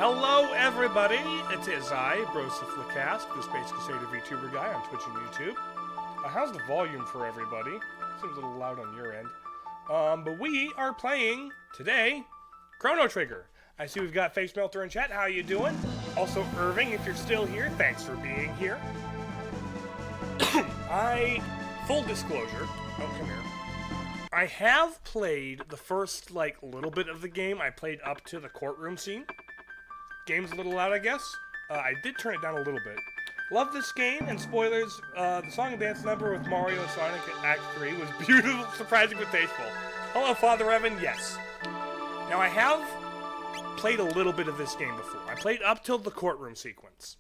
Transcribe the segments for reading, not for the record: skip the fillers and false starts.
Hello, everybody. It is I, Broseph the Space Crusader VTuber guy on Twitch and YouTube. How's the volume for everybody? Seems a little loud on your end. But we are playing, today, Chrono Trigger. I see we've got Face Melter in chat. How you doing? Also, Irving, if you're still here, thanks for being here. Full disclosure, oh, come here. I have played the first, little bit of the game. I played up to the courtroom scene. Game's a little loud, I guess. I did turn it down a little bit. Love this game, and spoilers, the song and dance number with Mario and Sonic at Act 3 was beautiful, surprising, but tasteful. Hello, Father Evan, yes. Now, I have played a little bit of this game before. I played up till the courtroom sequence.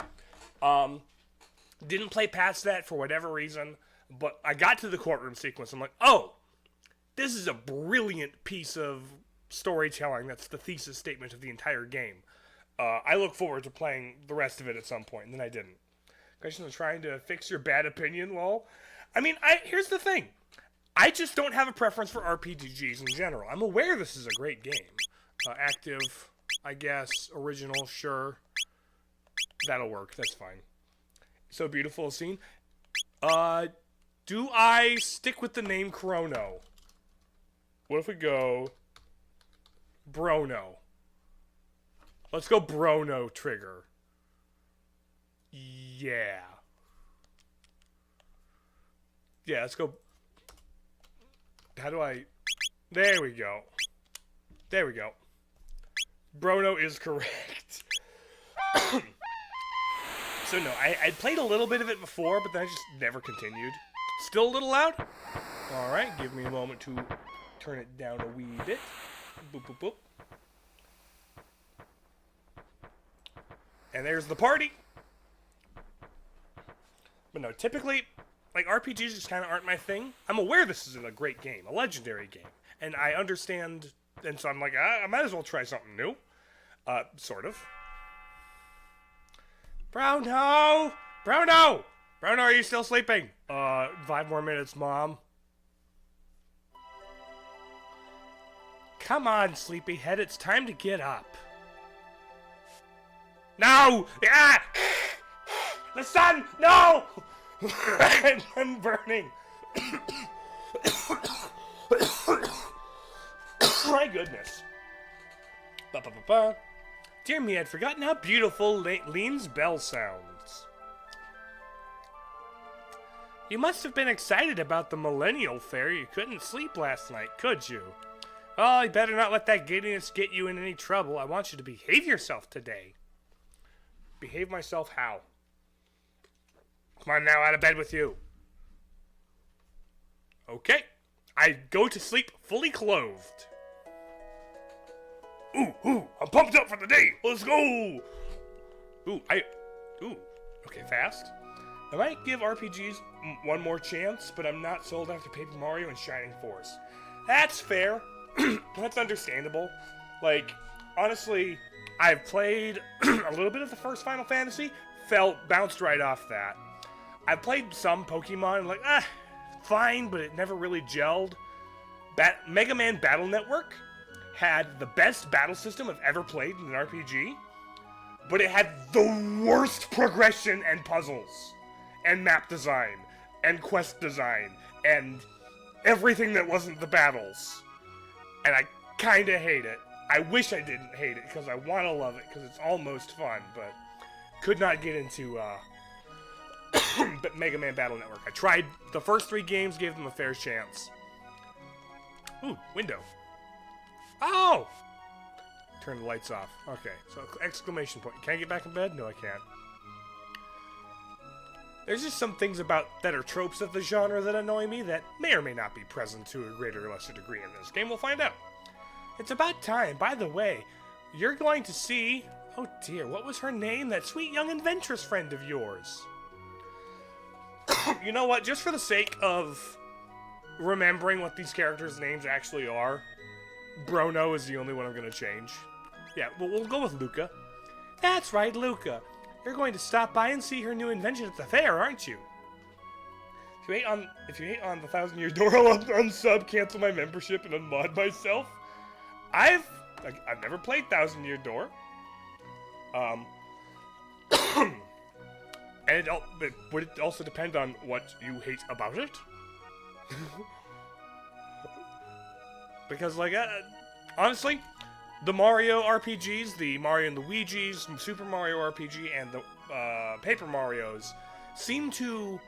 Didn't play past that for whatever reason, but I got to the courtroom sequence. I'm like, oh, this is a brilliant piece of storytelling. That's the thesis statement of the entire game. I look forward to playing the rest of it at some point, and then I didn't. Questions of trying to fix your bad opinion? Well, I mean, here's the thing. I just don't have a preference for RPGs in general. I'm aware this is a great game. Active, I guess. Original, sure. That'll work. That's fine. So beautiful a scene. Do I stick with the name Chrono? What if we go Brono? Let's go Chrono Trigger. Yeah. Yeah, let's go. How do I... There we go. There we go. Brono is correct. So no, I played a little bit of it before, but then I just never continued. Still a little loud? Alright, give me a moment to turn it down a wee bit. Boop, boop, boop. And there's the party. But no, typically, RPGs just kind of aren't my thing. I'm aware this is a great game, a legendary game. And I understand, and so I'm like, I might as well try something new. Sort of. Browno! Browno! Browno, are you still sleeping? 5 more minutes, Mom. Come on, sleepyhead, it's time to get up. No! Ah! The sun! No! I'm burning. My goodness. Ba-ba-ba-ba. Dear me, I'd forgotten how beautiful Lean's bell sounds. You must have been excited about the Millennial Fair. You couldn't sleep last night, could you? Oh, you better not let that giddiness get you in any trouble. I want you to behave yourself today. Behave myself how? Come on now, out of bed with you. Okay. I go to sleep fully clothed. Ooh, I'm pumped up for the day. Let's go. Ooh, okay, fast. I might give RPGs one more chance, but I'm not sold after Paper Mario and Shining Force. That's fair. That's understandable. Honestly, I've played a little bit of the first Final Fantasy, bounced right off that. I've played some Pokemon, fine, but it never really gelled. Mega Man Battle Network had the best battle system I've ever played in an RPG, but it had the worst progression and puzzles, and map design, and quest design, and everything that wasn't the battles. And I kinda hate it. I wish I didn't hate it, because I want to love it, because it's almost fun, but could not get into, but Mega Man Battle Network. I tried the first 3 games, gave them a fair chance. Ooh, window. Oh! Turn the lights off. Okay, so exclamation point. Can I get back in bed? No, I can't. There's just some things that are tropes of the genre that annoy me that may or may not be present to a greater or lesser degree in this game. We'll find out. It's about time. By the way, you're going to see... Oh dear, what was her name? That sweet young adventurous friend of yours. You know what? Just for the sake of remembering what these characters' names actually are, Brono is the only one I'm going to change. Yeah, well, we'll go with Luca. That's right, Luca. You're going to stop by and see her new invention at the fair, aren't you? If you hate on the 1,000-Year Door, I'll unsub, cancel my membership, and unmod myself. I've never played 1,000-Year Door. Um, and it would also depend on what you hate about it. Because, like, honestly, the Mario RPGs, the Mario and Luigi's, Super Mario RPG, and the Paper Marios seem to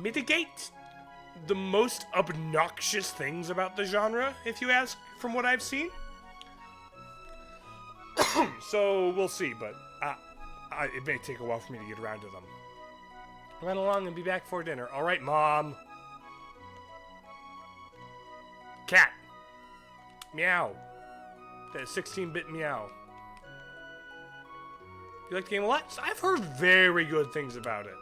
mitigate the most obnoxious things about the genre, if you ask, from what I've seen. So, we'll see, but it may take a while for me to get around to them. Run along and be back for dinner. Alright, Mom. Cat. Meow. That 16-bit meow. You like the game a lot? I've heard very good things about it.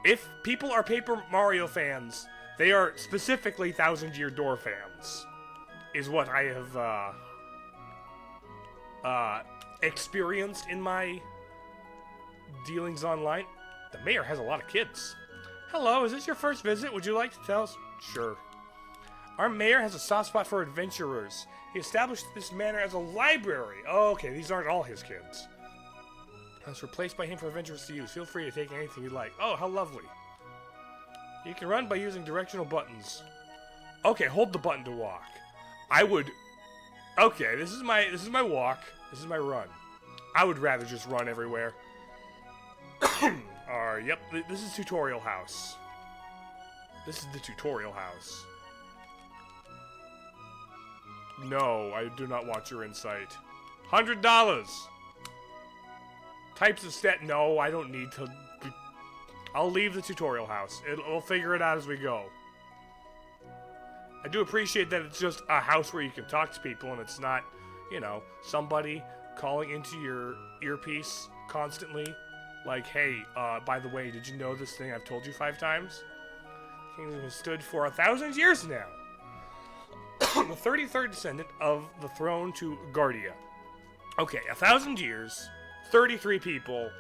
If people are Paper Mario fans, they are specifically Thousand Year Door fans. Is what I have experienced in my dealings online. The mayor has a lot of kids. Hello, is this your first visit? Would you like to tell us? Sure. Our mayor has a soft spot for adventurers. He established this manor as a library. Oh, okay, these aren't all his kids. It's replaced by him for adventurers to use. Feel free to take anything you like. Oh, how lovely. You can run by using directional buttons. Okay, hold the button to walk. I would... Okay, this is my walk. This is my run. I would rather just run everywhere. Yep, this is tutorial house. This is the tutorial house. No, I do not want your insight. $100! Types of stat. No, I don't need to. I'll leave the tutorial house. We'll figure it out as we go. I do appreciate that it's just a house where you can talk to people and it's not, you know, somebody calling into your earpiece constantly. Like, hey, by the way, did you know this thing I've told you 5 times? Kingdom has stood for 1,000 years now. The 33rd descendant of the throne to Guardia. Okay, 1,000 years, 33 people.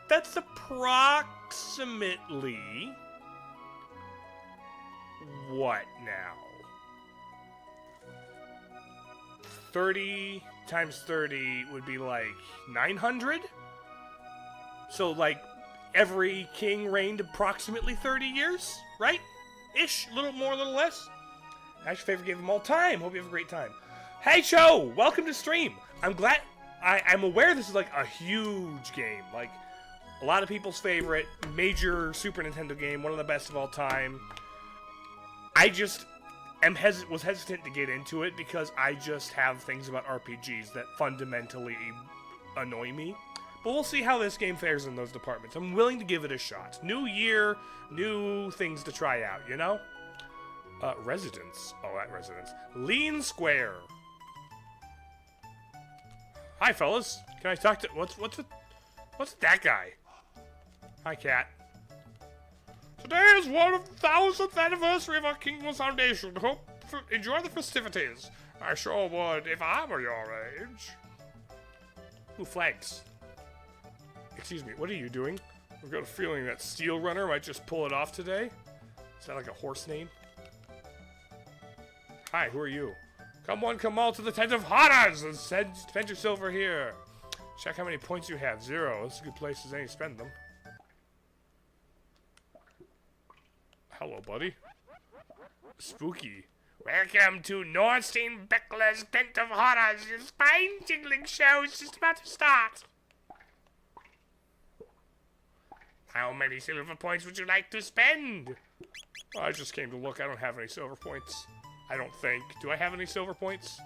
That's approximately what now? 30 times 30 would be like 900? So, like, every king reigned approximately 30 years, right? Ish, a little more, a little less. Actually, favorite game of all time. Hope you have a great time. Hey, Cho! Welcome to stream. I'm glad... I'm aware this is, like, a huge game. Like, a lot of people's favorite major Super Nintendo game. One of the best of all time. I just was hesitant to get into it because I just have things about RPGs that fundamentally annoy me. But we'll see how this game fares in those departments. I'm willing to give it a shot. New year, new things to try out, you know? Residence. Oh, that residence. Lean Square. Hi, fellas. Can I talk to... What's that guy? Hi, cat. Today is one of the 1000th anniversary of our Kingdom's foundation. Enjoy the festivities. I sure would if I were your age. Ooh, flags. Excuse me, what are you doing? I've got a feeling that Steel Runner might just pull it off today. Is that like a horse name? Hi, who are you? Come one, come all to the tent of horrors and spend your silver here. Check how many points you have. 0. That's a good place as any to spend them. Hello, buddy. Spooky. Welcome to Norstein Beckler's Tent of Horrors. Your spine-tingling show is just about to start. How many silver points would you like to spend? I just came to look. I don't have any silver points. I don't think. Do I have any silver points?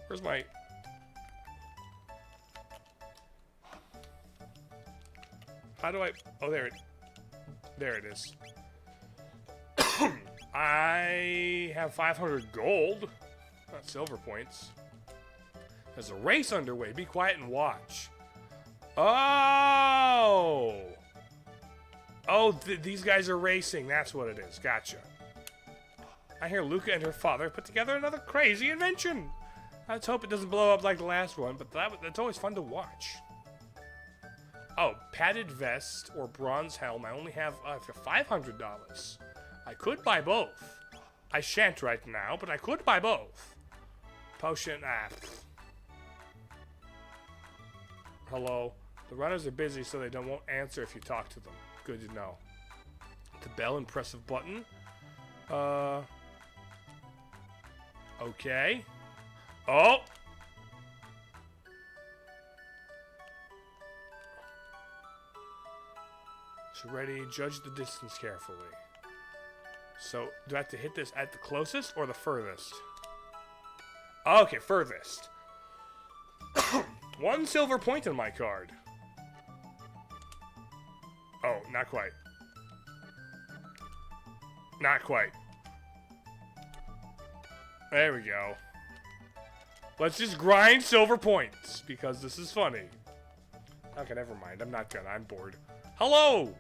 Where's my... How do I... Oh, there it is. I have 500 gold. Not silver points. There's a race underway. Be quiet and watch. Oh! Oh, these guys are racing. That's what it is. Gotcha. I hear Luca and her father put together another crazy invention. Let's hope it doesn't blow up like the last one, but that's always fun to watch. Oh, padded vest or bronze helm. I only have for $500. I could buy both. I shan't right now, but I could buy both. Potion, Hello. The runners are busy, so they won't answer if you talk to them. Good to know. The bell and press a button. Okay. Oh! So ready, judge the distance carefully. So, do I have to hit this at the closest or the furthest? Okay, furthest. 1 silver point on my card. Oh, not quite. Not quite. There we go. Let's just grind silver points, because this is funny. Okay, never mind. I'm not gonna. I'm bored. Hello!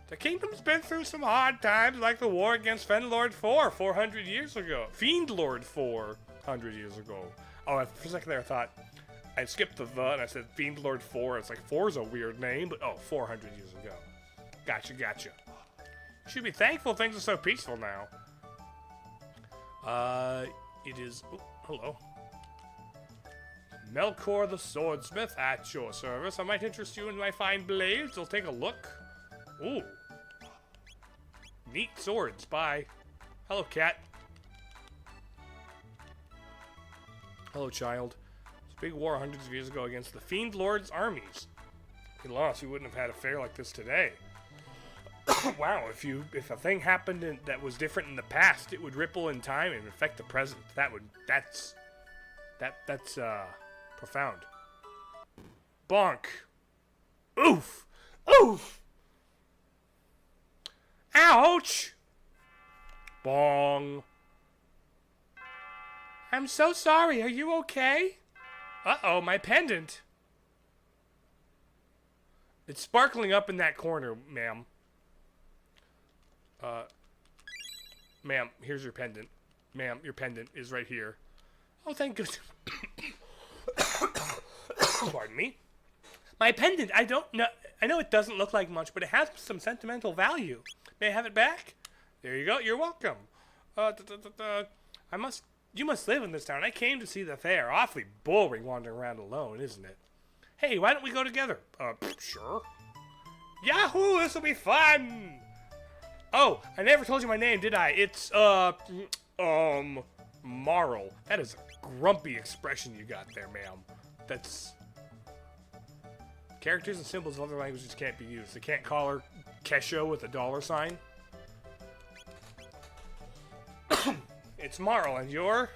The kingdom's been through some hard times, like the war against Fenlord 4 400 years ago. Fiendlord 400 years ago. Oh, for a second there I thought I skipped the and I said Fiendlord 4. It's like 4 is a weird name, but 400 years ago. Gotcha, gotcha. You should be thankful things are so peaceful now. It is... Oh, hello. Melkor the Swordsmith at your service. I might interest you in my fine blades. I'll take a look. Ooh. Neat swords. Bye. Hello, cat. Hello, child. It's a big war hundreds of years ago against the Fiend Lord's armies. If he lost, we wouldn't have had a fair like this today. Wow, if a thing happened that was different in the past, it would ripple in time and affect the present. That's profound. Bonk. Oof. Oof. Ouch. Bong. I'm so sorry. Are you okay? Uh-oh, my pendant. It's sparkling up in that corner, ma'am. Ma'am, here's your pendant. Ma'am, your pendant is right here. Oh, thank goodness. Pardon me. My pendant, I know it doesn't look like much, but it has some sentimental value. May I have it back? There you go. You're welcome. You must live in this town. I came to see the fair. Awfully boring wandering around alone, isn't it? Hey, why don't we go together? Sure. Yahoo! This will be fun! Oh, I never told you my name, did I? It's, Marl. That is a grumpy expression you got there, ma'am. That's... Characters and symbols of other languages can't be used. They can't call her Kesha with a $sign. It's Marl, and you're...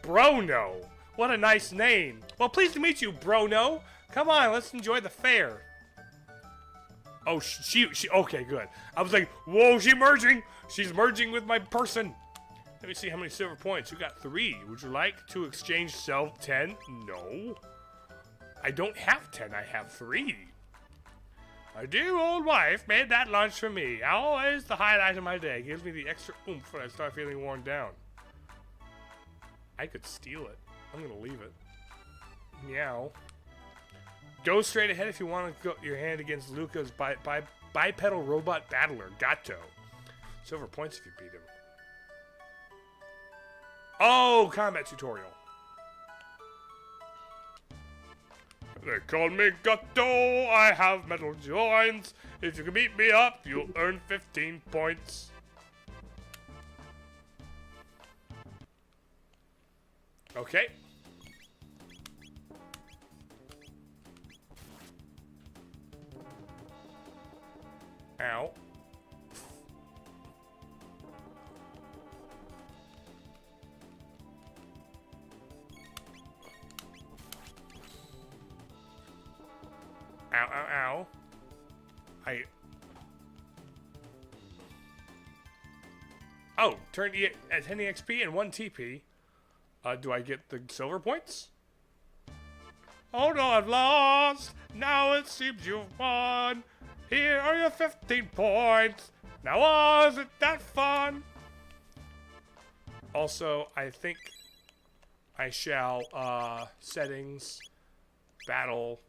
Brono. What a nice name. Well, pleased to meet you, Brono. Come on, let's enjoy the fair. Oh, she okay, good. I was like, whoa, she's merging with my person. Let me see how many silver points. You got 3. Would you like to exchange 10? No. I don't have 10, I have 3. My dear old wife made that lunch for me. Always the highlight of my day. Gives me the extra oomph when I start feeling worn down. I could steal it. I'm gonna leave it. Meow. Go straight ahead if you want to go your hand against Luca's bipedal robot battler, Gato. Silver points if you beat him. Oh, combat tutorial. They call me Gato. I have metal joints. If you can beat me up, you'll earn 15 points. Okay. Ow. Ow, ow, ow. Oh, turn at 10 EXP and 1 TP. Do I get the silver points? Oh no, I've lost. Now it seems you've won. Here are your 15 points. Now wasn't that fun? Also, I think I shall, settings, battle.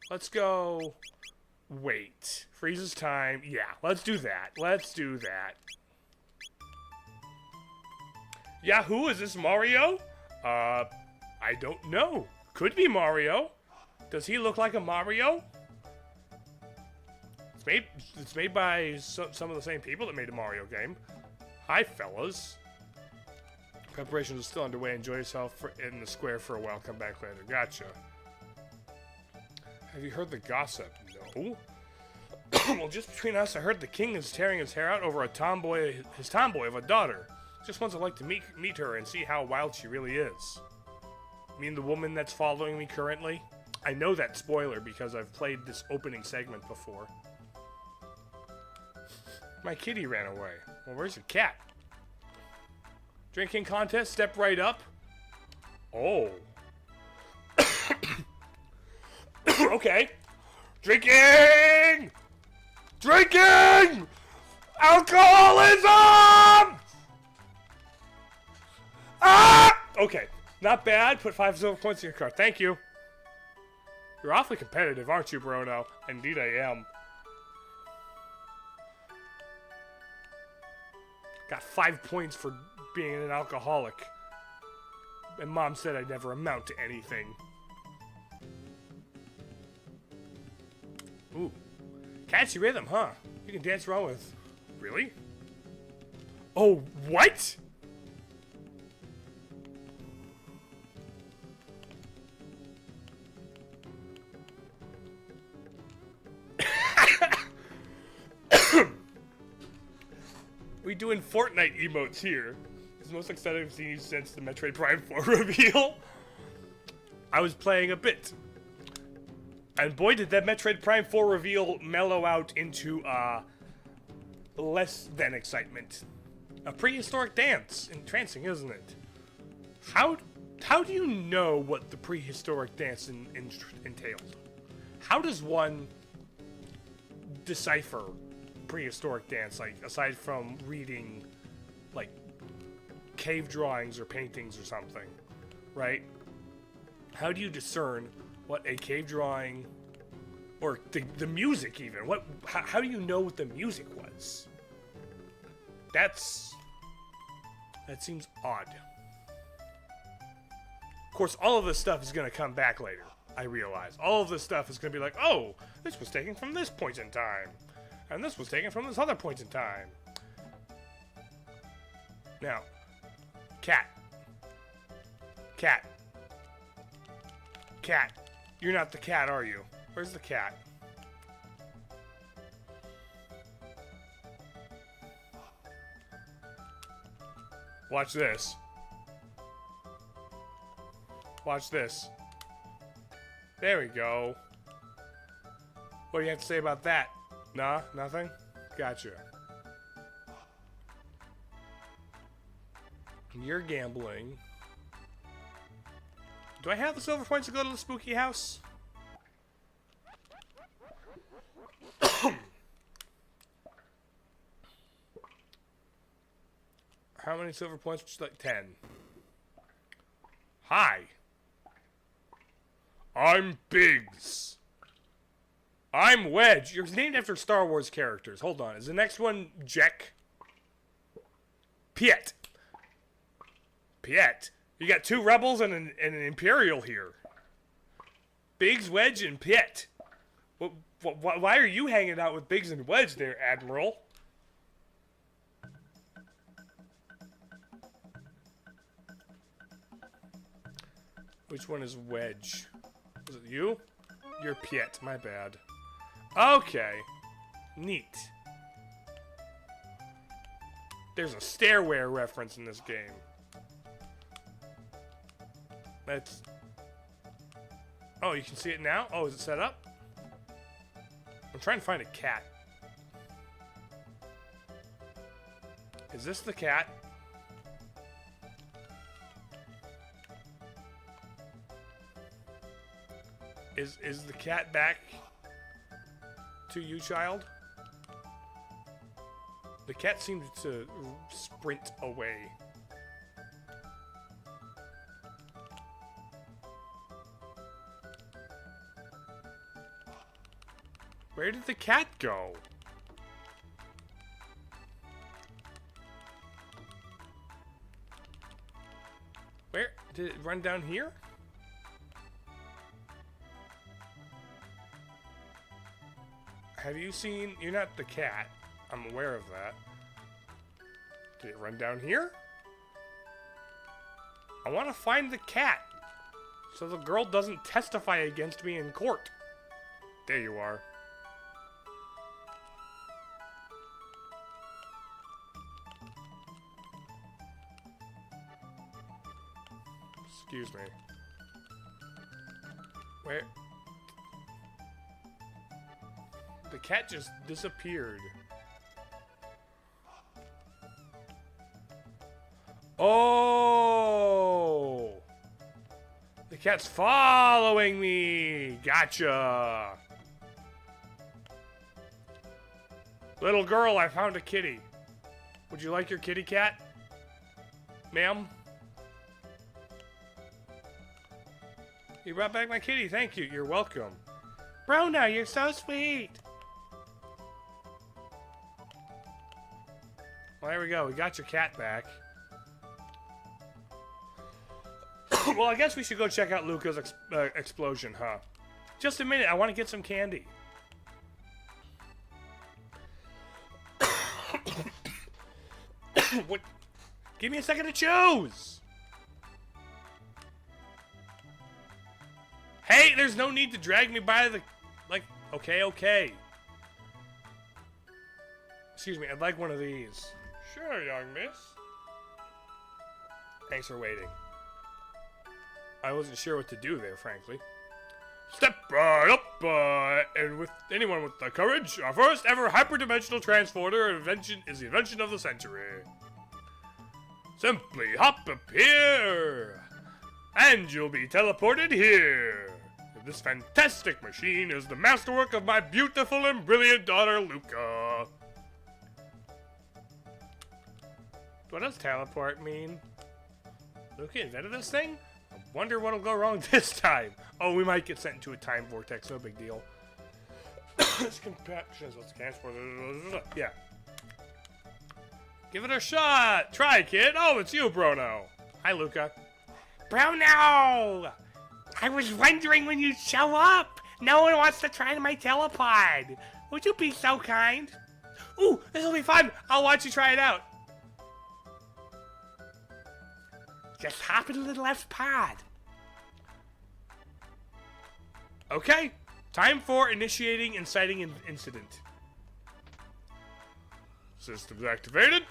Let's go, wait. Freezes time. Yeah, let's do that. Let's do that. Yahoo, is this Mario? I don't know. Could be Mario. Does he look like a Mario? It's made by some of the same people that made a Mario game. Hi, fellas. Preparations are still underway. Enjoy yourself in the square for a while. Come back later. Gotcha. Have you heard the gossip? No. Well, just between us, I heard the king is tearing his hair out over his tomboy of a daughter. Just once I'd like to meet her and see how wild she really is. You mean the woman that's following me currently? I know that spoiler because I've played this opening segment before. My kitty ran away. Well, where's your cat? Drinking contest, step right up. Oh. Okay. Drinking! Drinking! Alcoholism! Ah! Okay. Not bad. Put 5 silver points in your card. Thank you. You're awfully competitive, aren't you, Bruno? Indeed I am. Got 5 points for being an alcoholic. And Mom said I'd never amount to anything. Ooh. Catchy rhythm, huh? You can dance around with. Really? Oh, what? We doing Fortnite emotes here. It's the most exciting I've seen you since the Metroid Prime 4 reveal. I was playing a bit. And boy, did that Metroid Prime 4 reveal mellow out into, less than excitement. A prehistoric dance. Entrancing, isn't it? How do you know what the prehistoric dance entailed? How does one decipher prehistoric dance, like, aside from reading, like, cave drawings or paintings or something, right? How do you discern what a cave drawing, or the music even, how do you know what the music was? That seems odd. Of course, all of this stuff is going to come back later, I realize. All of this stuff is going to be like, oh, this was taken from this point in time. And this was taken from this other point in time. Now, cat. Cat. Cat. You're not the cat, are you? Where's the cat? Watch this. Watch this. There we go. What do you have to say about that? Nah, nothing? Gotcha. You're gambling. Do I have the silver points to go to the spooky house? How many silver points would you like? 10. Hi. I'm Biggs. I'm Wedge. You're named after Star Wars characters. Hold on. Is the next one Jack? Piet. Piet? You got 2 rebels and an Imperial here. Biggs, Wedge, and Piet. Why are you hanging out with Biggs and Wedge there, Admiral? Which one is Wedge? Is it you? You're Piet. My bad. Okay. Neat. There's a stairway reference in this game. That's... Oh, you can see it now? Oh, is it set up? I'm trying to find a cat. Is this the cat? Is the cat back to you, child? The cat seemed to sprint away. Where did the cat go? Where? Did it run down here? have you seen... You're not the cat. I'm aware of that. Did it run down here? I want to find the cat. So the girl doesn't testify against me in court. There you are. Excuse me. Where? The cat just disappeared. Oh! The cat's following me! Gotcha! Little girl, I found a kitty. Would you like your kitty cat? Ma'am? You brought back my kitty, thank you. You're welcome. Bruno, you're so sweet! Well, there we go. We got your cat back. Well, I guess we should go check out Luca's explosion, huh? Just a minute. I want to get some candy. What? Give me a second to choose. Hey, there's no need to drag me by the... Like, okay. Excuse me, I'd like one of these. Sure, young miss. Thanks for waiting. I wasn't sure what to do there, frankly. Step right up, and with anyone with the courage, our first ever hyperdimensional transporter invention is the invention of the century. Simply hop up here, and you'll be teleported here. This fantastic machine is the masterwork of my beautiful and brilliant daughter, Luca. What does teleport mean? Luca invented this thing? I wonder what'll go wrong this time. Oh, we might get sent into a time vortex, no big deal. This compaction is what's transport. Yeah. Give it a shot. Try, kid. Oh, it's you, Bruno. Hi, Luca. Bruno! I was wondering when you'd show up. No one wants to try my telepod. Would you be so kind? Ooh, this'll be fun. I'll watch you try it out. Just hop into the left pod. Okay, time for initiating inciting an incident. Systems activated.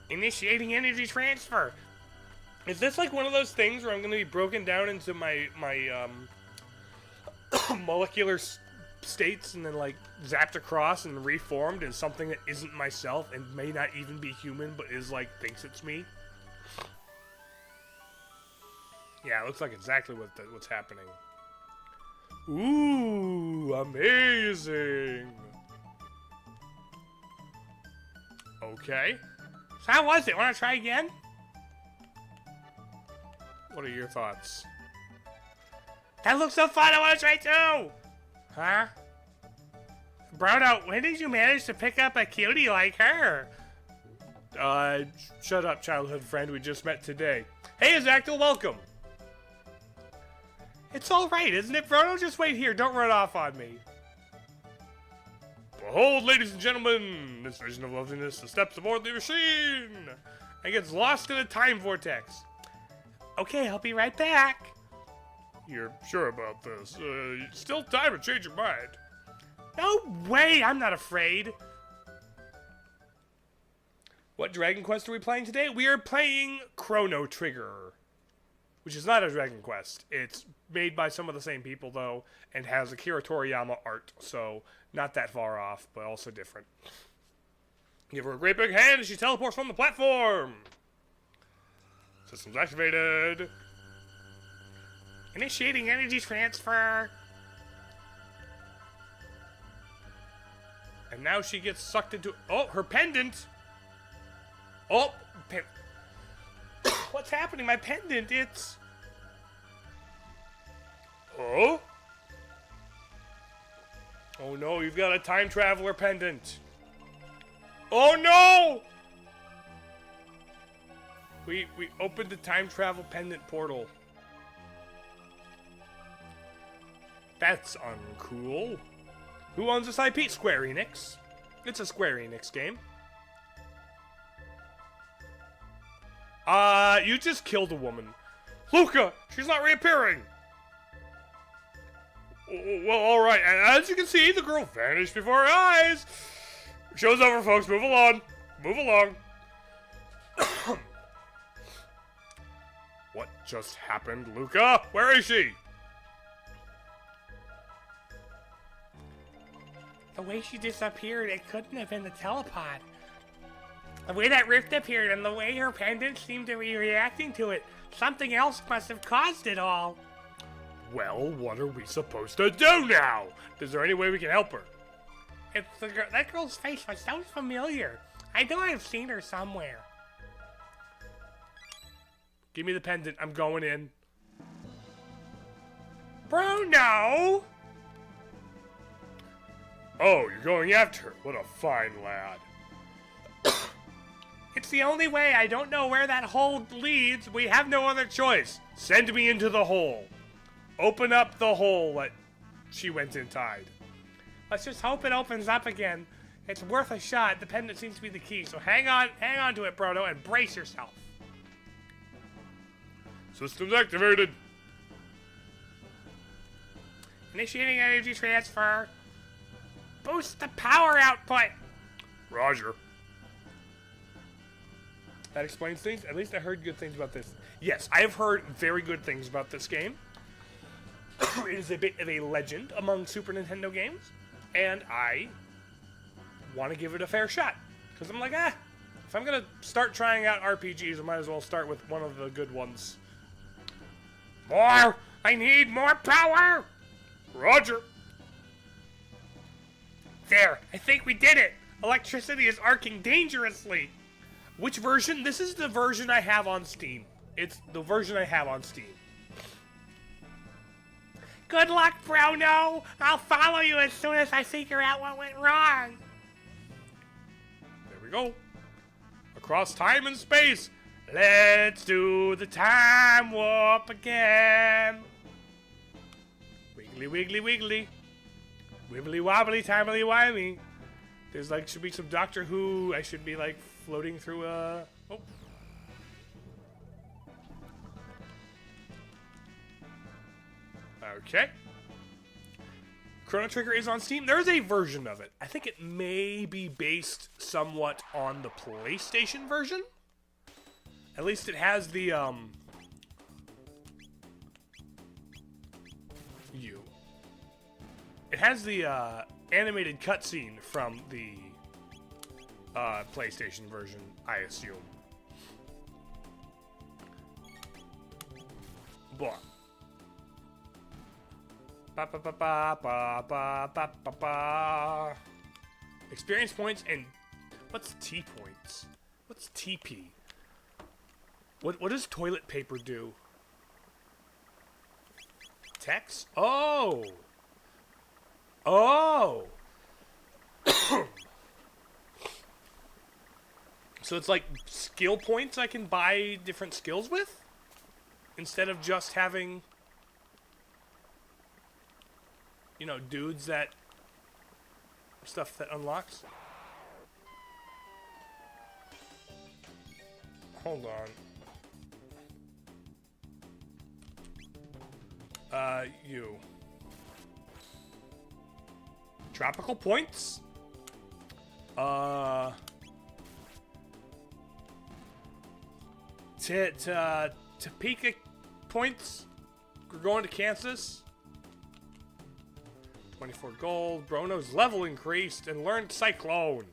Initiating energy transfer. Is this like one of those things where I'm going to be broken down into my molecular states and then like zapped across and reformed as something that isn't myself and may not even be human but is like thinks it's me? Yeah, it looks like exactly what's happening. Ooh, amazing. Okay. So how was it? Want to try again? What are your thoughts? That looks so fun! I want to try too! Huh? Bruno, when did you manage to pick up a cutie like her? Shut up, childhood friend. We just met today. Hey, Zactyl, welcome! It's alright, isn't it, Bruno? Just wait here. Don't run off on me. Behold, ladies and gentlemen, this vision of loveliness, the steps aboard the machine! And gets lost in a time vortex. Okay, I'll be right back. You're sure about this? Still time to change your mind. No way! I'm not afraid. What Dragon Quest are we playing today? We are playing Chrono Trigger, which is not a Dragon Quest. It's made by some of the same people, though, and has Akira Toriyama art, so not that far off, but also different. Give her a great big hand as she teleports from the platform. Systems activated. Initiating energy transfer. And now she gets sucked into... Oh, her pendant! Oh! What's happening? My pendant, it's... Oh? Oh no, you've got a time traveler pendant. Oh no! We opened the time travel pendant portal. That's uncool. Who owns this IP? Square Enix. It's a Square Enix game. You just killed a woman. Luca! She's not reappearing! Well, alright, and as you can see, the girl vanished before our eyes! Show's over, folks. Move along. Move along. What just happened, Luca? Where is she? The way she disappeared, it couldn't have been the telepod. The way that rift appeared and the way her pendant seemed to be reacting to it, something else must have caused it all. Well, what are we supposed to do now? Is there any way we can help her? It's the girl. That girl's face sounds familiar. I know I've seen her somewhere. Give me the pendant. I'm going in. Bruno! Oh, you're going after her. What a fine lad. It's the only way. I don't know where that hole leads. We have no other choice. Send me into the hole. Open up the hole that she went inside. Let's just hope it opens up again. It's worth a shot. The pendant seems to be the key. So hang on to it, Bruno, and brace yourself. Systems activated. Initiating energy transfer. Boost the power output. Roger. That explains things. At least I heard good things about this. Yes, I have heard very good things about this game. It is a bit of a legend among Super Nintendo games. And I want to give it a fair shot. Because I'm like, if I'm going to start trying out RPGs, I might as well start with one of the good ones. More! I need more power! Roger. There, I think we did it! Electricity is arcing dangerously! Which version? This is the version I have on Steam. It's the version I have on Steam. Good luck, Bruno! I'll follow you as soon as I figure out what went wrong! There we go. Across time and space. Let's do the time warp again. Wiggly, wiggly, wiggly. Wibbly wobbly, timely wimey. There's like, should be some Doctor Who. I should be like floating through a... Oh. Okay. Chrono Trigger is on Steam. There's a version of it. I think it may be based somewhat on the PlayStation version. At least it has the, It has the, animated cutscene from the, PlayStation version, I assume. Blah. Ba ba ba ba ba ba ba ba ba. Experience points and what's T points? What's TP? What does toilet paper do? Text? Oh. Oh. So it's like skill points I can buy different skills with? Instead of just having, you know, dudes that... stuff that unlocks. Hold on. You. Tropical points? Topeka points? We're going to Kansas. 24 gold. Bruno's level increased and learned Cyclone.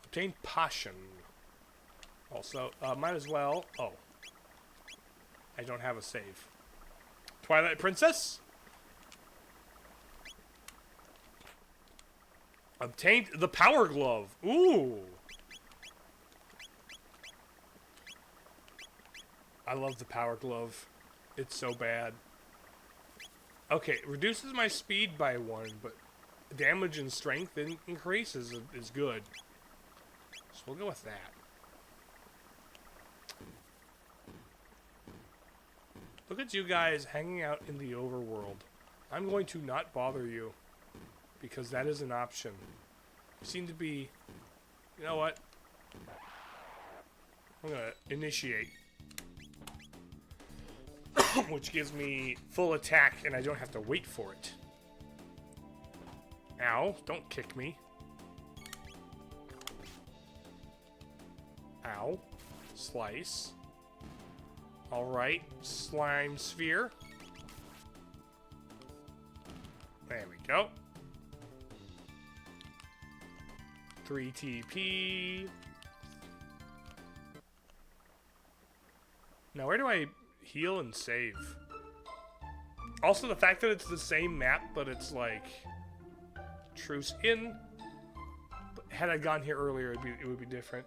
Obtain Passion. Also, might as well... Oh. I don't have a save. Twilight Princess. Obtained the Power Glove. Ooh. I love the Power Glove. It's so bad. Okay, it reduces my speed by 1, but damage and strength increases is good. So we'll go with that. Look at you guys hanging out in the overworld. I'm going to not bother you, because that is an option. You seem to be... You know what? I'm gonna initiate. Which gives me full attack, and I don't have to wait for it. Ow, don't kick me. Ow. Slice. Alright, slime sphere. There we go. 3 TP. Now, where do I heal and save? Also, the fact that it's the same map, but it's like truce in. Had I gone here earlier, it would be different.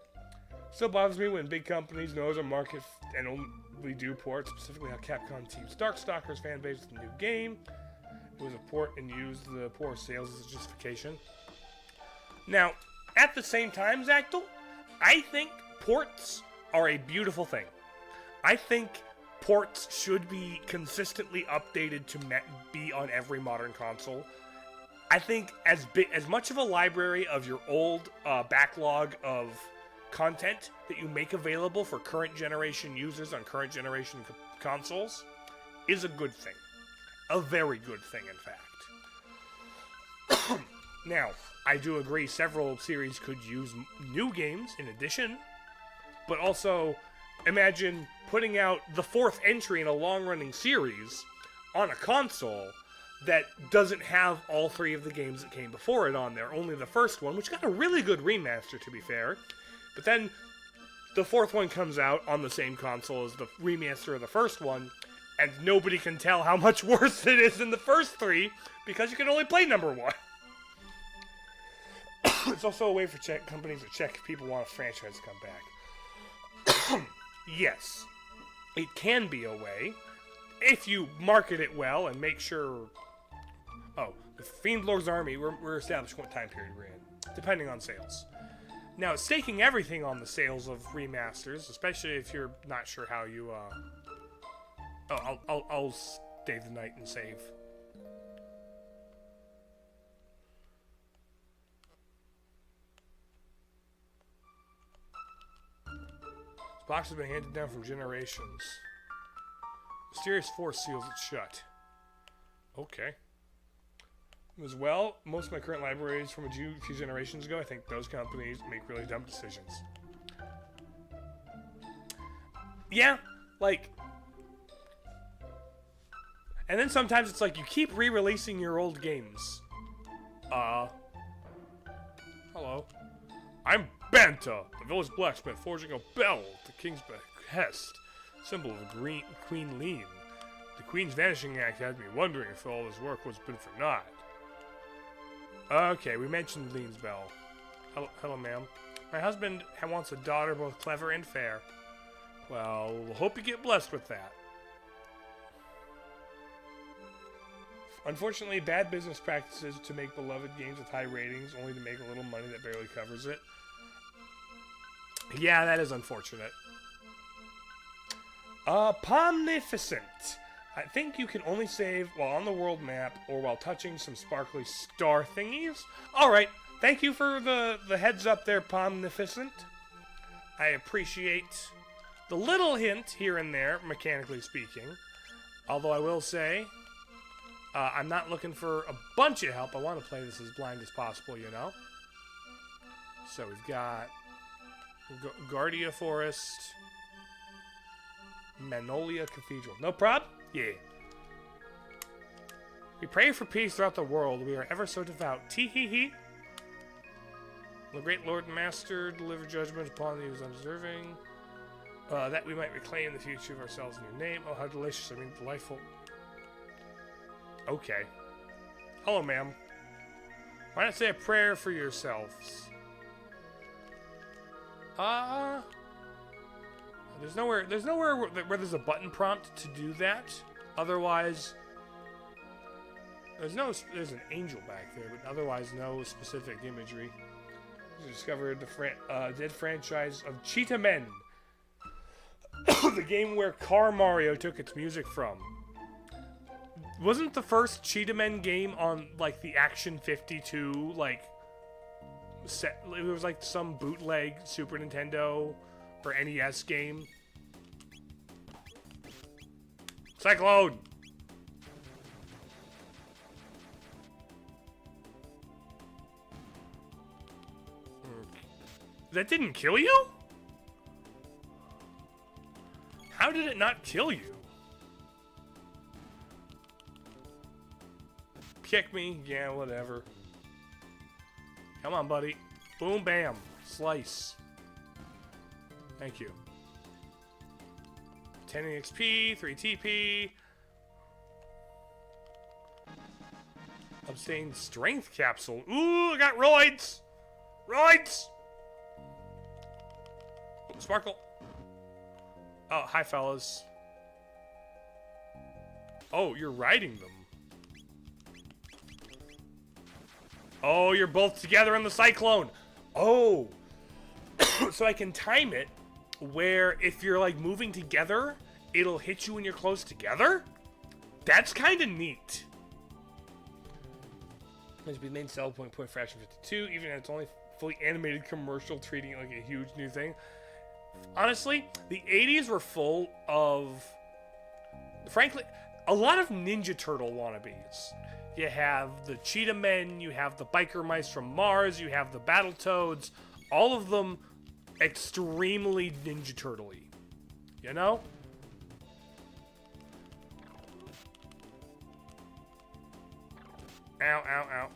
Still bothers me when big companies know their market and only do ports, specifically how Capcom teams Darkstalkers fan base with the new game. It was a port and used the poor sales as a justification. Now, at the same time, Zactyl, I think ports are a beautiful thing. I think ports should be consistently updated to be on every modern console. I think as much of a library of your old backlog of content that you make available for current generation users on current generation consoles is a good thing. A very good thing, in fact. Now, I do agree several series could use new games in addition, but also imagine putting out the 4th entry in a long-running series on a console that doesn't have all 3 of the games that came before it on there, only the first one, which got a really good remaster, to be fair. But then the 4th one comes out on the same console as the remaster of the first one, and nobody can tell how much worse it is than the first 3 because you can only play number 1. It's also a way for companies to check if people want a franchise to come back. Yes, it can be a way if you market it well and make sure... Oh, the Fiend Lord's Army, we're established what time period we're in, depending on sales. Now, staking everything on the sales of remasters, especially if you're not sure how you, Oh, I'll stay the night and save. This box has been handed down from generations. Mysterious force seals it shut. Okay. As well, most of my current libraries from a few generations ago, I think those companies make really dumb decisions. Yeah, like... And then sometimes it's like you keep re-releasing your old games. Hello. I'm Banta, the village blacksmith, forging a bell at the king's behest, symbol of Queen Lean. The Queen's Vanishing Act had me wondering if all this work was been for naught. Okay, we mentioned Lean's bell. Hello, ma'am. My husband wants a daughter both clever and fair. Well, hope you get blessed with that. Unfortunately, bad business practices to make beloved games with high ratings only to make a little money that barely covers it. Yeah, that is unfortunate. Pomnificent. I think you can only save while on the world map or while touching some sparkly star thingies. Alright, thank you for the heads up there, Pomnificent. I appreciate the little hint here and there, mechanically speaking. Although I will say... I'm not looking for a bunch of help. I want to play this as blind as possible, you know? So we've got Guardia Forest, Manolia Cathedral. No problem? Yeah. We pray for peace throughout the world. We are ever so devout. Tee-hee-hee. The great Lord and Master deliver judgment upon those undeserving. That we might reclaim the future of ourselves in your name. Oh, how delicious. I mean, delightful. Okay. Hello, ma'am. Why not say a prayer for yourselves? There's nowhere where there's a button prompt to do that. Otherwise, there's an angel back there, but otherwise no specific imagery. We discovered the dead franchise of Cheetah Men. The game where Car Mario took its music from. Wasn't the first Cheetah Men game on, like, the Action 52, like, set, it was, like, some bootleg Super Nintendo or NES game? Cyclone! That didn't kill you? How did it not kill you? Kick me? Yeah, whatever. Come on, buddy. Boom, bam. Slice. Thank you. 10 XP, 3 TP. Obtain strength capsule. Ooh, I got roids! Roids! Sparkle. Oh, hi, fellas. Oh, you're riding them. Oh, you're both together in the cyclone. Oh. So I can time it where if you're, like, moving together, it'll hit you when you're close together? That's kind of neat. Must be the main sell point for Action 52, even if it's only fully animated commercial, treating it like a huge new thing. Honestly, the 80s were full of, frankly, a lot of Ninja Turtle wannabes. You have the Cheetah Men, you have the Biker Mice from Mars, you have the Battletoads, all of them extremely Ninja Turtle-y. You know? Ow, ow, ow.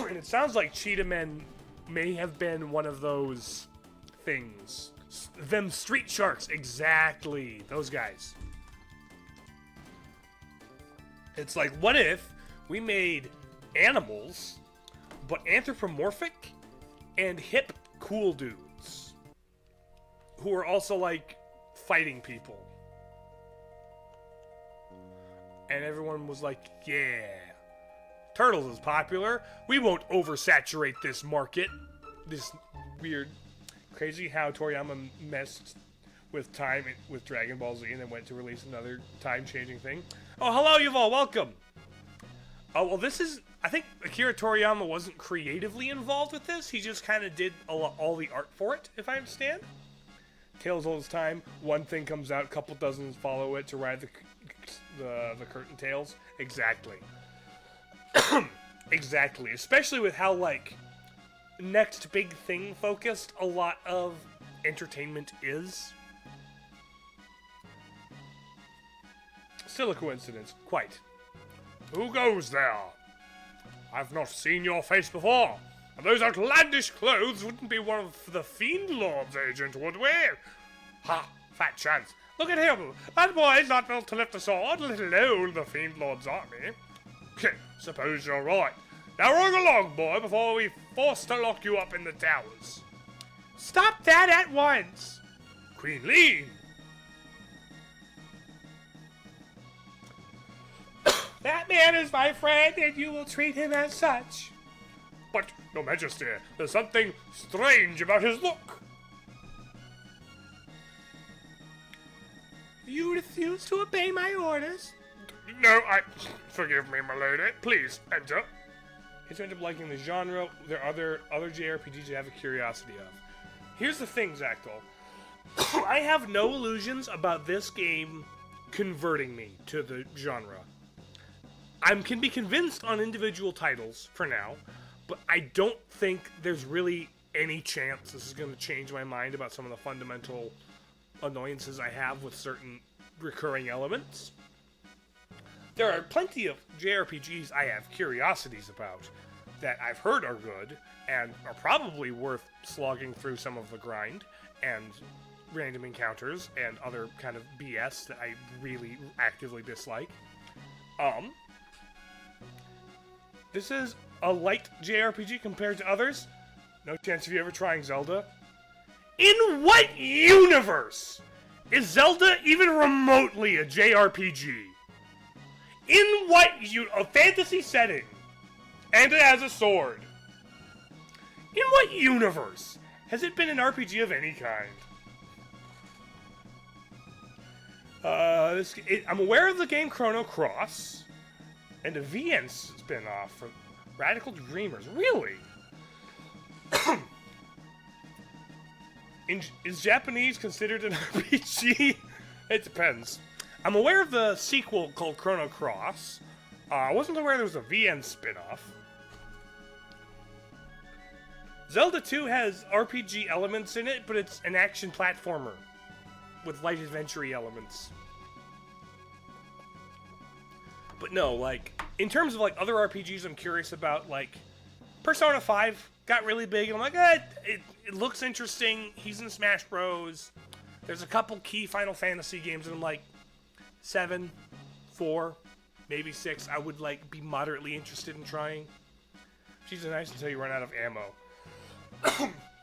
And it sounds like Cheetah Men may have been one of those things. Them street sharks, exactly. Those guys. It's like, what if we made animals, but anthropomorphic and hip cool dudes who are also, like, fighting people? And everyone was like, yeah, Turtles is popular. We won't oversaturate this market. This weird, crazy how Toriyama messed with time with Dragon Ball Z and then went to release another time-changing thing. Oh, hello, Yuval, welcome. Oh, well, this is, I think Akira Toriyama wasn't creatively involved with this. He just kind of did all the art for it, if I understand. Tales all this time, one thing comes out, a couple dozen follow it to ride the curtain tails. Exactly. Exactly. Especially with how, like, next big thing focused a lot of entertainment is. Still a coincidence. Quite. Who goes there? I've not seen your face before. And those outlandish clothes wouldn't be one of the Fiend Lord's agent, would we? Ha! Fat chance. Look at him. That boy's not built to lift a sword, let alone the Fiend Lord's army. Suppose you're right. Now run along, boy, before we force to lock you up in the towers. Stop that at once! Queen Lean! That man is my friend, and you will treat him as such. But, Your Majesty, there's something strange about his look. You refuse to obey my orders? No, forgive me, my lady. Please, enter. If you end up liking the genre, there are other JRPGs you have a curiosity of. Here's the thing, Zactyl. I have no illusions about this game converting me to the genre. I can be convinced on individual titles for now, but I don't think there's really any chance this is going to change my mind about some of the fundamental annoyances I have with certain recurring elements. There are plenty of JRPGs I have curiosities about that I've heard are good and are probably worth slogging through some of the grind and random encounters and other kind of BS that I really actively dislike. This is a light JRPG compared to others. No chance of you ever trying Zelda. In what universe is Zelda even remotely a JRPG? In what a fantasy setting? And it has a sword. In what universe has it been an RPG of any kind? I'm aware of the game Chrono Cross and a VN spin-off for Radical Dreamers. Really? Is Japanese considered an RPG? It depends. I'm aware of the sequel called Chrono Cross. I wasn't aware there was a VN spin-off. Zelda 2 has RPG elements in it, but it's an action platformer with light adventure-y elements. But no, like, in terms of like other RPGs I'm curious about, like, Persona 5 got really big, and I'm like, it looks interesting. He's in Smash Bros. There's a couple key Final Fantasy games, and I'm like, 7, 4, maybe 6, I would, like, be moderately interested in trying. She's nice until you run out of ammo.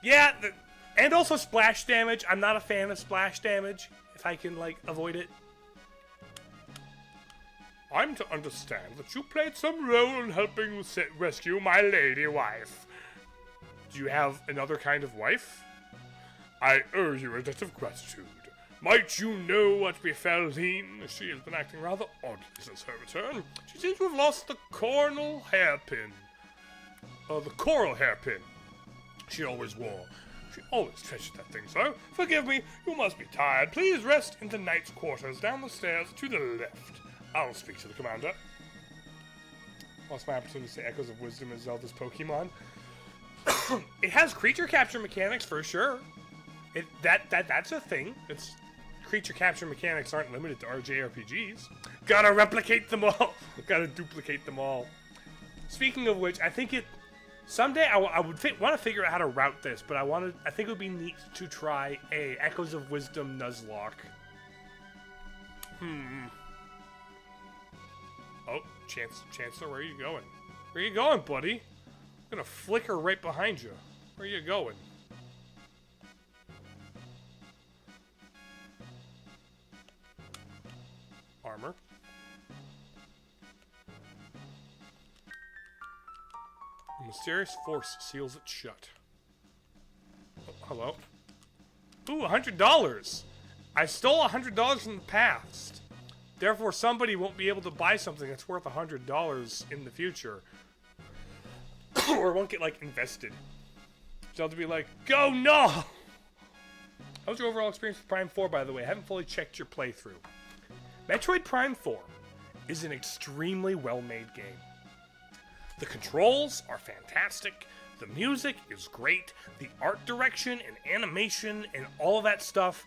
Yeah, and also splash damage. I'm not a fan of splash damage, if I can, like, avoid it. I'm to understand that you played some role in helping rescue my lady wife. Do you have another kind of wife? I owe you a debt of gratitude. Might you know what befell Lean? She has been acting rather oddly since her return. She seems to have lost the coral hairpin. The coral hairpin she always wore. She always treasured that thing, so forgive me, you must be tired. Please rest in the knight's quarters down the stairs to the left. I'll speak to the commander. Lost my opportunity to say Echoes of Wisdom is Zelda's Pokemon. It has creature capture mechanics for sure. That's a thing. It's creature capture mechanics aren't limited to JRPGs. Gotta replicate them all. Gotta duplicate them all. Speaking of which, I think someday I would want to figure out how to route this, but I think it would be neat to try a Echoes of Wisdom Nuzlocke. Oh, Chancellor, where are you going? Where are you going, buddy? I'm gonna flicker right behind you. Where are you going? Armor. A mysterious force seals it shut. Oh, hello? Ooh, $100! I stole $100 in the past. Therefore, somebody won't be able to buy something that's worth $100 in the future. Or won't get, like, invested. So I'll have to be like, go no! How was your overall experience with Prime 4, by the way? I haven't fully checked your playthrough. Metroid Prime 4 is an extremely well-made game. The controls are fantastic. The music is great. The art direction and animation and all of that stuff,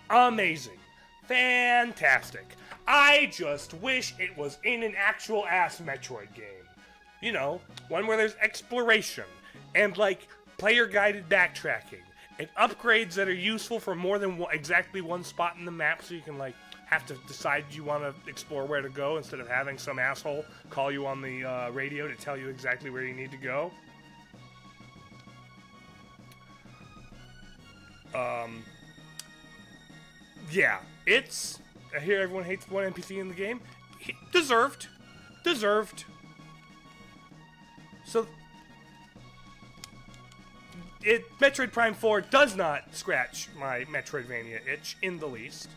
amazing. Fantastic. I just wish it was in an actual ass Metroid game. You know, one where there's exploration and, like, player-guided backtracking and upgrades that are useful for more than exactly one spot in the map, so you can, like, have to decide you want to explore where to go instead of having some asshole call you on the radio to tell you exactly where you need to go. Yeah, I hear everyone hates one NPC in the game. Deserved. So, Metroid Prime 4 does not scratch my Metroidvania itch in the least.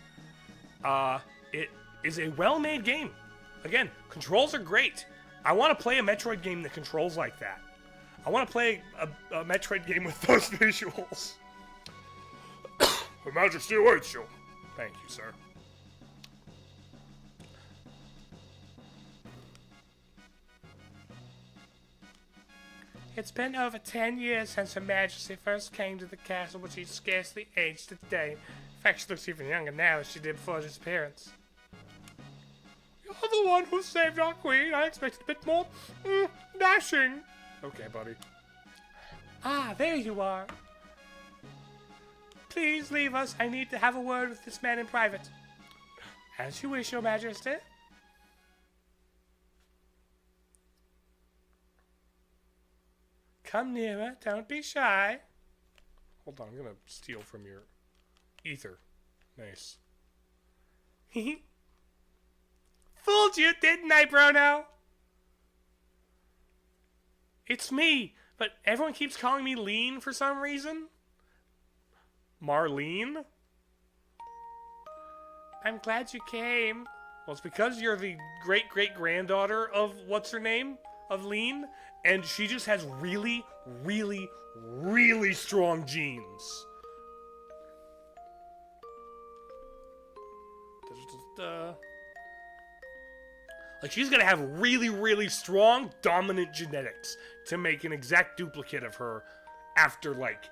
It is a well-made game. Again, controls are great. I want to play a Metroid game that controls like that. I want to play a Metroid game with those visuals. Her Majesty awaits you. Thank you, sir. It's been over 10 years since Her Majesty first came to the castle, but she's scarcely aged a day. In fact, she looks even younger now than she did before this appearance. You're the one who saved our queen. I expected a bit more dashing. Okay, buddy. Ah, there you are. Please leave us. I need to have a word with this man in private. As you wish, Your Majesty. Come nearer. Don't be shy. Hold on, I'm gonna steal from your ether. Nice. Fooled you, didn't I, Bruno? It's me, but everyone keeps calling me Lean for some reason. Marlene? I'm glad you came. Well, it's because you're the great-great-granddaughter of what's-her-name? Of Lean, and she just has really, really, really strong genes. Like, she's gonna have really, really strong, dominant genetics to make an exact duplicate of her after, like,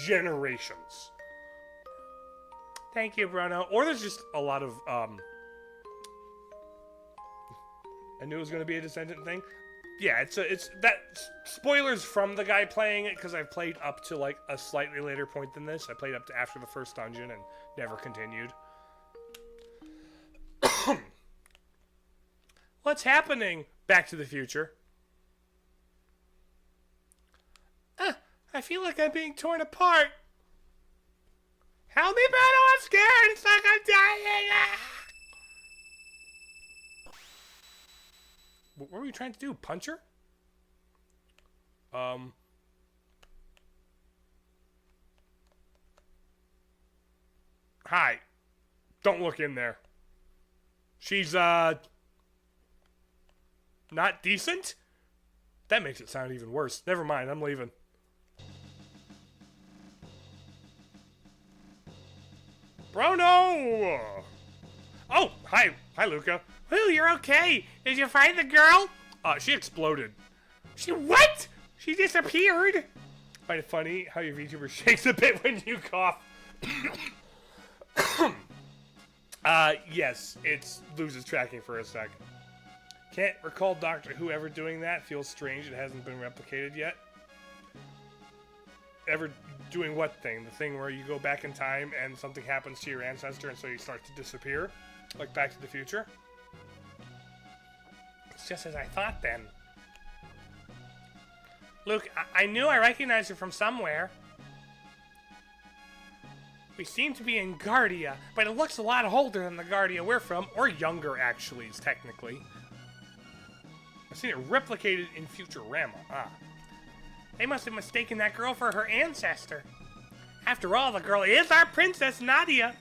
generations. Thank you, Bruno. Or there's just a lot of, I knew it was gonna be a descendant thing. Yeah, it's that, spoilers from the guy playing it, because I've played up to, like, a slightly later point than this. I played up to after the first dungeon and never continued. What's happening? Back to the Future. I feel like I'm being torn apart. Help me, Bruno, I'm scared. It's like I'm dying. What were we trying to do? Punch her? Hi. Don't look in there. She's, not decent? That makes it sound even worse. Never mind, I'm leaving. Bruno! Oh, hi, Luca. Whew, you're okay. Did you find the girl? She exploded. She what? She disappeared? Find it funny how your VTuber shakes a bit when you cough. Yes, it loses tracking for a sec. Can't recall Doctor Who ever doing that. Feels strange it hasn't been replicated yet. Ever doing what thing? The thing where you go back in time and something happens to your ancestor and so you start to disappear? Like Back to the Future? It's just as I thought then. Luke, I knew I recognized her from somewhere. We seem to be in Guardia, but it looks a lot older than the Guardia we're from, Or younger, actually, technically. I've seen it replicated in Futurama. They must have mistaken that girl for her ancestor. After all, the girl is our Princess Nadia.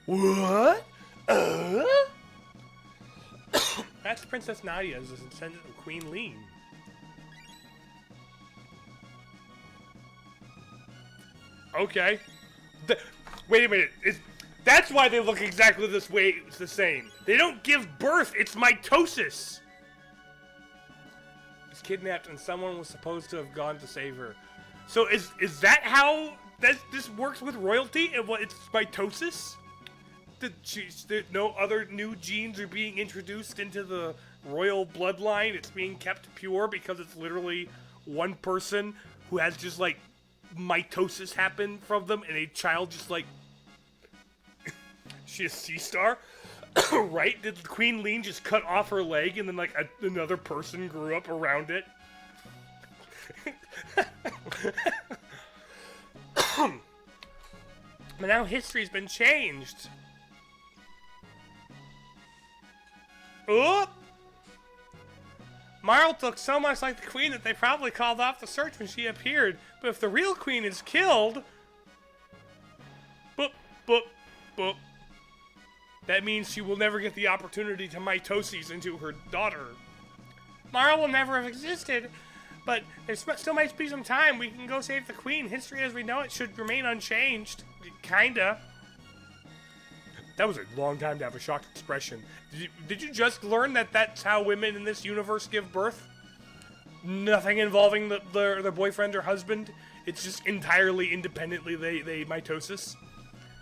What? That's Princess Nadia, is the descendant of Queen Lean. Okay. Wait a minute. That's why they look exactly this way. It's the same. They don't give birth. It's mitosis. She's kidnapped, and someone was supposed to have gone to save her. So is that how this works with royalty? And what? It's mitosis. No other new genes are being introduced into the royal bloodline. It's being kept pure because it's literally one person who has just like mitosis happen from them, and a child just like she a sea star. Right? Did Queen Lean just cut off her leg and then like another person grew up around it? But now history's been changed. Oh! Marl looked so much like the queen that they probably called off the search when she appeared. But if the real queen is killed... Boop, boop, boop. That means she will never get the opportunity to mitoses into her daughter. Marl will never have existed. But there still might be some time. We can go save the queen. History as we know it should remain unchanged. Kinda. That was a long time to have a shocked expression. Did you just learn that that's how women in this universe give birth? Nothing involving their boyfriend or husband? It's just entirely independently they mitosis?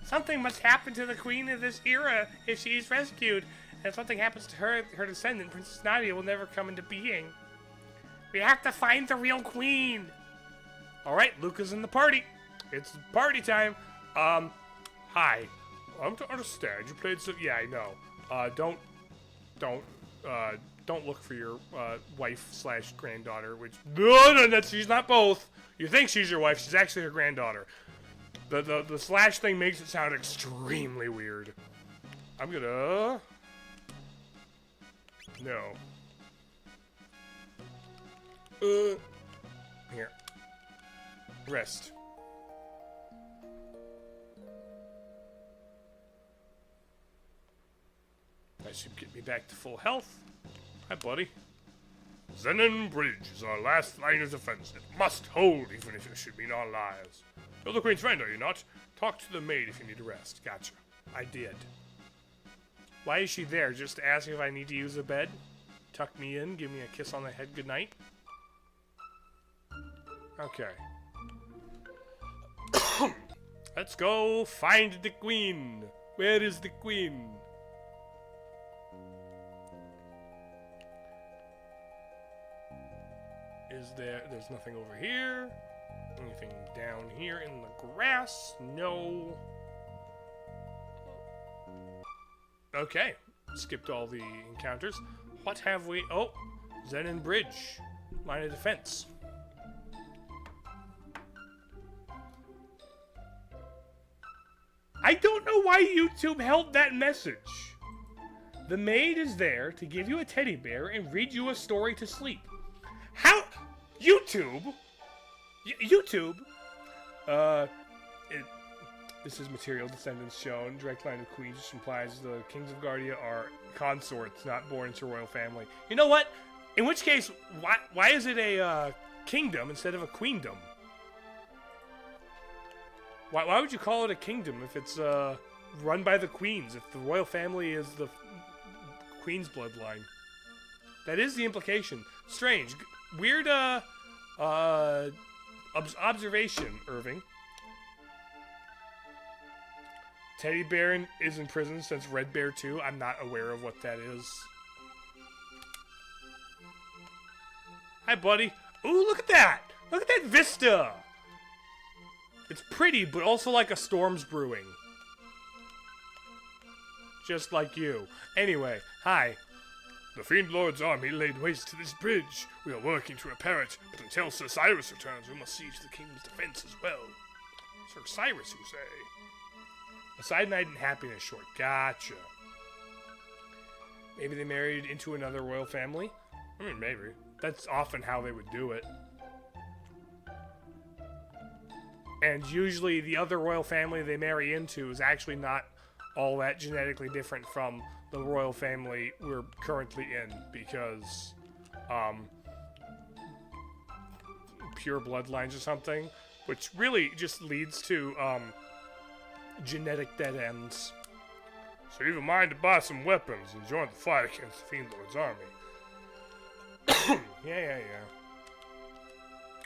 Something must happen to the queen of this era if she's rescued. And if something happens to her descendant, Princess Nadia will never come into being. We have to find the real queen. Alright, Luca's in the party. It's party time. Hi. I'm to understand. You played so... Yeah, I know. Don't look for your wife/granddaughter, which... No, she's not both. You think she's your wife. She's actually her granddaughter. The slash thing makes it sound extremely weird. I'm gonna... No. Here. Rest. should get me back to full health. Hi, buddy. Zenon Bridge is our last line of defense. It must hold, even if it should mean our lives. You're the Queen's friend, are you not? Talk to the maid if you need a rest. Gotcha. I did. Why is she there? Just to ask if I need to use a bed? Tuck me in, give me a kiss on the head goodnight? Okay. Let's go find the Queen. Where is the Queen? There's nothing over here. Anything down here in the grass? No. Okay. Skipped all the encounters. What have we? Oh, Zenon Bridge. Line of defense. I don't know why YouTube held that message. The maid is there to give you a teddy bear and read you a story to sleep. How? YouTube? YouTube? This is material descendants shown. Direct line of queens, which implies the kings of Guardia are consorts, not born into a royal family. You know what? In which case, why is it a kingdom instead of a queendom? Why would you call it a kingdom if it's run by the queens? If the royal family is the queen's bloodline, that is the implication. Strange, weird observation, Irving. Teddy Bear is in prison since Red Bear 2. I'm not aware of what that is. Hi, buddy. Ooh, look at that! Look at that vista! It's pretty, but also like a storm's brewing. Just like you. Anyway, hi. The Fiend Lord's army laid waste to this bridge. We are working to repair it, but until Sir Cyrus returns, we must siege the kingdom's defense as well. Sir Cyrus, you say? A side night and happiness short. Gotcha. Maybe they married into another royal family? I mean, maybe. That's often how they would do it. And usually the other royal family they marry into is actually not all that genetically different from the royal family we're currently in, because pure bloodlines or something, which really just leads to genetic dead ends. So you've a mind to buy some weapons and join the fight against the Fiend Lord's army. Yeah.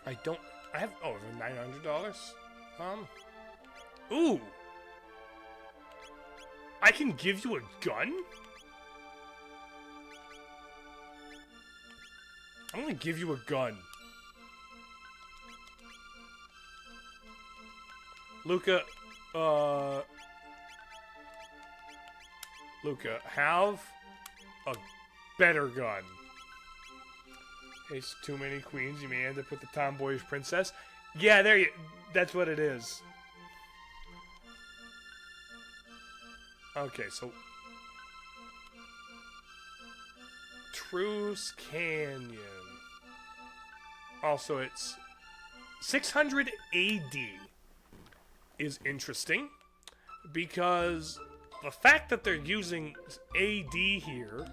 I have over $900. Ooh. I can give you a gun? I'm gonna give you a gun. Luca, have a better gun. It's too many queens, you may end up with the tomboyish princess. Yeah, that's what it is. Okay, so Truce Canyon. Also, it's 600 AD is interesting because the fact that they're using AD here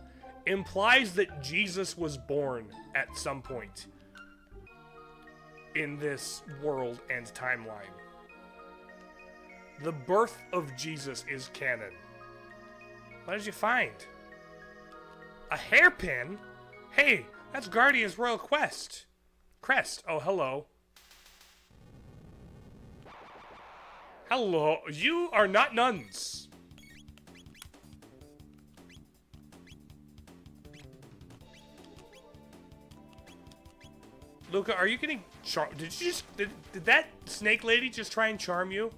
implies that Jesus was born at some point in this world and timeline. The birth of Jesus is canon. What did you find? A hairpin? Hey, that's Guardian's Royal Crest. Oh, hello. Hello. You are not nuns. Luca, are you getting charmed? Did that snake lady just try and charm you?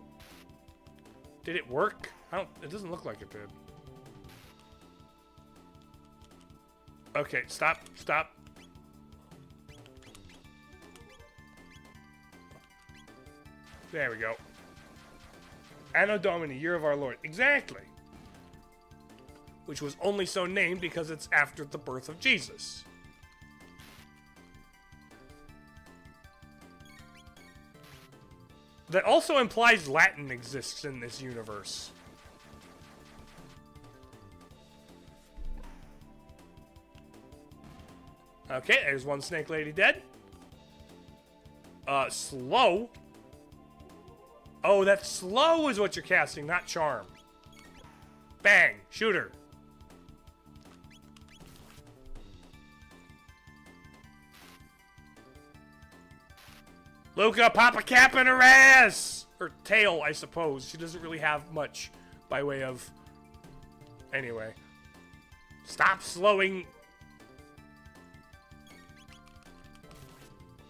Did it work? It doesn't look like it did. Okay, stop. There we go. Anno Domini, Year of Our Lord. Exactly. Which was only so named because it's after the birth of Jesus. That also implies Latin exists in this universe. Okay, there's one snake lady dead. Slow. Oh, that slow is what you're casting, not charm. Bang, shoot her. Luca, pop a cap in her ass! Or tail, I suppose. She doesn't really have much by way of... Anyway. Stop slowing.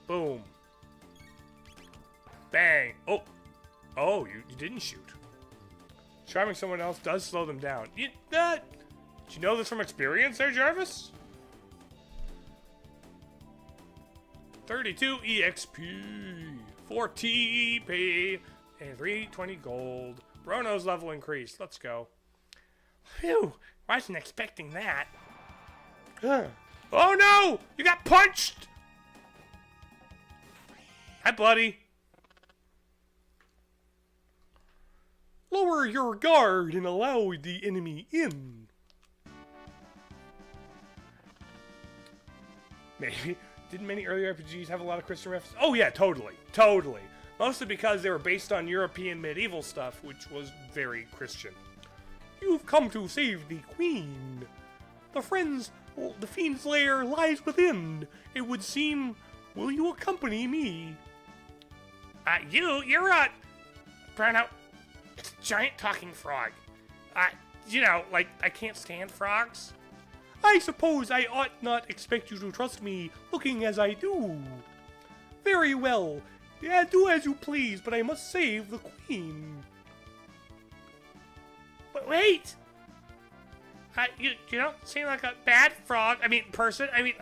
Boom. Bang. Oh. Oh, you didn't shoot. Charming someone else does slow them down. Did you know this from experience there, Jarvis? 32 EXP, 4 TP, and 320 gold. Bruno's level increased. Let's go. Phew, wasn't expecting that. Oh no! You got punched! Hi, buddy. Lower your guard and allow the enemy in. Maybe. Didn't many early RPGs have a lot of Christian references? Oh yeah, totally. Totally. Mostly because they were based on European medieval stuff, which was very Christian. You've come to save the queen. The fiend's lair lies within. It would seem, will you accompany me? You're a... Bruno, it's a giant talking frog. You know, like, I can't stand frogs. I suppose I ought not expect you to trust me, looking as I do. Very well. Yeah, do as you please, but I must save the queen. But wait! You don't seem like a bad frog. I mean, person. I mean,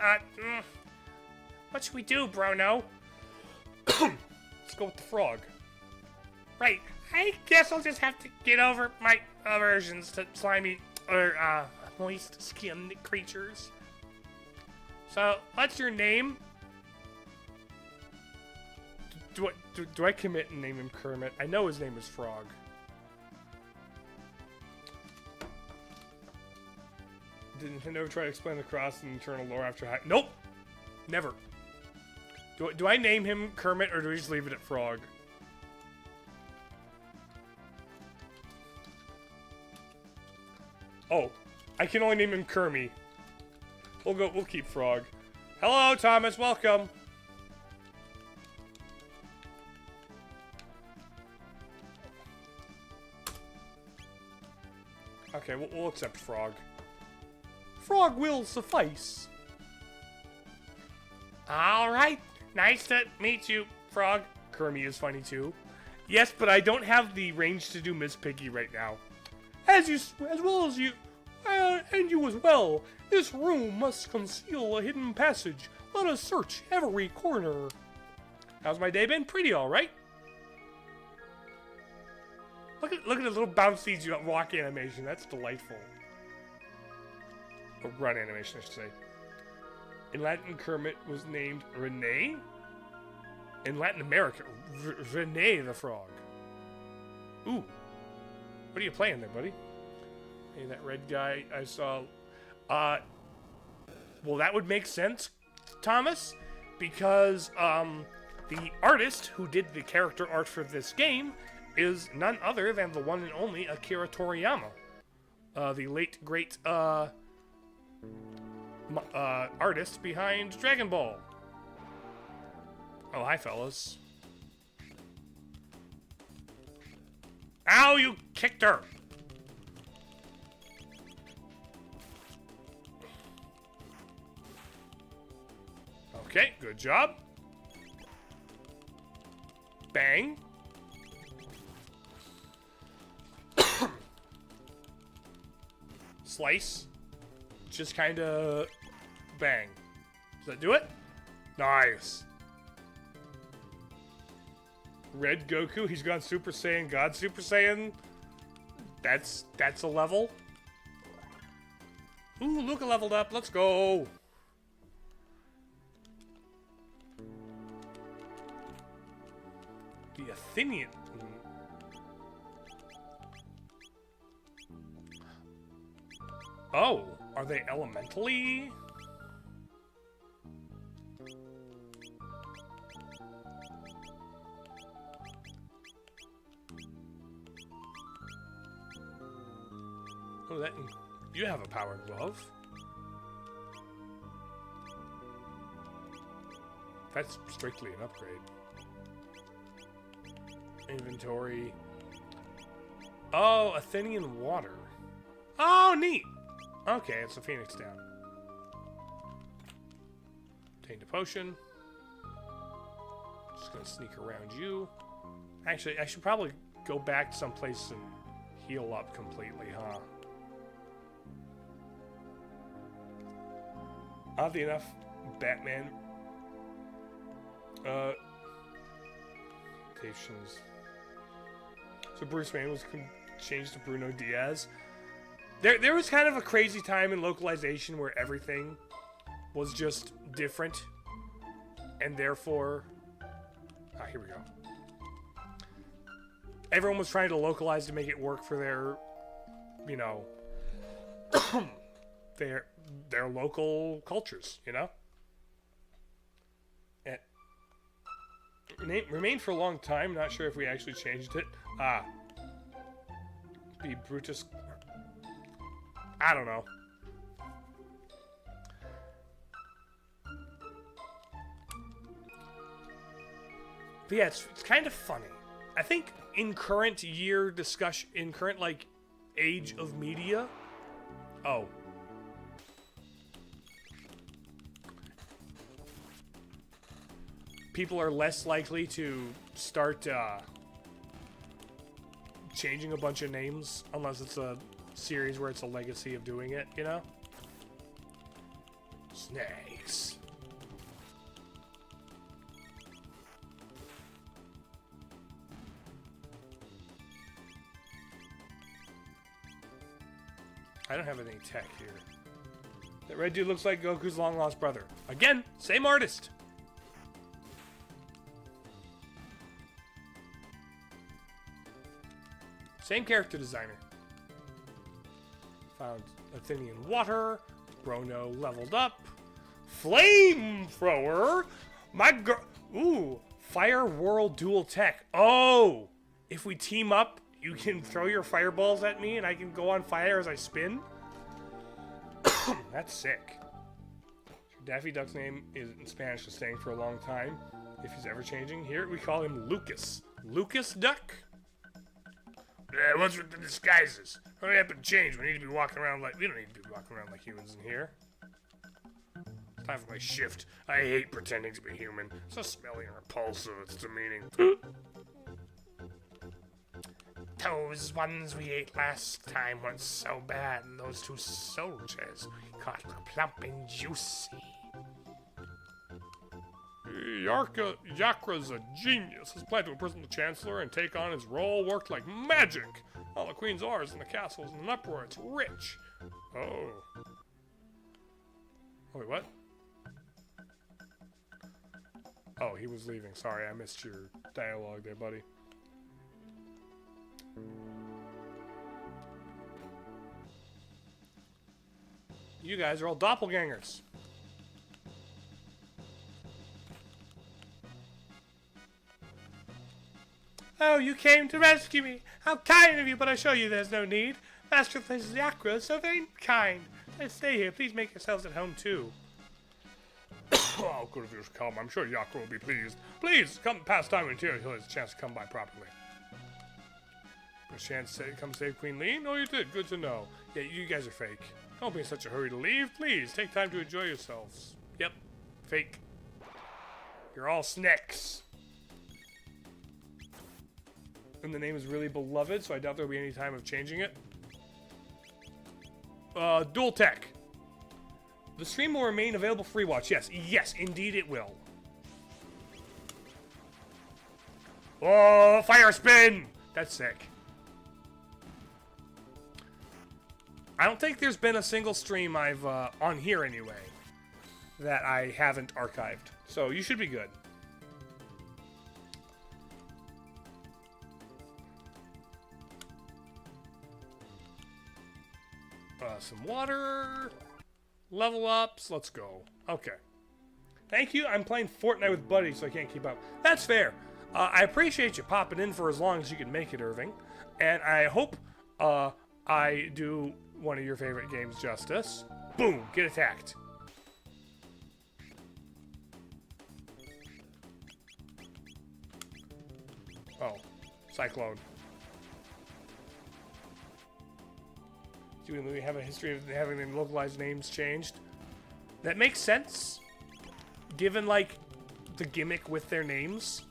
what should we do, Bruno? Let's go with the frog. Right. I guess I'll just have to get over my aversions to slimy, or, moist-skinned creatures. So, what's your name? Do I commit and name him Kermit? I know his name is Frog. Did Nintendo ever try to explain the cross and internal lore after hack? Nope! Never. Do I name him Kermit or do we just leave it at Frog? Oh, I can only name him Kermie. We'll keep Frog. Hello, Thomas, welcome. Okay, we'll accept Frog. Frog will suffice. Alright, nice to meet you, Frog. Kermie is funny too. Yes, but I don't have the range to do Miss Piggy right now. As well as you, and you as well. This room must conceal a hidden passage. Let us search every corner. How's my day been? Pretty all right. Look at the little bouncy walk animation. That's delightful. Or run animation, I should say. In Latin, Kermit was named Rene. In Latin America, Rene the Frog. Ooh. What are you playing there, buddy? Hey, that red guy I saw. Well, that would make sense, Thomas, because the artist who did the character art for this game is none other than the one and only Akira Toriyama, the late great artist behind Dragon Ball. Oh, hi, fellas. Ow, you kicked her! Okay, good job. Bang. Slice. Just kind of bang. Does that do it? Nice. Red Goku, he's gone Super Saiyan, God Super Saiyan. That's a level. Ooh, Luca leveled up. Let's go. The Athenian. Oh, are they elementally? Oh, you have a power glove. That's strictly an upgrade. Inventory. Oh, Athenian water. Oh, neat. Okay, it's a Phoenix down. Obtained a potion. Just gonna sneak around you. Actually, I should probably go back someplace and heal up completely, huh? Oddly enough, Batman. Mutations. So Bruce Wayne was changed to Bruno Diaz. There was kind of a crazy time in localization where everything was just different, and therefore, here we go. Everyone was trying to localize to make it work for their, you know, their local cultures, you know. And remained for a long time. Not sure if we actually changed it. Be Brutus. I don't know. But yeah, it's kind of funny. I think in current year discussion, in current, like, age of media... Oh. People are less likely to start, changing a bunch of names, unless it's a series where it's a legacy of doing it, you know? Snakes. I don't have any tech here. That red dude looks like Goku's long-lost brother. Again, same artist. Same character designer. Found Athenian water. Brono leveled up. Flamethrower. My girl. Ooh. Fire World Dual Tech. Oh. If we team up, you can throw your fireballs at me and I can go on fire as I spin. That's sick. Daffy Duck's name is in Spanish is staying for a long time. If he's ever changing. Here we call him Lucas. Lucas Duck? What's with the disguises? Hurry up and change. We need to be walking around like... We don't need to be walking around like humans in here. It's time for my shift. I hate pretending to be human. It's so smelly and repulsive. It's demeaning. Those ones we ate last time weren't so bad, and those two soldiers we caught were plump and juicy. Yakra's a genius. His plan to imprison the Chancellor and take on his role worked like magic. All the Queen's ours and the castle's in an uproar. It's rich. Oh. Oh, wait, what? Oh, he was leaving. Sorry, I missed your dialogue there, buddy. You guys are all doppelgangers. Oh, you came to rescue me. How kind of you, but I assure you there's no need. Master of Yakra is so very kind. Let's stay here. Please make yourselves at home, too. Oh, good of you to come. I'm sure Yakra will be pleased. Please, come past time until he has a chance to come by properly. A chance to come save Queen Lee? No, you did. Good to know. Yeah, you guys are fake. Don't be in such a hurry to leave. Please, take time to enjoy yourselves. Yep, fake. You're all snakes. And the name is really beloved, so I doubt there'll be any time of changing it. Dual Tech. The stream will remain available for rewatch. Yes, yes, indeed it will. Oh, fire spin! That's sick. I don't think there's been a single stream I've, on here anyway, that I haven't archived. So you should be good. Some water. Level ups. Let's go. Okay. Thank you. I'm playing Fortnite with buddies, so I can't keep up. That's fair. I appreciate you popping in for as long as you can make it, Irving. And I hope I do one of your favorite games, Justice. Boom! Get attacked. Oh. Cyclone. Do we have a history of having the localized names changed? That makes sense, given, like, the gimmick with their names.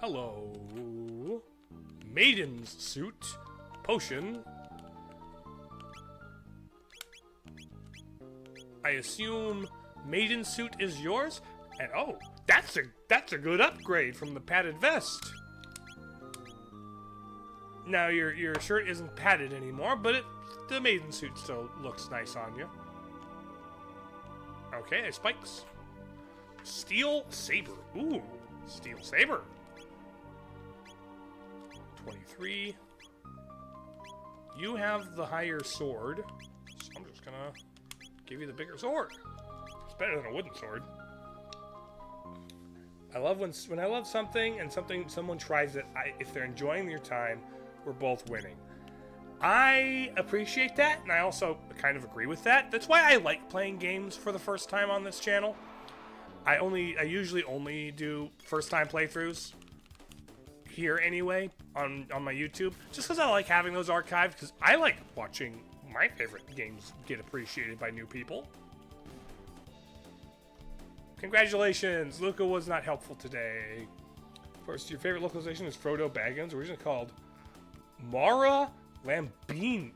Hello. Maiden's suit. Potion. I assume maiden suit is yours? And oh, that's a good upgrade from the padded vest. Now your shirt isn't padded anymore, but the maiden suit still looks nice on you. Okay, spikes. Steel saber. Ooh, steel saber. 23. You have the higher sword, so I'm just gonna give you the bigger sword. It's better than a wooden sword. I love when I love something and someone tries it. If they're enjoying your time, we're both winning. I appreciate that, and I also kind of agree with that. That's why I like playing games for the first time on this channel. I usually only do first time playthroughs here anyway on my YouTube, just because I like having those archived, because I like watching my favorite games get appreciated by new people. Congratulations, Luca was not helpful today. Of course, your favorite localization is Frodo Baggins, originally called Mara Lambingi?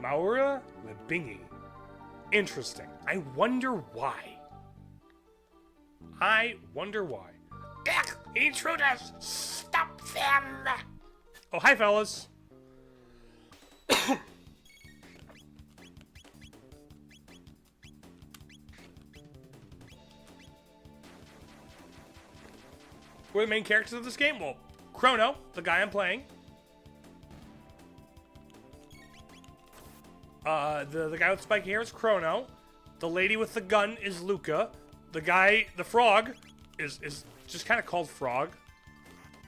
Maura Labingi. Interesting. I wonder why. Ugh, intruders! Stop them! Oh, hi, fellas. Who are the main characters of this game? Well, Chrono, the guy I'm playing. The guy with spiky hair is Chrono. The lady with the gun is Luca. The frog, is just kind of called Frog.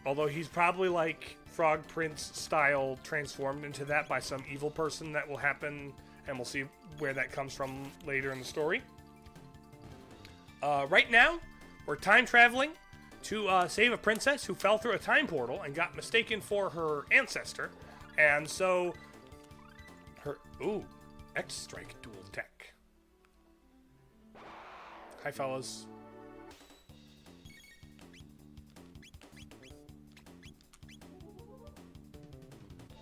Although he's probably like Frog Prince style transformed into that by some evil person that will happen, and we'll see where that comes from later in the story. Right now, we're time traveling to save a princess who fell through a time portal and got mistaken for her ancestor. And so, X-Strike dual tech. Hi, fellas.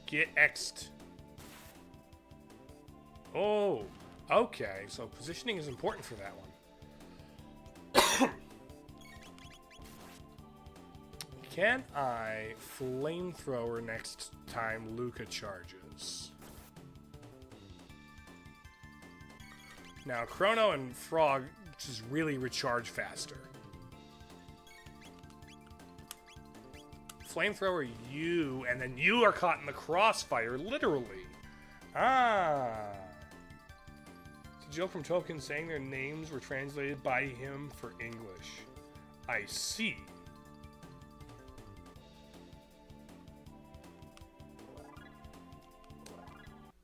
Get X'd. Oh, okay. So positioning is important for that one. Can I flamethrower next time Luca charges? Now, Chrono and Frog just really recharge faster. Flamethrower you, and then you are caught in the crossfire, literally. Ah. It's a joke from Tolkien saying their names were translated by him for English. I see.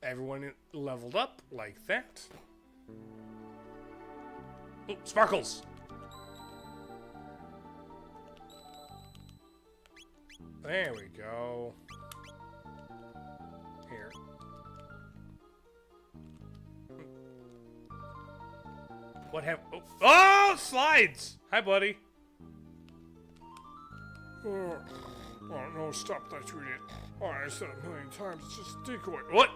Everyone leveled up like that. Oh, sparkles! There we go. Here. What have... Oh, slides! Hi, buddy. Oh, no, stop that, you idiot. Oh, I said it a million times, it's just a decoy. What?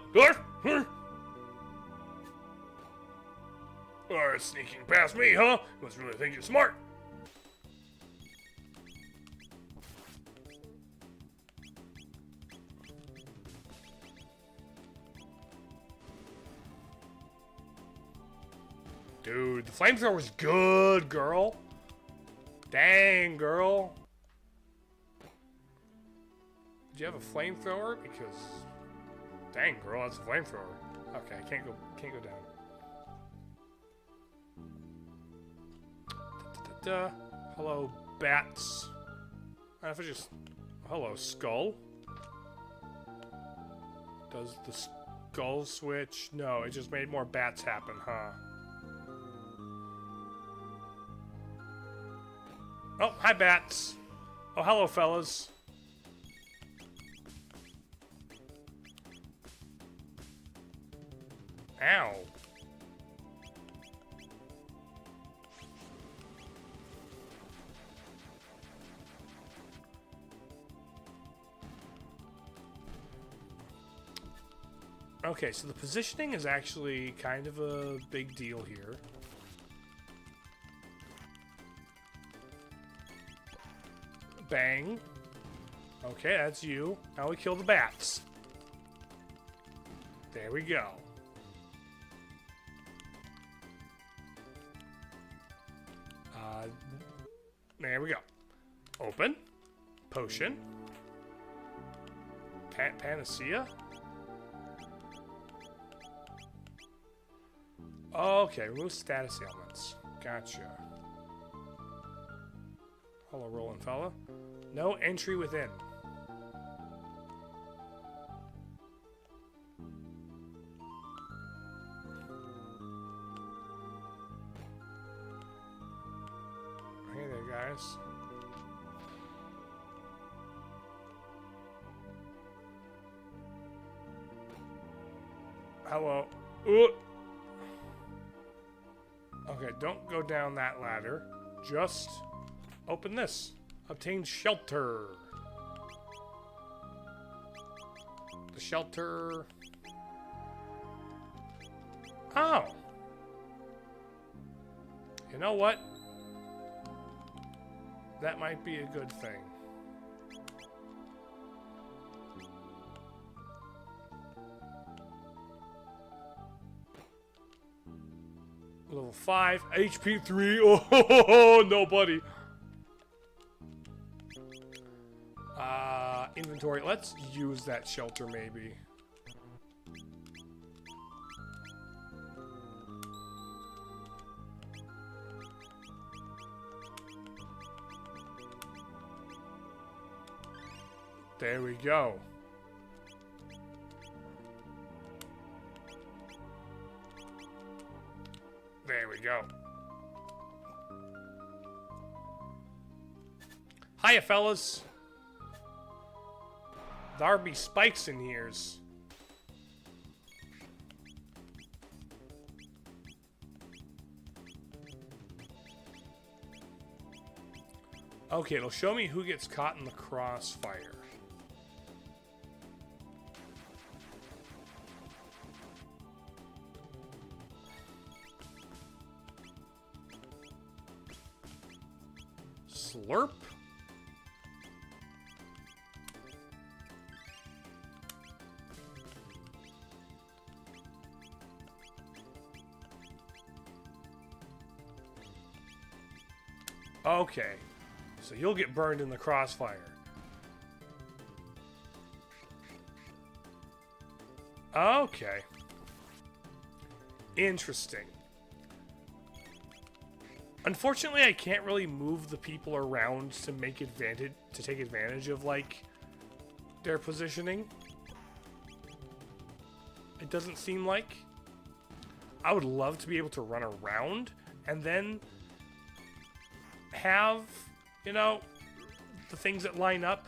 Oh, it's sneaking past me, huh? You must really think you're smart. Dude, the flamethrower's good, girl. Dang, girl. Did you have a flamethrower? Because, dang, girl, that's a flamethrower. Okay, I can't go down. Hello, bats. I if I just, hello, skull. Does the skull switch? No, it just made more bats happen, huh? Oh, hi, bats. Oh, hello, fellas. Ow. Okay, so the positioning is actually kind of a big deal here. Bang. Okay, that's you. Now we kill the bats. There we go. There we go. Open. Potion. Panacea. Okay, remove status ailments. Gotcha. Hello, rolling fella. No entry within. Hey there, guys. Hello. Ooh. Okay, don't go down that ladder. Just open this. Obtain shelter. The shelter. Oh. You know what? That might be a good thing. Level 5, HP 3. Oh, no, buddy. Inventory. Let's use that shelter, maybe. There we go. There we go. Hiya, fellas. There be spikes in here's. Okay, it'll show me who gets caught in the crossfire. Slurp. Okay, so you'll get burned in the crossfire. Okay. Interesting. Unfortunately, I can't really move the people around to take advantage of, like, their positioning. It doesn't seem like. I would love to be able to run around and then have, you know, the things that line up.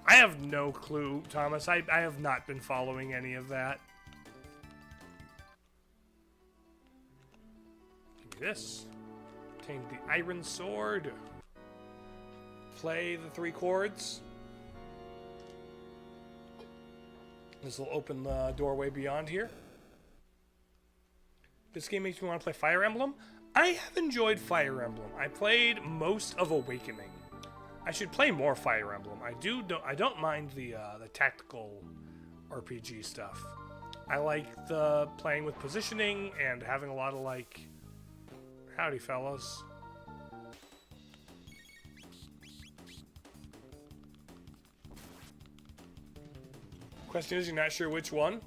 I have no clue, Thomas. I have not been following any of that. Give me this. Obtain the iron sword. Play the 3 chords. This will open the doorway beyond here. This game makes me want to play Fire Emblem. I have enjoyed Fire Emblem. I played most of Awakening. I should play more Fire Emblem. I don't mind the tactical RPG stuff. I like the playing with positioning and having a lot of like, howdy fellas. Question is, you're not sure which one?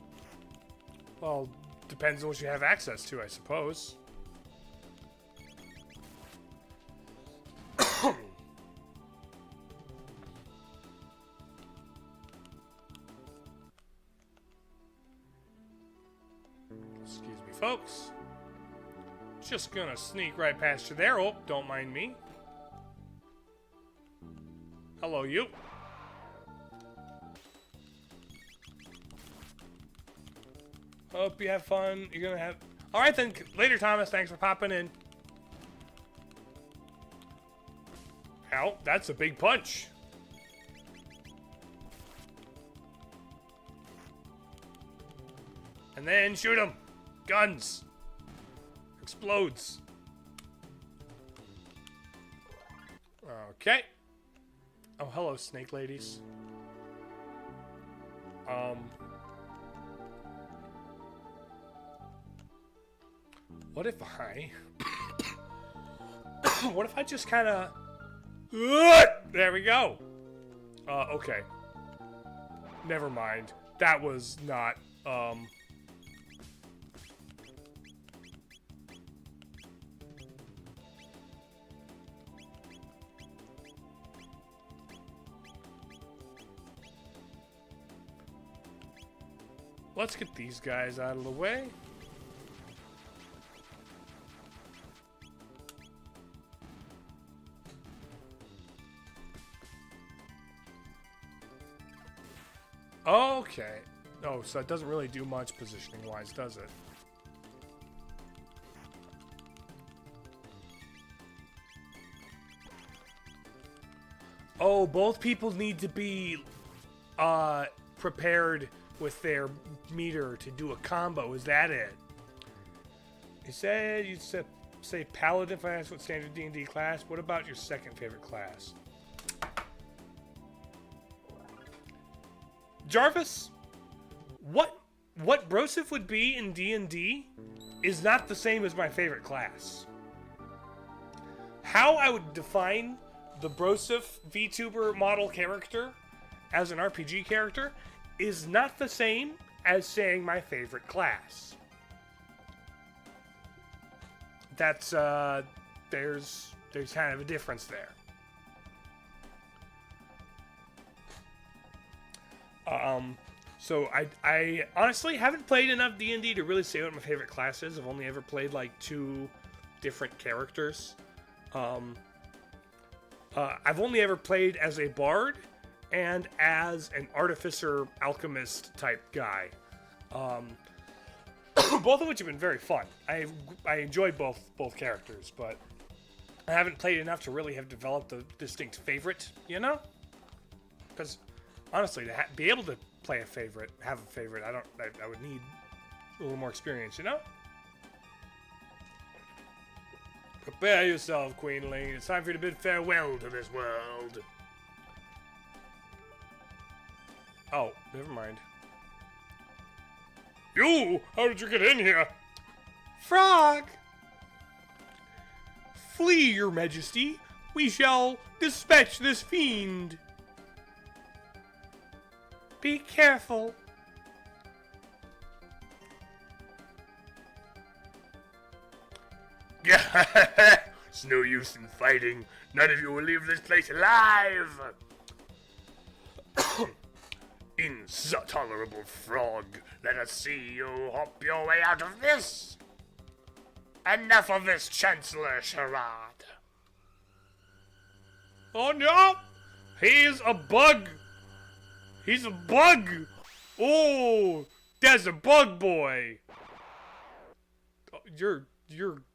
Well, depends on what you have access to, I suppose. Excuse me, folks. Just gonna sneak right past you there. Oh, don't mind me. Hello, you. Hope you have fun. You're gonna have... Alright then, later, Thomas. Thanks for popping in. Ow, that's a big punch. And then shoot him. Guns. Explodes. Okay. Oh, hello, snake ladies. What if I... what if I just kind of... There we go. Okay. Never mind. That was not, Let's get these guys out of the way. Okay. Oh, so it doesn't really do much positioning-wise, does it? Oh, both people need to be prepared with their meter to do a combo. Is that it? You said say Paladin if I asked what standard D&D class. What about your second favorite class? Jarvis, what Broseph would be in D&D is not the same as my favorite class. How I would define the Broseph VTuber model character as an RPG character is not the same as saying my favorite class. That's there's kind of a difference there. So I honestly haven't played enough D&D to really say what my favorite class is. I've only ever played like 2 different characters. I've only ever played as a bard and as an artificer alchemist type guy. Both of which have been very fun. I enjoyed both characters, but I haven't played enough to really have developed a distinct favorite, you know? Because honestly, to be able to play have a favorite, I would need a little more experience, you know? Prepare yourself, Queenling. It's time for you to bid farewell to this world. Oh, never mind. You! How did you get in here? Frog! Flee, your majesty. We shall dispatch this fiend. Be careful. It's no use in fighting. None of you will leave this place alive. Intolerable frog. Let us see you hop your way out of this. Enough of this Chancellor charade. Oh no! He's a bug! He's a bug! Oh! That's a bug boy! Oh, you're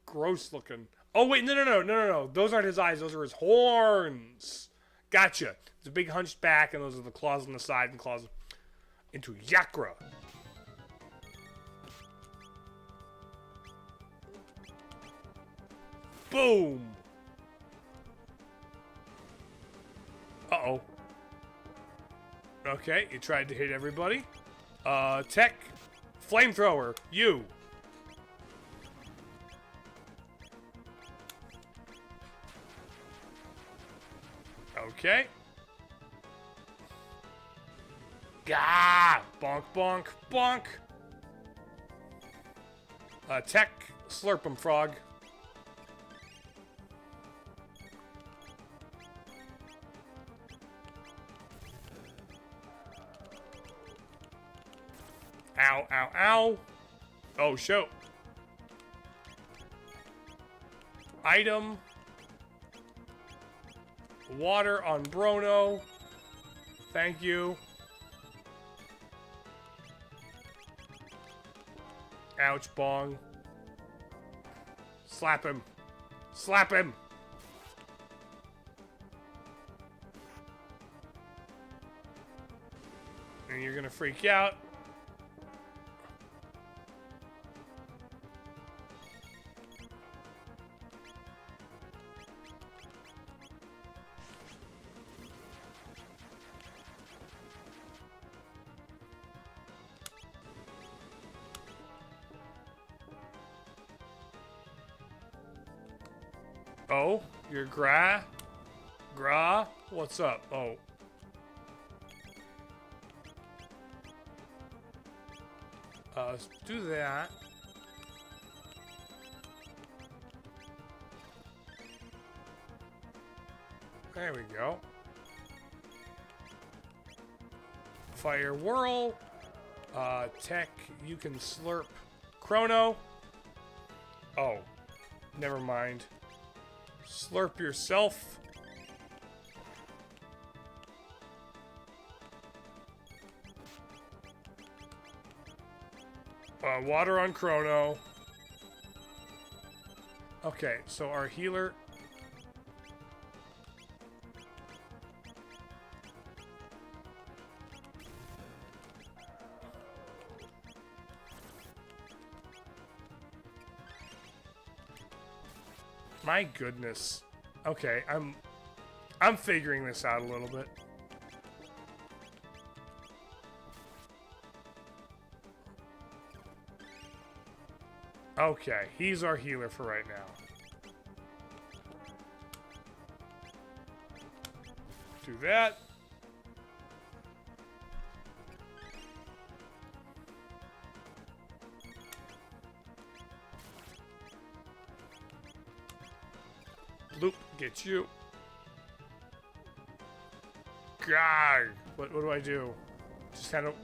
gross looking. Oh wait, no. Those aren't his eyes, those are his horns. Gotcha. It's a big hunched back, and those are the claws on the side and claws into Yakra. Boom! Uh-oh. Okay, you tried to hit everybody. Tech, Flamethrower, you. Okay. Gah! Bonk, bonk, bonk. Tech, slurp 'em, frog. Ow, ow, ow. Oh, shoot. Item. Water on Brono. Thank you. Ouch, bong. Slap him. Slap him. And you're gonna freak out. Oh, you're Gra? What's up? Oh. Let's do that. There we go. Fire Whirl. Tech, you can slurp. Chrono. Oh, never mind. Slurp yourself. Water on Chrono. Okay, so our healer. My goodness. Okay, I'm figuring this out a little bit. Okay, he's our healer for right now. Do that. Bloop, get you. God, what do I do? Just kind of.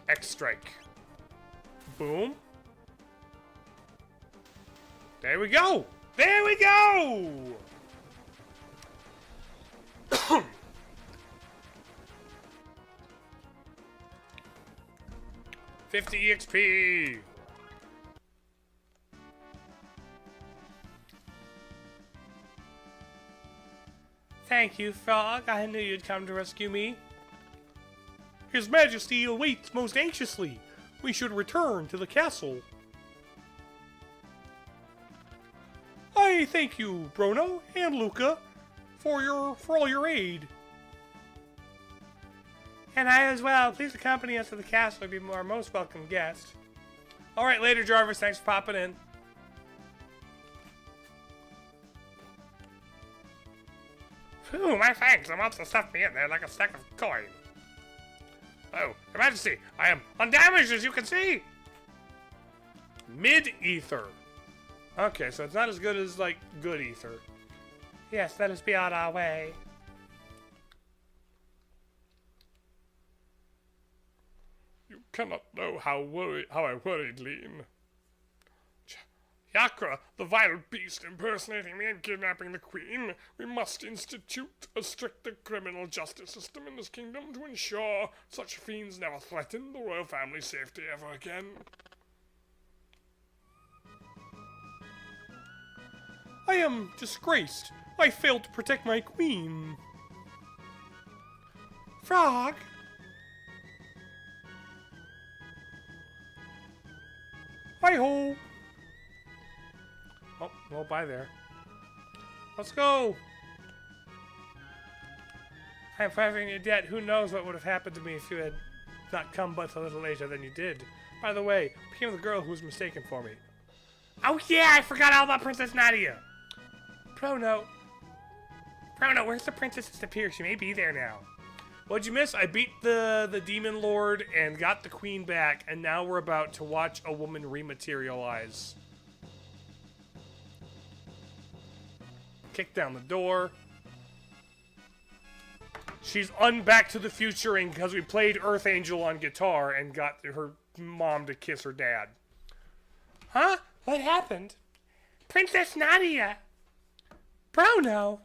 X strike. Boom. There we go. There we go. 50 EXP. Thank you, Frog. I knew you'd come to rescue me. His Majesty awaits most anxiously. We should return to the castle. I thank you, Brono and Luca, for all your aid. And I as well. Please accompany us to the castle to be our most welcome guest. All right, later, Jarvis. Thanks for popping in. Phew, my thanks. The monster stuffed me in there like a stack of coin. Oh, Your Majesty, I am undamaged, as you can see. Mid-ether. Okay, so it's not as good as, like, good ether. Yes, let us be on our way. You cannot know how I worried, Lean. Yakra, the vile beast impersonating me and kidnapping the queen. We must institute a stricter criminal justice system in this kingdom to ensure such fiends never threaten the royal family's safety ever again. I am disgraced. I failed to protect my queen. Frog? Hi-ho. Oh, well, bye there. Let's go. I'm forever in your debt. Who knows what would have happened to me if you had not come but a little later than you did. By the way, became the girl who was mistaken for me. Oh yeah, I forgot all about Princess Nadia. Chrono, where's the princess disappeared? She may be there now. What'd you miss? I beat the demon lord and got the queen back, and now we're about to watch a woman rematerialize. Kick down the door. She's Back to the Futuring because we played Earth Angel on guitar and got her mom to kiss her dad. Huh? What happened? Princess Nadia! Bruno!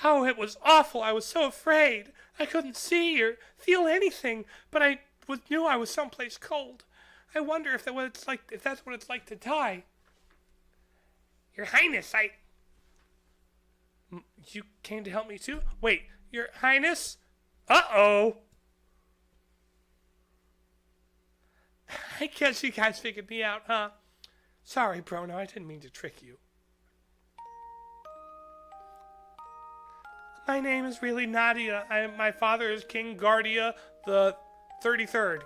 Oh, it was awful. I was so afraid. I couldn't see or feel anything, but I knew I was someplace cold. I wonder if that's what it's like to die. Your Highness, You came to help me too? Wait, Your Highness? Uh-oh. I guess you guys figured me out, huh? Sorry, Bruno, I didn't mean to trick you. My name is really Nadia. My father is King Guardia the 33rd.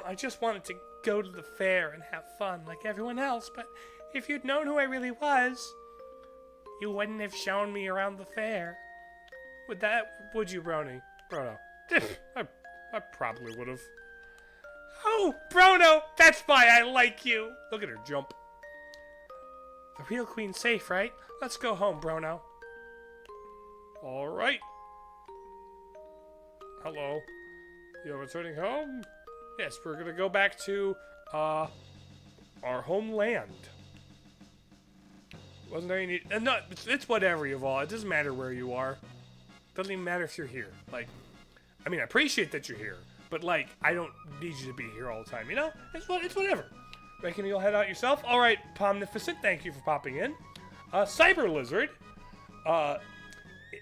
I just wanted to go to the fair and have fun like everyone else, but if you'd known who I really was, you wouldn't have shown me around the fair. Would you, Bruno? I probably would have. Oh, Bruno, that's why I like you. Look at her jump. The real queen's safe, right? Let's go home, Bruno. All right. Hello. You're returning home? Yes, we're gonna go back to our homeland. Wasn't there any? No, it's whatever, Yuval. It doesn't matter where you are. Doesn't even matter if you're here. Like, I mean, I appreciate that you're here, but like, I don't need you to be here all the time. You know, it's whatever. Reckon you'll head out yourself? All right, Pomnificent. Thank you for popping in. Cyber Lizard.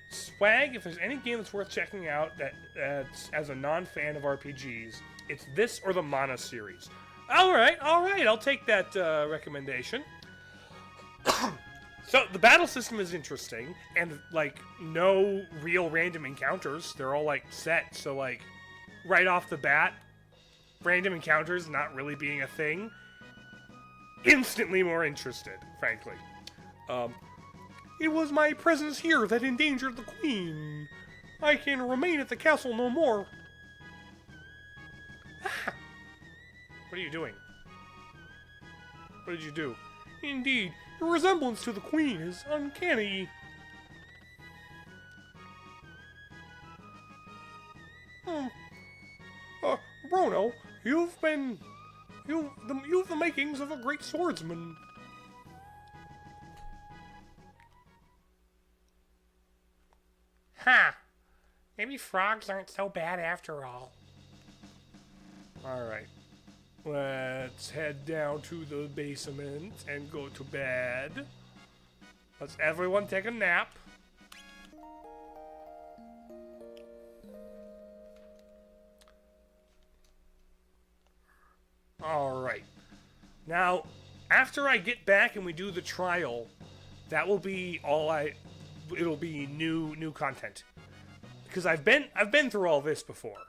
Swag. If there's any game that's worth checking out that's as a non-fan of RPGs, it's this or the Mana series. All right. I'll take that recommendation. So the battle system is interesting, and like no real random encounters. They're all like set, so like right off the bat, random encounters not really being a thing. Instantly more interested, frankly. It was my presence here that endangered the queen. I can remain at the castle no more. Ah. What are you doing? What did you do? Indeed, your resemblance to the queen is uncanny. Bruno, you've the makings of a great swordsman. Huh. Maybe frogs aren't so bad after all. Alright. Let's head down to the basement and go to bed. Let's everyone take a nap. Alright. Now, after I get back and we do the trial, that will be it'll be new content. Because I've been through all this before.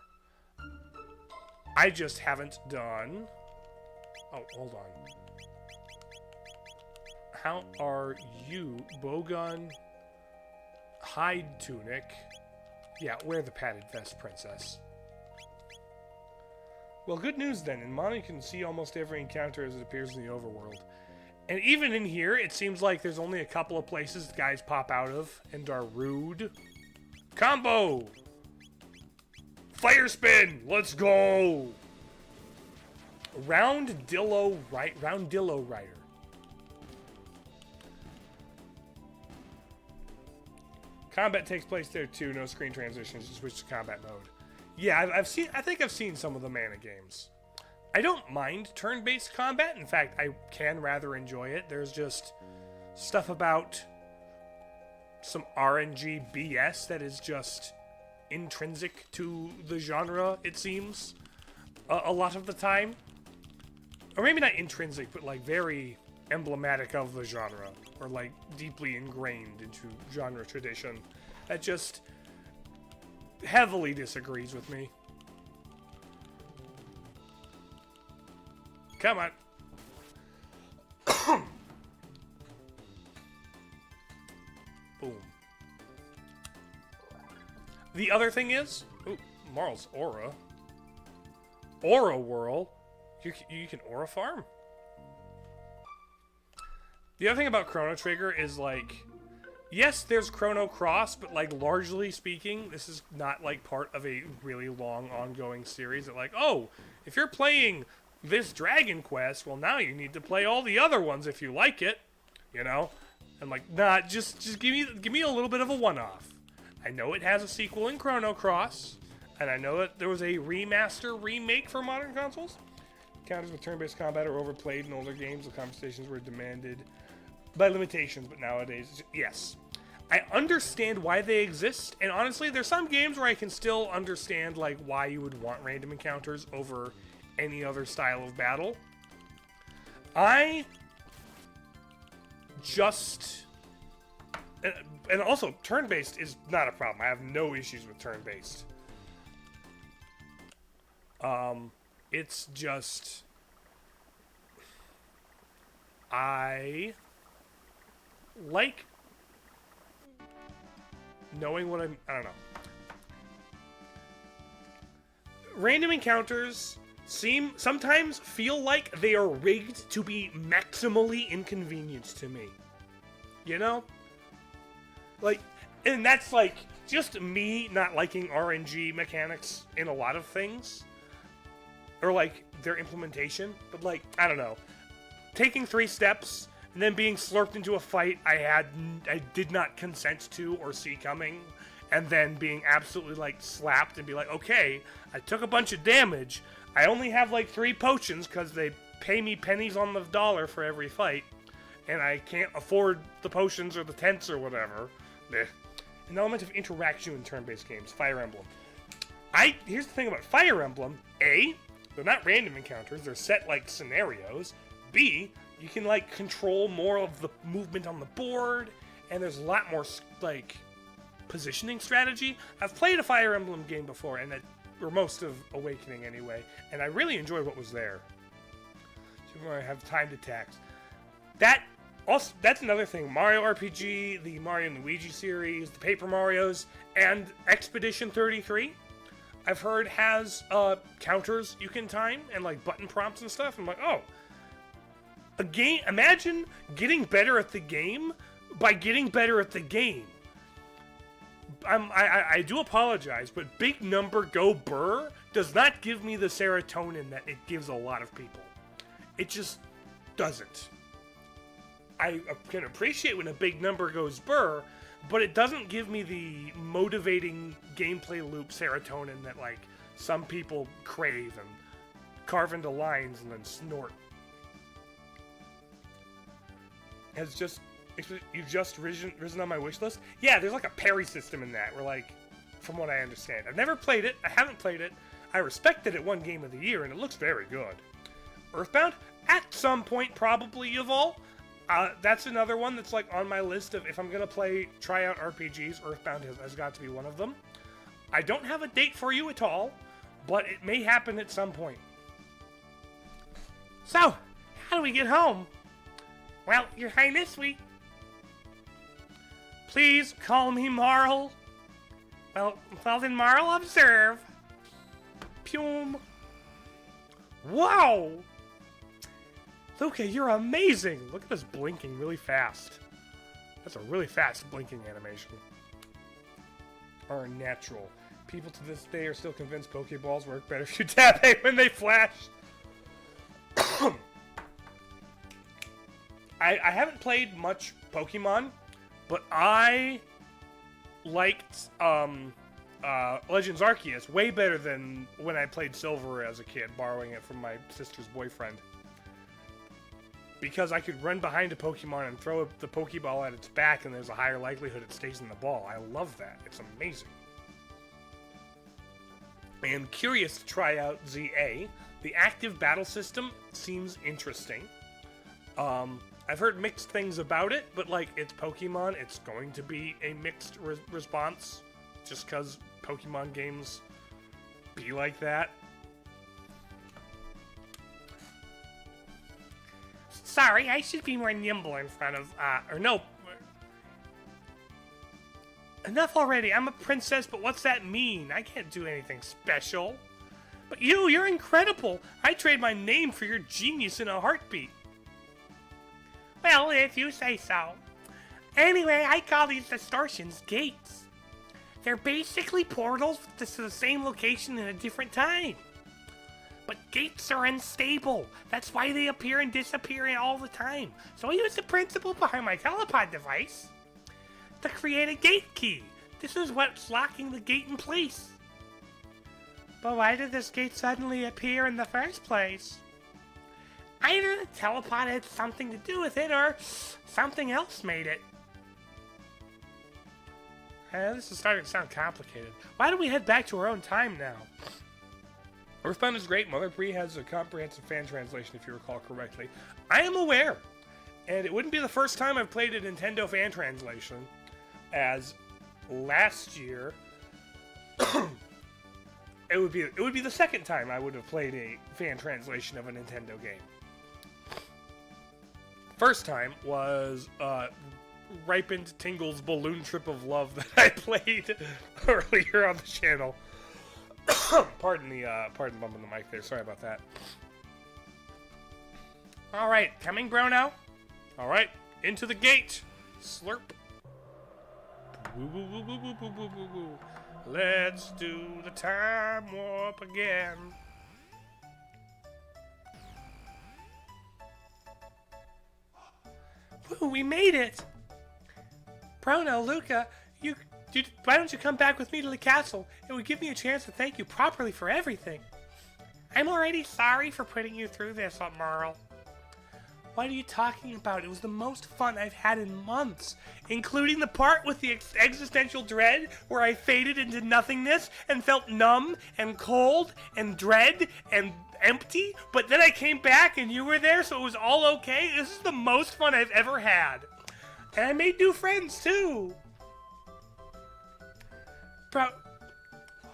I just haven't done... Oh, hold on. How are you? Bowgun, hide tunic. Yeah, wear the padded vest, princess. Well, good news then. In Mana, you can see almost every encounter as it appears in the overworld. And even in here, it seems like there's only a couple of places the guys pop out of and are rude. Combo! Fire spin! Let's go! Roundillo Rider. Combat takes place there too. No screen transitions. Just switch to combat mode. Yeah, I think I've seen some of the Mana games. I don't mind turn-based combat. In fact, I can rather enjoy it. There's just stuff about some RNG BS that is just intrinsic to the genre, it seems, a lot of the time. Or maybe not intrinsic, but like very emblematic of the genre, or like deeply ingrained into genre tradition. That just heavily disagrees with me. Come on. Boom. The other thing is, ooh, Marl's Aura. Aura Whirl. You can Aura farm. The other thing about Chrono Trigger is, like, yes, there's Chrono Cross, but, like, largely speaking, this is not, like, part of a really long ongoing series that, like, oh, if you're playing this Dragon Quest, well, now you need to play all the other ones if you like it, you know? I'm like, nah, just give me a little bit of a one-off. I know it has a sequel in Chrono Cross, and I know that there was a remake for modern consoles. Counters with turn-based combat are overplayed in older games. The conversations were demanded by limitations, but nowadays, yes. I understand why they exist, and honestly, there's some games where I can still understand, like, why you would want random encounters over any other style of battle. I just... And also, turn-based is not a problem. I have no issues with turn-based. It's just... I like knowing what I don't know. Random encounters sometimes feel like they are rigged to be maximally inconvenient to me. You know? Like, and that's like just me not liking RNG mechanics in a lot of things. Or like their implementation. But like, I don't know. Taking 3 steps and then being slurped into a fight I did not consent to or see coming, and then being absolutely like slapped and be like, okay, I took a bunch of damage. I only have like 3 potions because they pay me pennies on the dollar for every fight, and I can't afford the potions or the tents or whatever. Blech. An element of interaction in turn-based games. Fire Emblem. Here's the thing about Fire Emblem. A, they're not random encounters. They're set like scenarios. B, you can like control more of the movement on the board, and there's a lot more like positioning strategy. I've played a Fire Emblem game before, or most of Awakening anyway, and I really enjoyed what was there. So I have timed attacks. That's another thing. Mario RPG, the Mario and Luigi series, the Paper Marios, and Expedition 33, I've heard has counters you can time and like button prompts and stuff. I'm like, oh, a game. Imagine getting better at the game by getting better at the game. I do apologize, but Big Number Go Burr does not give me the serotonin that it gives a lot of people. It just doesn't. I can appreciate when a big number goes burr, but it doesn't give me the motivating gameplay loop serotonin that like some people crave and carve into lines and then snort. You've just risen on my wish list? Yeah, there's like a parry system in that, where like, from what I understand. I've never played it, I haven't played it, I respected it one Game of the Year, and it looks very good. Earthbound? At some point, probably, Yval. That's another one that's like on my list of if I'm gonna try out RPGs, Earthbound has got to be one of them. I don't have a date for you at all, but it may happen at some point. So, how do we get home? Well, Your Highness, Please call me Marl. Well then, Marl, observe. Pum. Wow! Luca, you're amazing! Look at us blinking really fast. That's a really fast blinking animation. Are natural. People to this day are still convinced Pokeballs work better if you tap A when they flash. I haven't played much Pokemon, but I liked Legends Arceus way better than when I played Silver as a kid, borrowing it from my sister's boyfriend. Because I could run behind a Pokemon and throw the Pokeball at its back, and there's a higher likelihood it stays in the ball. I love that. It's amazing. I am curious to try out ZA. The active battle system seems interesting. I've heard mixed things about it, but like it's Pokemon, it's going to be a mixed response, just because Pokemon games be like that. Sorry, I should be more nimble in front of, or no. Enough already, I'm a princess, but what's that mean? I can't do anything special. But you're incredible. I trade my name for your genius in a heartbeat. Well, if you say so. Anyway, I call these distortions gates. They're basically portals to the same location in a different time. But gates are unstable. That's why they appear and disappear all the time. So I use the principle behind my telepod device to create a gate key. This is what's locking the gate in place. But why did this gate suddenly appear in the first place? Either the telepod had something to do with it, or something else made it. This is starting to sound complicated. Why don't we head back to our own time now? Earthbound is great. Mother Bree has a comprehensive fan translation, if you recall correctly. I am aware, and it wouldn't be the first time I've played a Nintendo fan translation, as last year it would be the second time I would have played a fan translation of a Nintendo game. First time was Ripened Tingle's Balloon Trip of Love that I played earlier on the channel. Pardon bumping the mic there. Sorry about that. All right, coming, Brono. All right, into the gate. Slurp. Woo, woo, woo, woo, woo, woo, woo, woo, woo. Let's do the time warp again. Woo, we made it. Brono, Luca, why don't you come back with me to the castle? It would give me a chance to thank you properly for everything. I'm already sorry for putting you through this, Merle. What are you talking about? It was the most fun I've had in months, including the part with the existential dread where I faded into nothingness and felt numb and cold and dread and empty, but then I came back and you were there, so it was all okay. This is the most fun I've ever had. And I made new friends, too.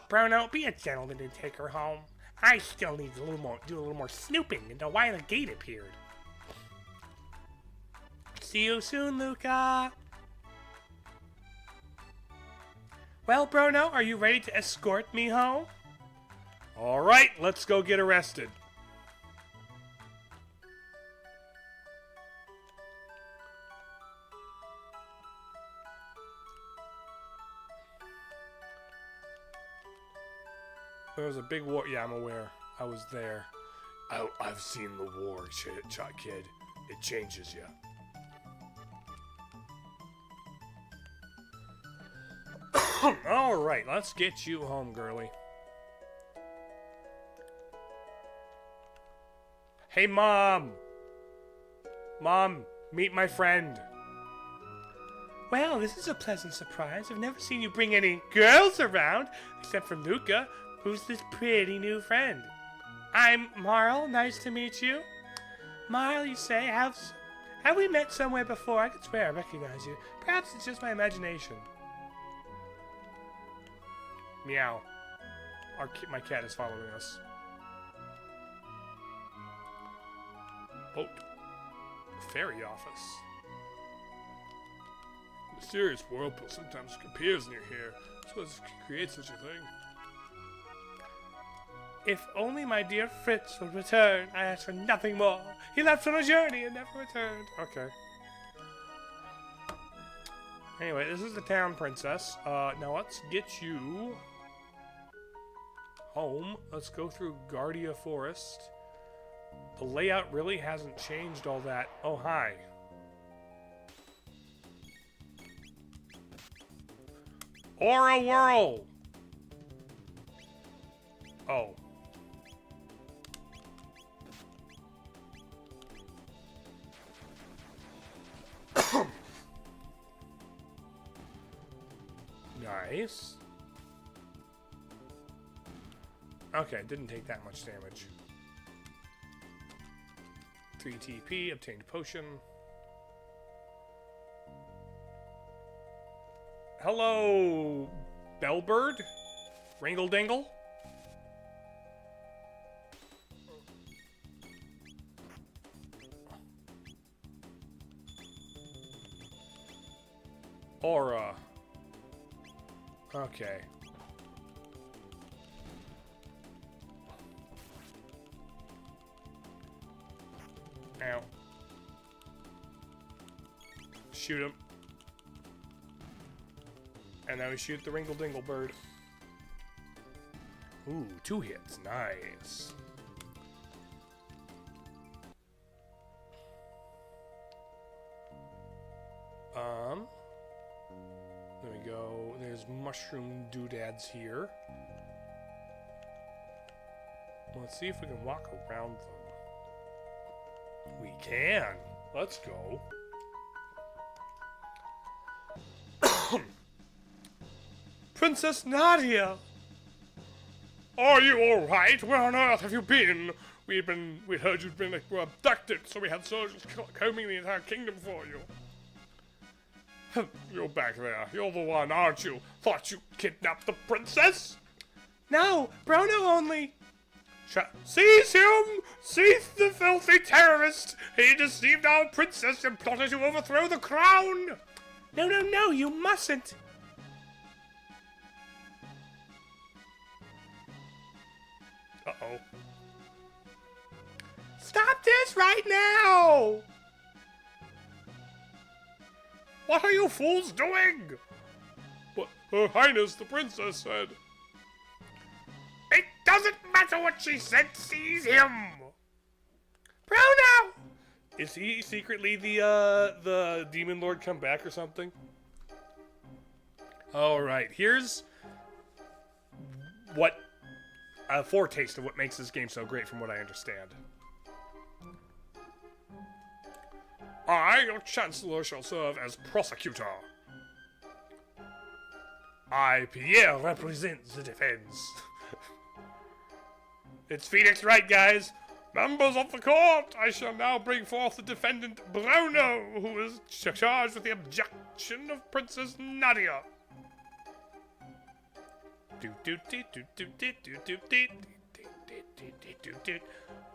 Bruno, be a gentleman and take her home. I still need do a little more snooping into why the gate appeared. See you soon, Luca. Well, Bruno, are you ready to escort me home? All right, let's go get arrested. There was a big war. Yeah, I'm aware. I was there. I've seen the war, kid. It changes you. All right, let's get you home, girly. Hey, Mom! Mom, meet my friend. Well, this is a pleasant surprise. I've never seen you bring any girls around, except for Luca, who's this pretty new friend. I'm Marl. Nice to meet you. Marl, you say? Have we met somewhere before? I could swear I recognize you. Perhaps it's just my imagination. Meow. My cat is following us. Boat. Ferry office. Mysterious whirlpool sometimes appears near here. So it creates such a thing. If only my dear Fritz would return, I ask for nothing more. He left on a journey and never returned. Okay. Anyway, this is the town princess. Now let's get you home. Let's go through Guardia Forest. The layout really hasn't changed all that. Oh, hi. Aura Whirl! Oh. Nice. Okay, didn't take that much damage. 3 TP, obtained potion. Hello, Bellbird? Ringle Dingle? Aura. Okay. Ow. Shoot him. And now we shoot the Ringle Dingle bird. Ooh, 2 hits. Nice. There we go. There's mushroom doodads here. Let's see if we can walk around them. We can. Let's go. Princess Nadia! Are you all right? Where on earth have you been? We heard you'd been abducted, so we had soldiers combing the entire kingdom for you. You're back there. You're the one, aren't you? Thought you kidnapped the princess? No, Bruno only. Seize him! Seize the filthy terrorist! He deceived our princess and plotted to overthrow the crown! No, no, no, you mustn't. Uh-oh. Stop this right now! What are you fools doing? But Her Highness the Princess said... It doesn't matter what she said, seize him! Bruno! Is he secretly the Demon Lord come back or something? Alright, here's what a foretaste of what makes this game so great from what I understand. I, your Chancellor, shall serve as prosecutor. I, Pierre, represent the defense. It's Phoenix Wright, guys. Members of the court, I shall now bring forth the defendant Bruno, who is charged with the abduction of Princess Nadia.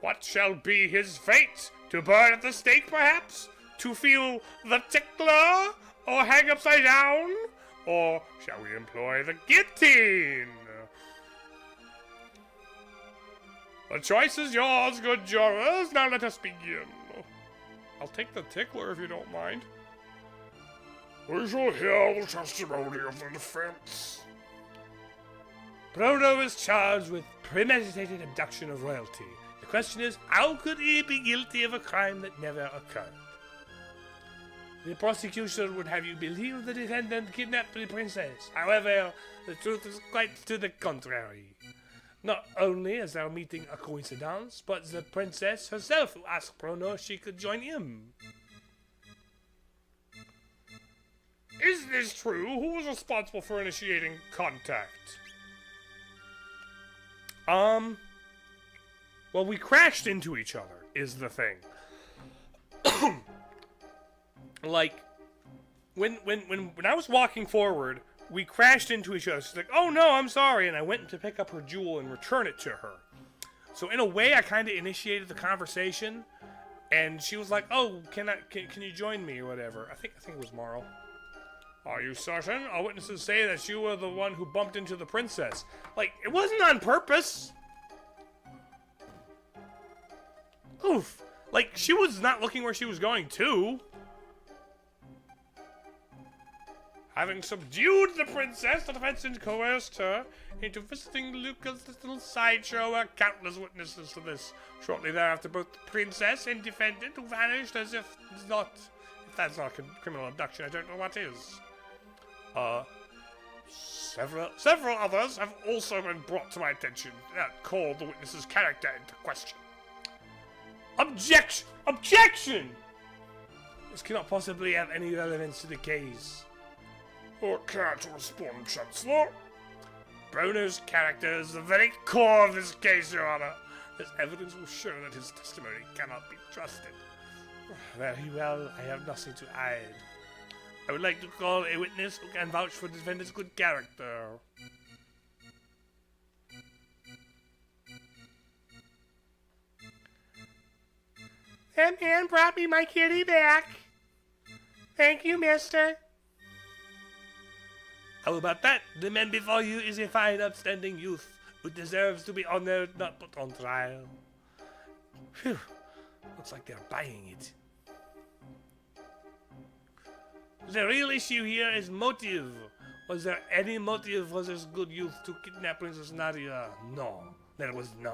What shall be his fate? To burn at the stake, perhaps? To feel the tickler? Or hang upside down? Or shall we employ the guillotine? The choice is yours, good jurors. Now let us begin. I'll take the tickler if you don't mind. We shall hear the testimony of the defense. Bruno is charged with premeditated abduction of royalty. The question is, how could he be guilty of a crime that never occurred? The prosecution would have you believe the defendant kidnapped the princess. However, the truth is quite to the contrary. Not only is our meeting a coincidence, but the princess herself who asked Bruno if she could join him. Is this true? Who was responsible for initiating contact? Well, we crashed into each other, is the thing. Like, when I was walking forward, we crashed into each other. She's like, oh no, I'm sorry. And I went to pick up her jewel and return it to her. So in a way, I kind of initiated the conversation. And she was like, oh, can you join me or whatever? I think it was Marl. Are you certain? Our witnesses say that you were the one who bumped into the princess. Like, it wasn't on purpose. Oof. Like, she was not looking where she was going to. Having subdued the princess, the defense coerced her into visiting Luca's little sideshow. Were countless witnesses to this. Shortly thereafter, both the princess and defendant vanished as if that's not criminal abduction, I don't know what is. Several others have also been brought to my attention that called the witness's character into question. Objection! Objection! This cannot possibly have any relevance to the case. Or care to respond, Chancellor? Bruno's character is the very core of this case, Your Honor. This evidence will show that his testimony cannot be trusted. Very well, I have nothing to hide. I would like to call a witness who can vouch for the defendant's good character. That man brought me my kitty back. Thank you, mister. How about that? The man before you is a fine, upstanding youth who deserves to be honored, not put on trial. Phew. Looks like they're buying it. The real issue here is motive. Was there any motive for this good youth to kidnap Princess Nadia? No, there was none.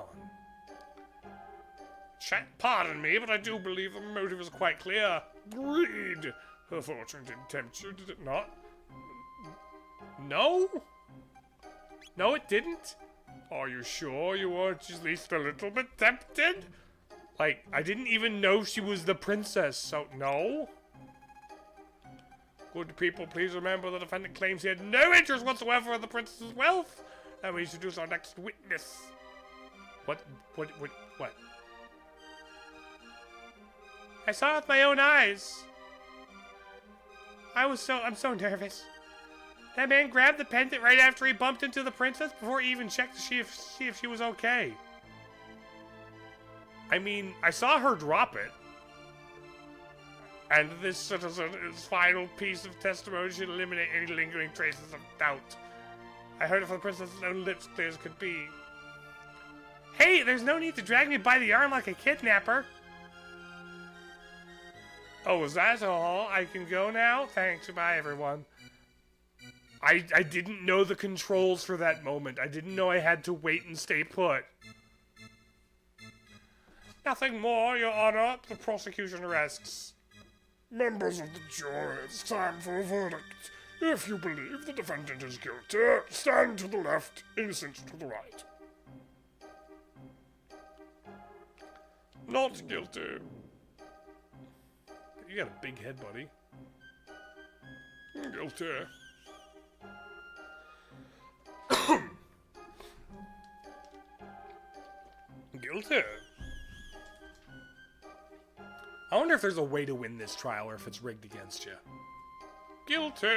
Pardon me, but I do believe the motive is quite clear. Greed. Her fortune did tempt you, did it not? No? No, it didn't. Are you sure you weren't at least a little bit tempted? Like, I didn't even know she was the princess, so no? Good people, please remember the defendant claims he had no interest whatsoever in the princess's wealth. And we introduce our next witness. What? I saw it with my own eyes. I'm so nervous. That man grabbed the pendant right after he bumped into the princess before he even checked to see if she was okay. I mean, I saw her drop it. And this citizen's final piece of testimony should eliminate any lingering traces of doubt. I heard it from the princess's own lips, clear as could be. Hey, there's no need to drag me by the arm like a kidnapper. Oh, is that all? I can go now? Thanks, goodbye, everyone. I didn't know the controls for that moment. I didn't know I had to wait and stay put. Nothing more, Your Honor. The prosecution rests. Members of the jury, it's time for a verdict. If you believe the defendant is guilty, stand to the left, innocent to the right. Not guilty. You got a big head, buddy. Guilty. Guilty. I wonder if there's a way to win this trial or if it's rigged against you. Guilty.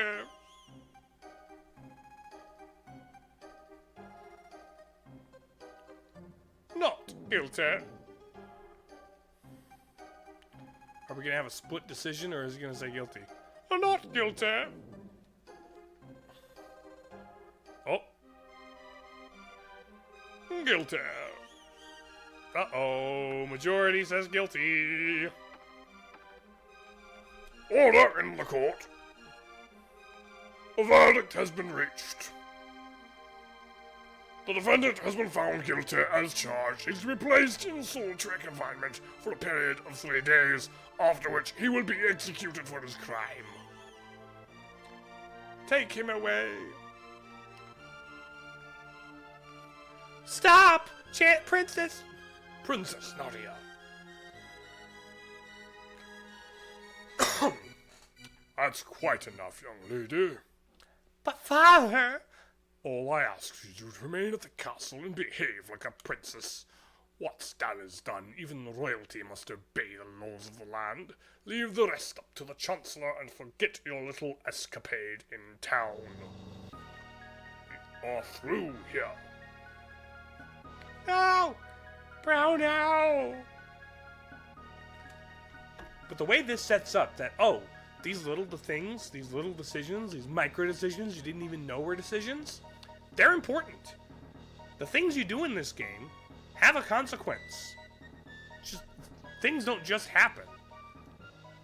Not guilty. Are we gonna have a split decision or is he gonna say guilty? Not guilty. Oh. Guilty. Uh-oh. Majority says guilty. Order in the court. A verdict has been reached. The defendant has been found guilty as charged. He is to be placed in solitary confinement for a period of 3 days, after which he will be executed for his crime. Take him away. Stop! Princess! Princess Nadia. That's quite enough, young lady. But father! All I ask is you to remain at the castle and behave like a princess. What's done is done. Even royalty must obey the laws of the land. Leave the rest up to the Chancellor and forget your little escapade in town. We are through here. No! Browno! But the way this sets up that, oh, these little things, these little decisions, these micro decisions you didn't even know were decisions, they're important. The things you do in this game have a consequence. Just things don't just happen.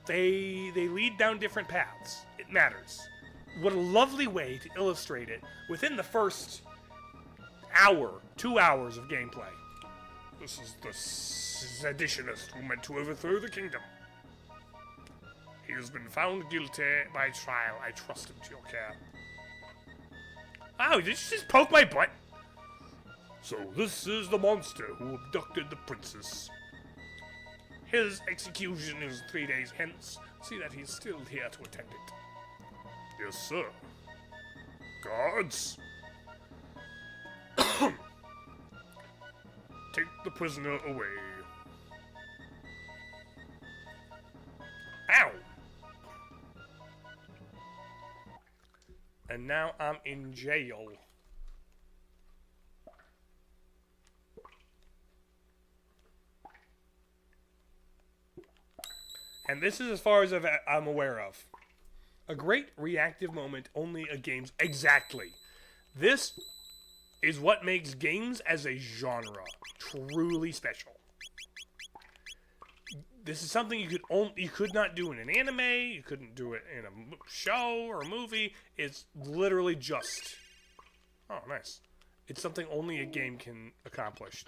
They lead down different paths. It matters. What a lovely way to illustrate it within the first hour, 2 hours of gameplay. This is the seditionist who meant to overthrow the kingdom. He has been found guilty by trial. I trust him to your care. Oh, did you just poke my butt? So this is the monster who abducted the princess. His execution is 3 days hence. See that he's still here to attend it. Yes, sir. Guards. Take the prisoner away. Ow! And now I'm in jail. And this is as far as I'm aware of. A great reactive moment only a game's... Exactly. This is what makes games as a genre truly special. This is something you could not do in an anime, you couldn't do it in a show or a movie. It's literally just... Oh, nice. It's something only a game can accomplish.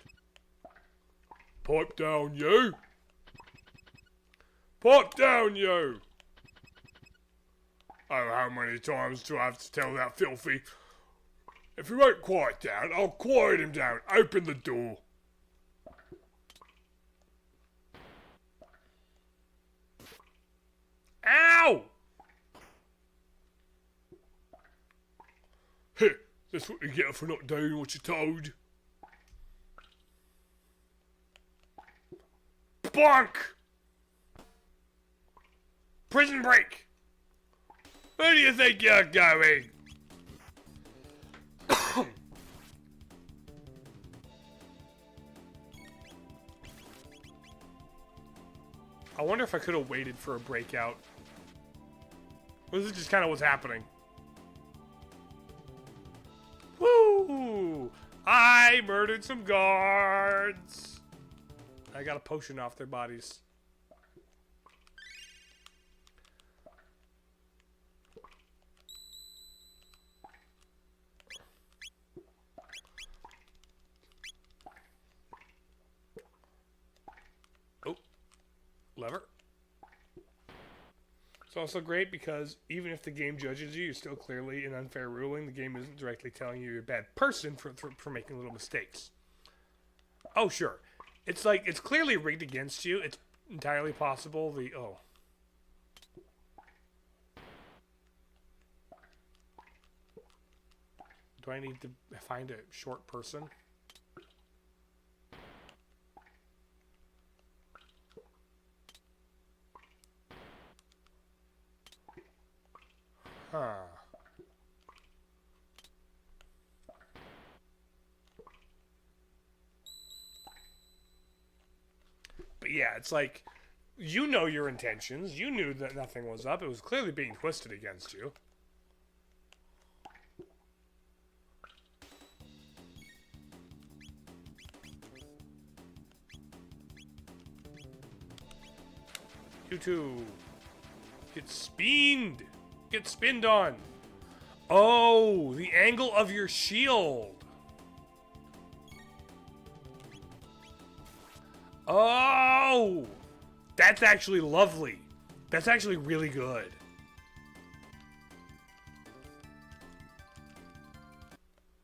Pipe down, you! Pipe down, you! Oh, how many times do I have to tell that filthy? If he won't quiet down, I'll quiet him down. Open the door. Ow! Heh, that's what you get for not doing what you're told. Bonk! Prison break! Where do you think you're going? I wonder if I could have waited for a breakout. Or is this just kind of what's happening? Woo! I murdered some guards! I got a potion off their bodies. Oh. Lever. It's also great because even if the game judges you, you're still clearly an unfair ruling. The game isn't directly telling you you're a bad person for making little mistakes. Oh, sure. It's like, it's clearly rigged against you. It's entirely possible oh. Do I need to find a short person? Huh. But yeah, it's like, you know your intentions. You knew that nothing was up. It was clearly being twisted against you. You two. Get spined. Get spinned on. Oh, the angle of your shield. Oh, that's actually lovely. That's actually really good.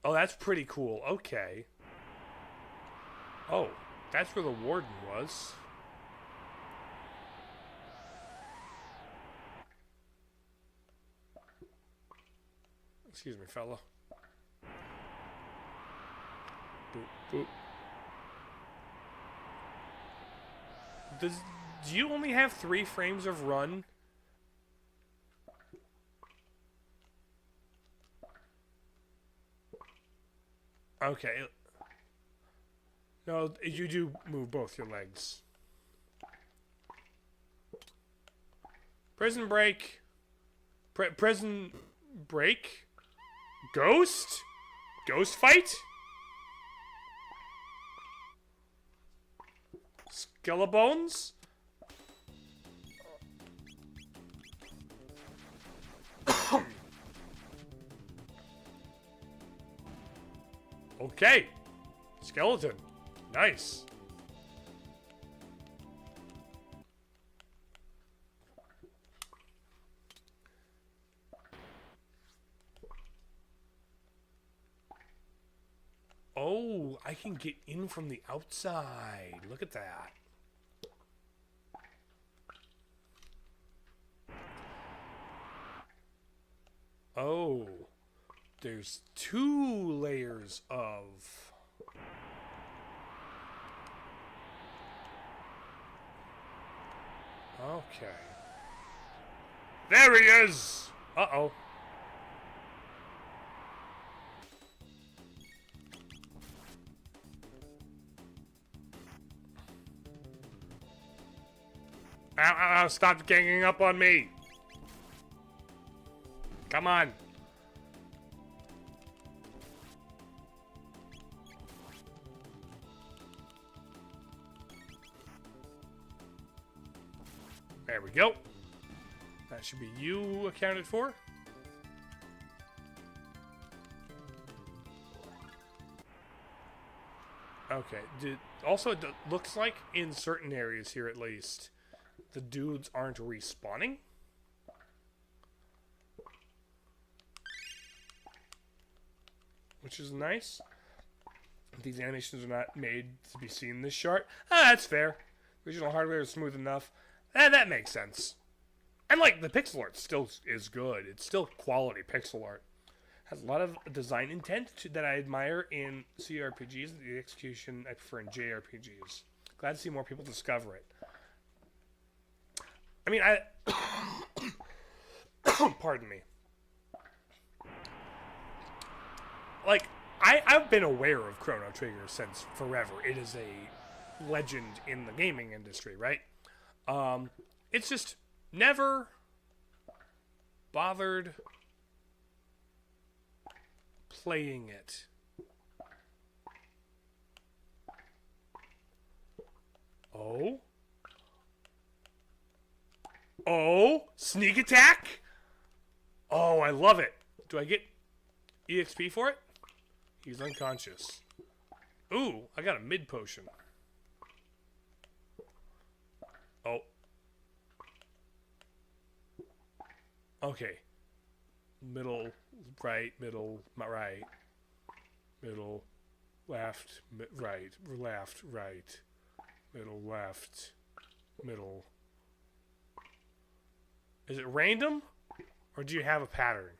Oh, that's pretty cool. Okay. Oh, that's where the warden was. Excuse me, fella. Boop, boop. Do you only have 3 frames of run? Okay. No, you do move both your legs. Prison break. Prison break? Ghost? Ghost fight? Skelebones? Okay. Skeleton. Nice. Oh, I can get in from the outside. Look at that. Oh, there's 2 layers of... Okay. There he is! Uh-oh. Ow, ow, ow, stop ganging up on me. Come on. There we go. That should be you accounted for. Okay. Also, it looks like in certain areas here, at least, the dudes aren't respawning. Which is nice. These animations are not made to be seen this short. That's fair. Original hardware is smooth enough. That makes sense. And like the pixel art still is good. It's still quality pixel art. Has a lot of design intent that I admire in CRPGs. The execution I prefer in JRPGs. Glad to see more people discover it. I mean, pardon me. Like, I've been aware of Chrono Trigger since forever. It is a legend in the gaming industry, right? It's just never bothered playing it. Oh? Oh? Sneak attack? Oh, I love it. Do I get EXP for it? He's unconscious. Ooh, I got a mid potion. Oh. Okay. Middle, right, middle, right. Middle, left, right, left, right. Middle, left, middle. Is it random? Or do you have a pattern?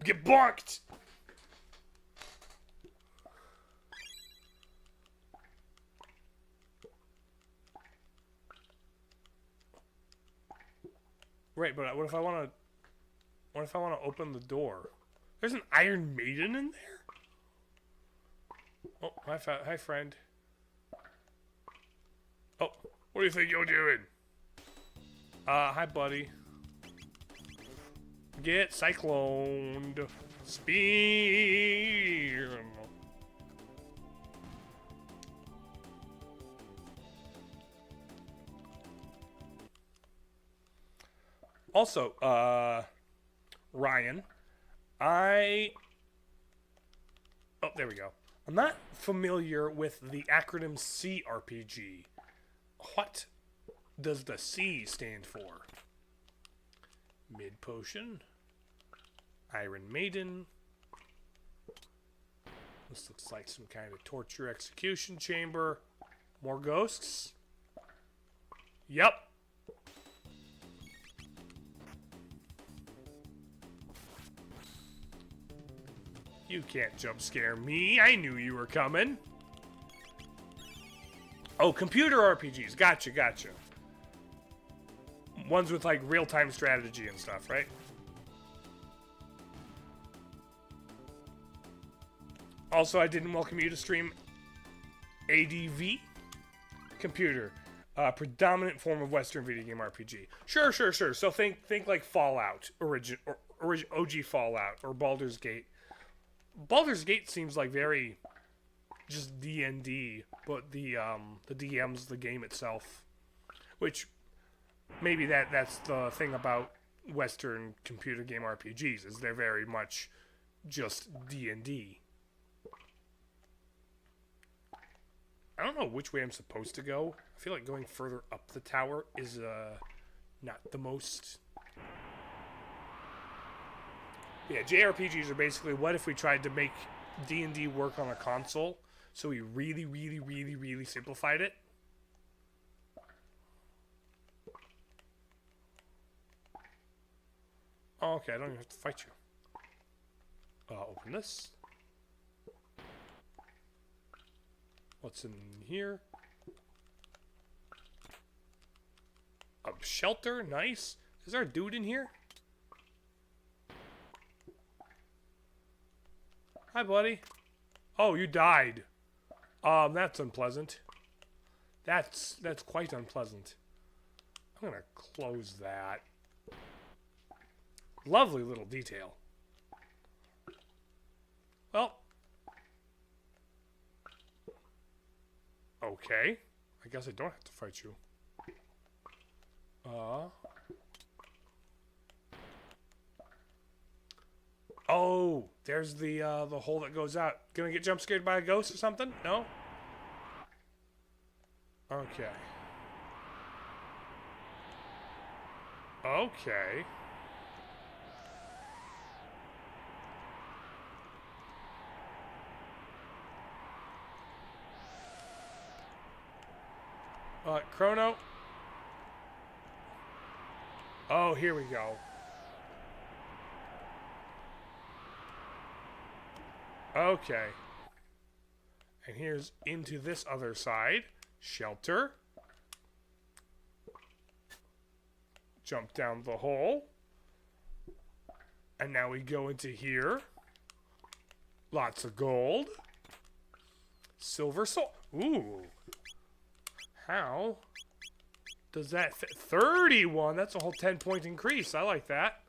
Get bonked! Right, but what if I want to open the door? There's an Iron Maiden in there? Oh, hi friend. Oh, what do you think you're doing? Hi buddy. Get cycloned. Speed. Also, Ryan, oh, there we go. I'm not familiar with the acronym CRPG. What does the C stand for? Mid potion. Iron Maiden. This looks like some kind of torture execution chamber. More ghosts. Yep. You can't jump scare me. I knew you were coming. Oh, computer RPGs. Gotcha, gotcha. Ones with like real-time strategy and stuff, right? Also, I didn't welcome you to stream ADV. Computer. Predominant form of Western video game RPG. Sure, sure, sure. So think like Fallout, OG Fallout, or Baldur's Gate. Baldur's Gate seems like very just D&D, but the DM's the game itself, which maybe that's the thing about Western computer game RPGs is they're very much just D&D. I don't know which way I'm supposed to go. I feel like going further up the tower is not the most. Yeah, JRPGs are basically what if we tried to make D&D work on a console, so we really, really, really, really simplified it. Oh, okay, I don't even have to fight you. Open this. What's in here? A shelter, nice. Is there a dude in here? Hi, buddy. Oh, you died. That's unpleasant. That's quite unpleasant. I'm gonna close that. Lovely little detail. Well. Okay. I guess I don't have to fight you. Oh, there's the hole that goes out. Gonna get jump scared by a ghost or something? No? Okay. Okay. Chrono. Oh, here we go. Okay. And here's into this other side. Shelter. Jump down the hole. And now we go into here. Lots of gold. Silver soul. Ooh. How does that fit? 31. That's a whole 10-point increase. I like that.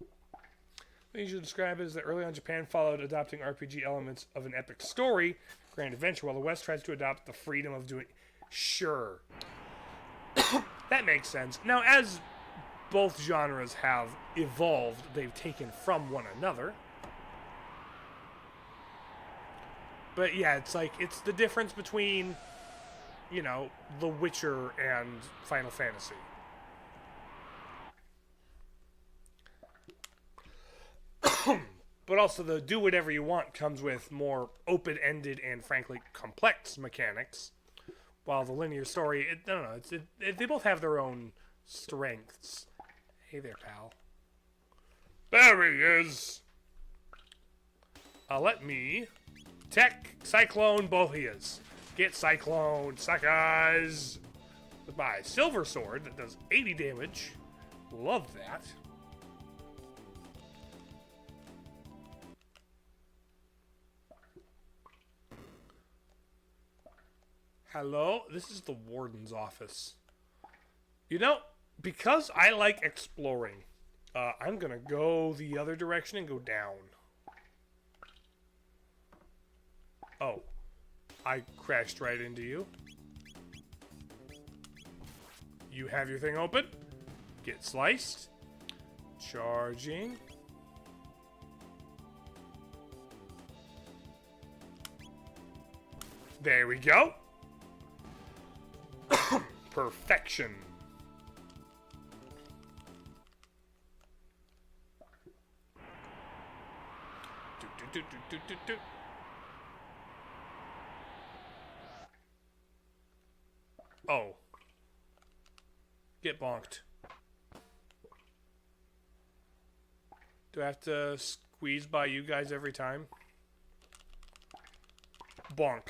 What you should describe it as that early on Japan followed adopting RPG elements of an epic story, grand adventure, while the West tries to adopt the freedom of doing... Sure. That makes sense. Now, as both genres have evolved, they've taken from one another. But yeah, it's like, it's the difference between, you know, The Witcher and Final Fantasy. But also the do whatever you want comes with more open-ended and frankly complex mechanics, while the linear story, I don't know, they both have their own strengths. Hey there, pal. There he is. Let me tech Cyclone Boheas. Get Cyclone, suckers. With my silver sword that does 80 damage. Love that. Hello, this is the warden's office. You know, because I like exploring, I'm gonna go the other direction and go down. Oh, I crashed right into you. You have your thing open. Get sliced. Charging. There we go. Perfection. Do. Oh. Get bonked. Do I have to squeeze by you guys every time? Bonk.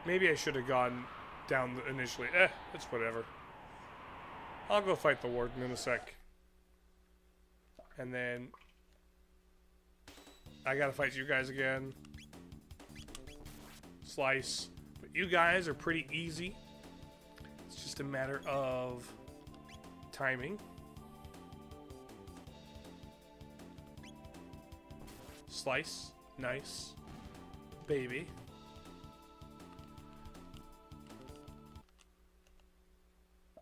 Maybe I should have gone down initially. It's whatever. I'll go fight the warden in a sec. And then I gotta fight you guys again. Slice. But you guys are pretty easy. It's just a matter of timing. Slice. Nice. Baby.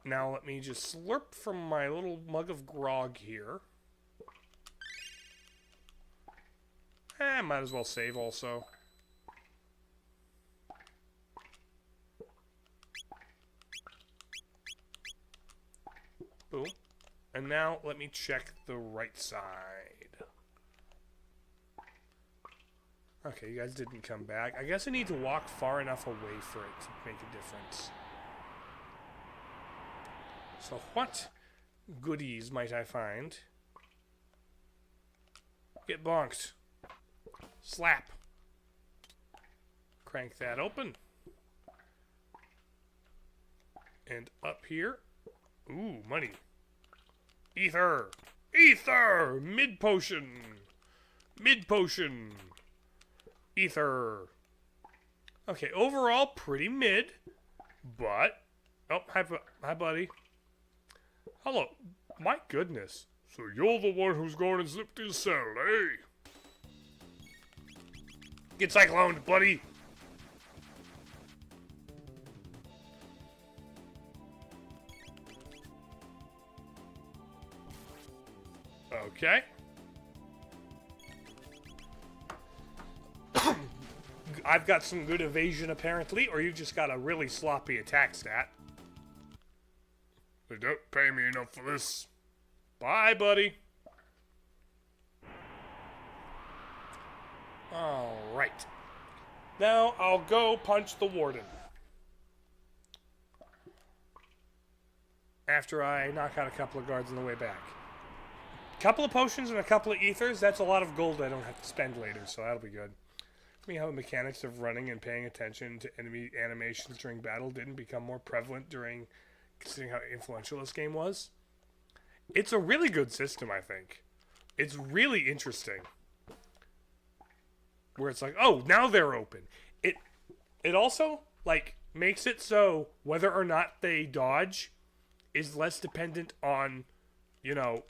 Now let me just slurp from my little mug of grog here. Might as well save also. Boom. And now let me check the right side. Okay, you guys didn't come back. I guess I need to walk far enough away for it to make a difference. So what goodies might I find? Get bonked. Slap. Crank that open. And up here. Ooh, money. Ether. Ether! Mid potion. Mid potion. Ether. Okay, overall pretty mid, but oh, hi buddy. Hello. My goodness. So you're the one who's gone and slipped his cell, eh? Get cycloned, buddy. Okay. I've got some good evasion apparently, or you've just got a really sloppy attack stat. They don't pay me enough for this. Bye, buddy. Alright. Now I'll go punch the warden. After I knock out a couple of guards on the way back. Couple of potions and a couple of ethers, that's a lot of gold I don't have to spend later, so that'll be good. I mean, how the mechanics of running and paying attention to enemy animations during battle didn't become more prevalent during, considering how influential this game was. It's a really good system, I think. It's really interesting. Where it's like, oh, now they're open. It also, like, makes it so whether or not they dodge is less dependent on, you know,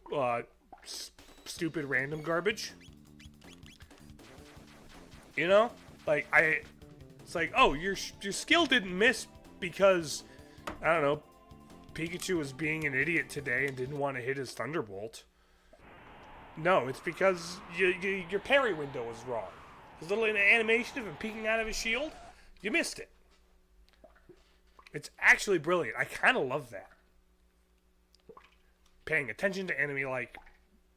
stupid random garbage. You know? Like, it's like, oh, your skill didn't miss because, I don't know, Pikachu was being an idiot today and didn't want to hit his Thunderbolt. No, it's because your parry window was wrong. His little animation of him peeking out of his shield, you missed it. It's actually brilliant. I kind of love that. Paying attention to enemy, like,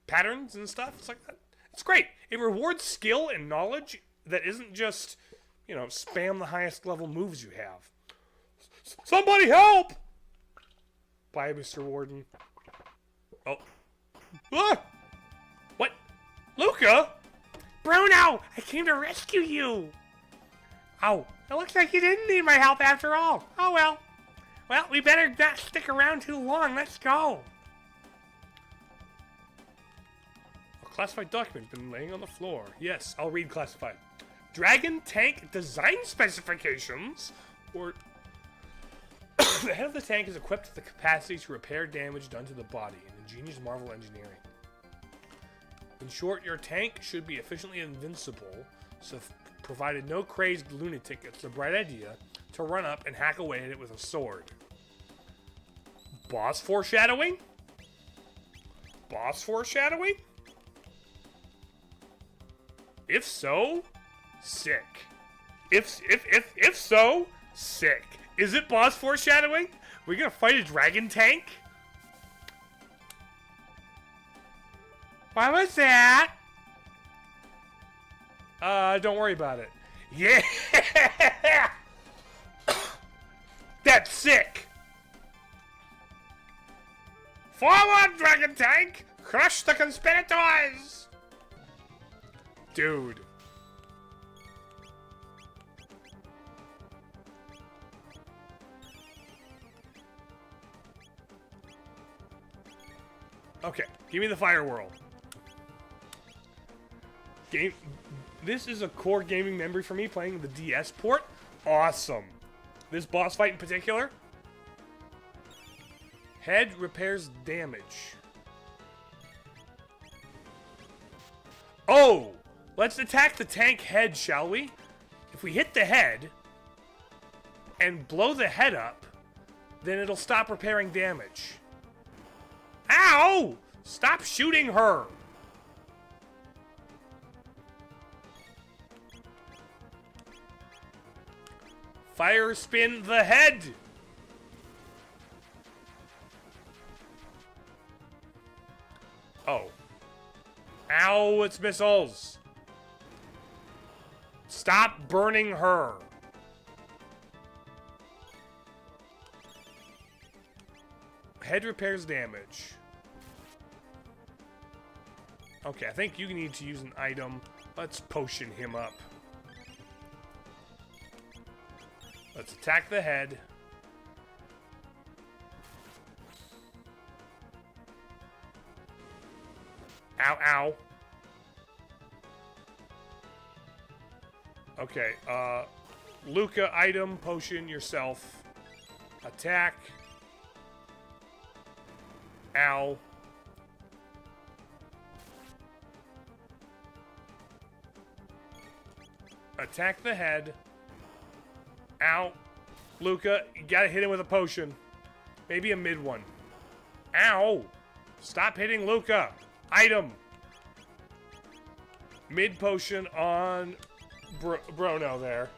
patterns and stuff. It's like that. It's great. It rewards skill and knowledge that isn't just, you know, spam the highest level moves you have. Somebody help! Bye, Mr. Warden. Oh. Ah! What? Luca? Bruno, I came to rescue you. Oh, it looks like you didn't need my help after all. Oh well. Well, we better not stick around too long. Let's go. A classified document been laying on the floor. Yes, I'll read classified. Dragon tank design specifications, or the head of the tank is equipped with the capacity to repair damage done to the body. An ingenious marvel engineering. In short, your tank should be efficiently invincible, so provided no crazed lunatic gets the bright idea to run up and hack away at it with a sword. Boss foreshadowing? Boss foreshadowing? If so, sick. If so, sick. Is it boss foreshadowing? We're gonna fight a dragon tank? What was that? Don't worry about it. Yeah! That's sick! Forward, dragon tank! Crush the conspirators! Dude. Okay, give me the fire world. This is a core gaming memory for me, playing the DS port. Awesome. This boss fight in particular. Head repairs damage. Oh! Let's attack the tank head, shall we? If we hit the head and blow the head up, then it'll stop repairing damage. Ow! Stop shooting her! Fire spin the head! Oh. Ow, it's missiles! Stop burning her! Head repairs damage. Okay, I think you need to use an item. Let's potion him up. Let's attack the head. Ow, ow. Okay, Luca, item, potion, yourself. Attack. Ow. Attack the head. Ow. Luca, you gotta hit him with a potion. Maybe a mid one. Ow! Stop hitting Luca. Item. Mid potion on Brono there.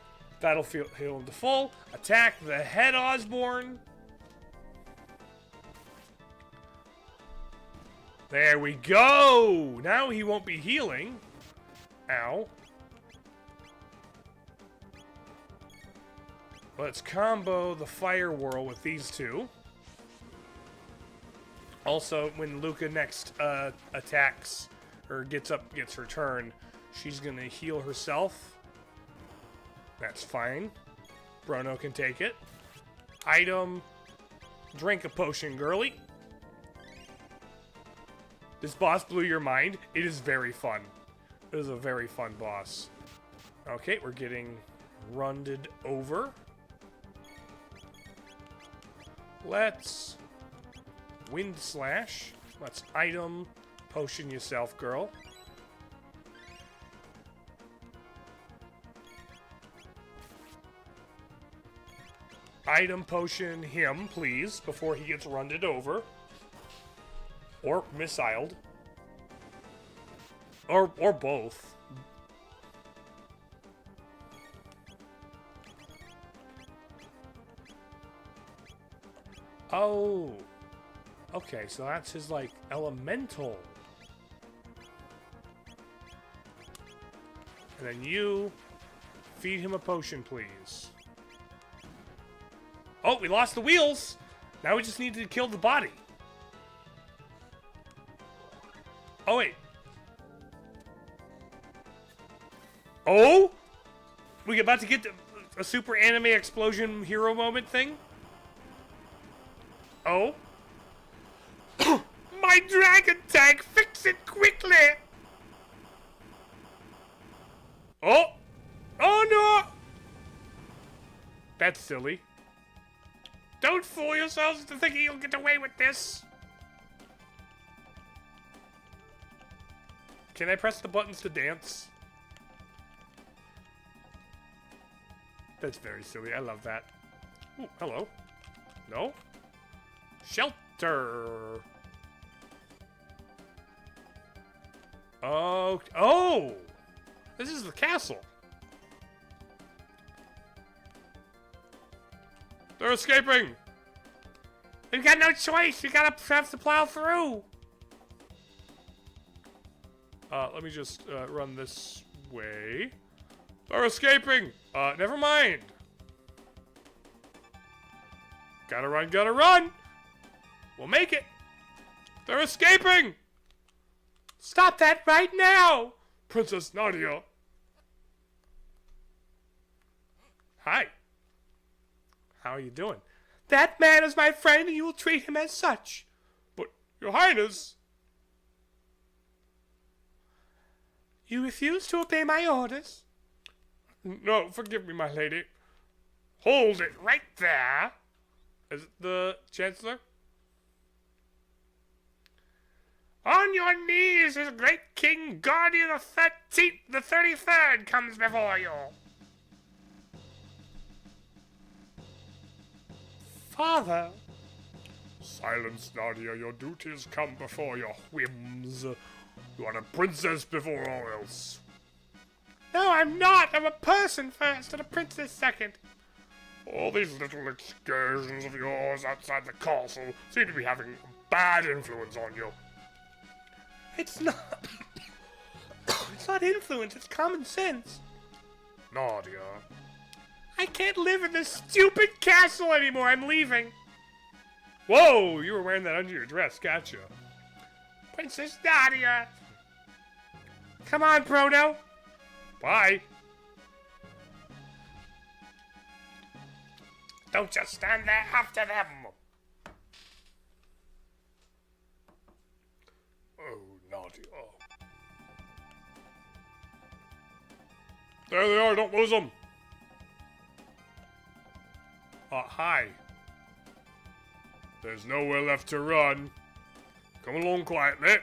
That'll heal him to full. Attack the head, Osborne. There we go. Now he won't be healing. Ow. Let's combo the fire whirl with these two. Also, when Luca next attacks or gets her turn, she's gonna heal herself. That's fine. Brono can take it. Item. Drink a potion, girly. This boss blew your mind. It is very fun. It is a very fun boss. Okay, we're getting runded over. Let's Wind Slash. Let's item potion yourself, girl. Item potion him, please, before he gets runded over. Or missiled. Or both. Oh. Okay, so that's his, like, elemental. And then you feed him a potion, please. Oh, we lost the wheels! Now we just need to kill the body. Oh, wait. Oh? We about to get a super anime explosion hero moment thing? Oh? My dragon tank! Fix it quickly! Oh! Oh no! That's silly. Don't fool yourselves into thinking you'll get away with this. Can I press the buttons to dance? That's very silly. I love that. Ooh, hello. No? Shelter. Oh! This is the castle. They're escaping! We've got no choice! We gotta have to plow through! Let me just run this way. They're escaping! Never mind! Gotta run, gotta run! We'll make it! They're escaping! Stop that right now! Princess Nadia. Hi. How are you doing? That man is my friend and you will treat him as such. But, Your Highness... You refuse to obey my orders? No, forgive me, my lady. Hold it right there. Is it the Chancellor? On your knees, his great King Guardian the 33rd comes before you. Father. Silence, Nadia. Your duties come before your whims. You are a princess before all else. No, I'm not. I'm a person first and a princess second. All these little excursions of yours outside the castle seem to be having a bad influence on you. It's not. It's not influence. It's common sense. Nadia. I can't live in this stupid castle anymore. I'm leaving. Whoa! You were wearing that under your dress. Gotcha. Princess Nadia. Come on, Brono. Bye. Don't just stand there after them. Oh, Nadia. There they are, are, don't lose them. Hi. There's nowhere left to run. Come along quietly.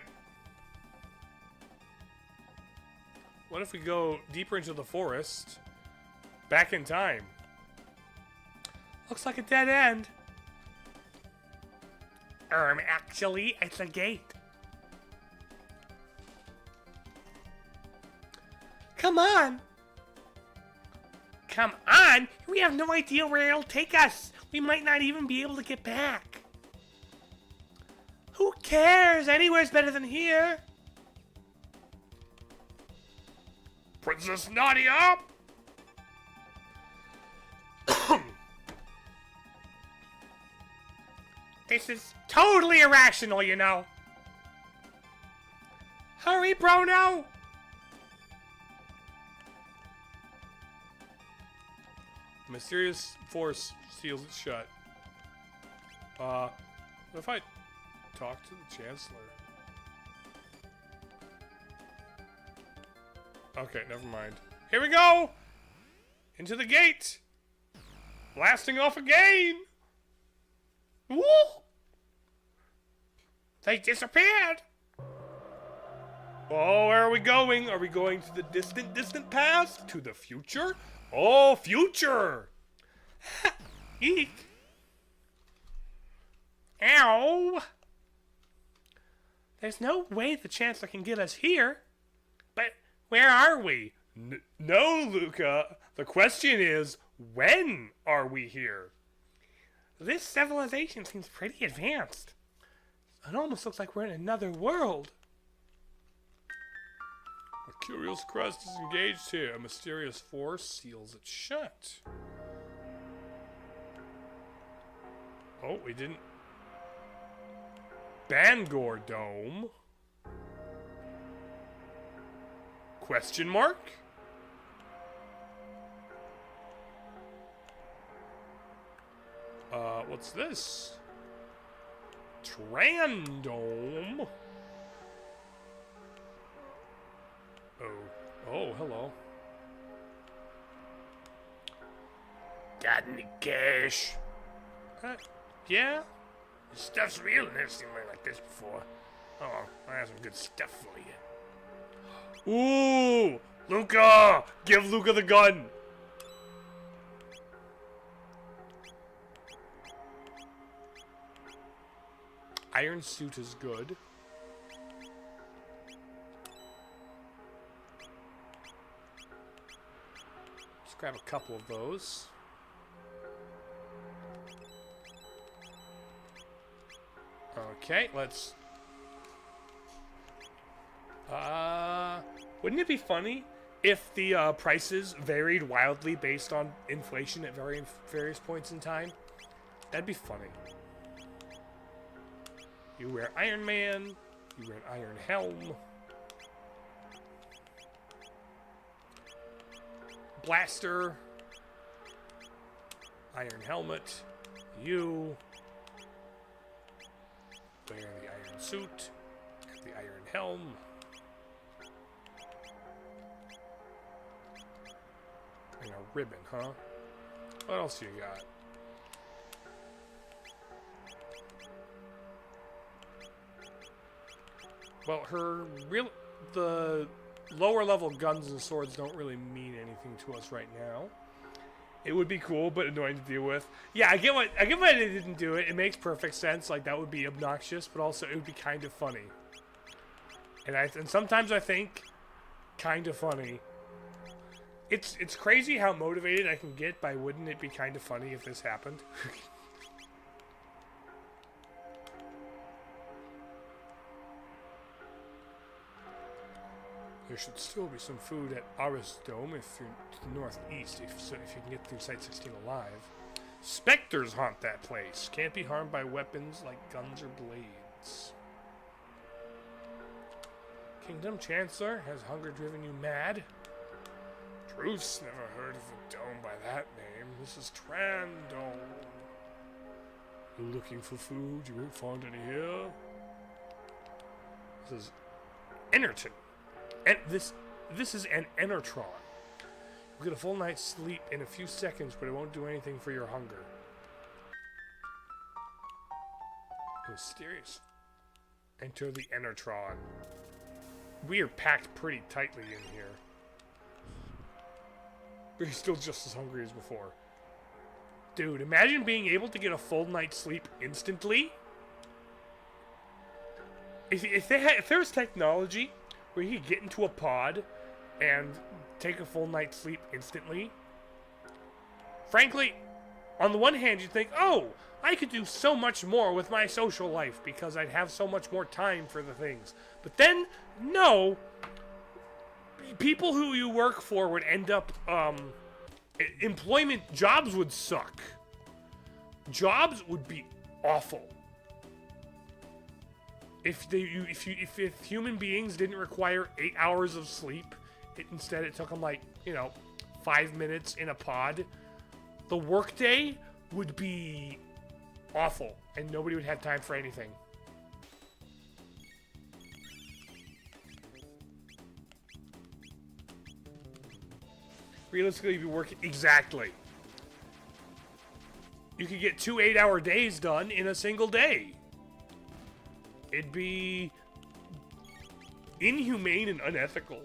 What if we go deeper into the forest? Back in time. Looks like a dead end. Actually, it's a gate. Come on! Come on? We have no idea where it'll take us. We might not even be able to get back. Who cares? Anywhere's better than here. Princess Nadia! This is totally irrational, you know. Hurry, Bruno! Mysterious force seals it shut. What if I talk to the Chancellor? Okay, never mind. Here we go! Into the gate! Blasting off again! Woo! They disappeared! Oh, where are we going? Are we going to the distant, distant past? To the future? Oh, future! Eek! Ow! There's no way the Chancellor can get us here. But where are we? No, Luca. The question is, when are we here? This civilization seems pretty advanced. It almost looks like we're in another world. A curious crest is engaged here. A mysterious force seals it shut. Oh, we didn't. Bangor Dome? Question mark? What's this? Trandome? Oh, hello. Got any cash? Yeah? This stuff's real. Never seen one like this before. Oh, I have some good stuff for you. Ooh! Luca! Give Luca the gun! Iron suit is good. Let's grab a couple of those. Okay, let's... wouldn't it be funny if the prices varied wildly based on inflation at various points in time? That'd be funny. You wear Iron Man, you wear an iron helm. Blaster. Iron helmet. You wear the iron suit, the iron helm. And a ribbon, huh? What else you got? Well, the lower level guns and swords don't really mean anything to us right now. It would be cool, but annoying to deal with. Yeah, I get why they didn't do it. It makes perfect sense. Like, that would be obnoxious, but also it would be kind of funny. And sometimes I think, kind of funny. It's crazy how motivated I can get by wouldn't it be kind of funny if this happened. There should still be some food at Aris Dome if you're to the northeast, if you can get through Site 16 alive. Spectres haunt that place. Can't be harmed by weapons like guns or blades. Kingdom Chancellor, has hunger driven you mad? Truce, never heard of a dome by that name. This is Trandome. You looking for food? You won't find any here. This is Enerton. And this is an Enertron. You'll get a full night's sleep in a few seconds, but it won't do anything for your hunger. Mysterious. Enter the Enertron. We are packed pretty tightly in here. We're still just as hungry as before. Dude, imagine being able to get a full night's sleep instantly. If there was technology where you could get into a pod and take a full night's sleep instantly, frankly, on the one hand, you'd think, oh, I could do so much more with my social life because I'd have so much more time for the things. But then, no, people who you work for would end up, employment, jobs would suck. Jobs would be awful. If human beings didn't require 8 hours of sleep, instead it took them like, 5 minutes in a pod, the workday would be awful, and nobody would have time for anything. Realistically, you'd be working exactly. You could get 2 8-hour days done in a single day. It'd be inhumane and unethical.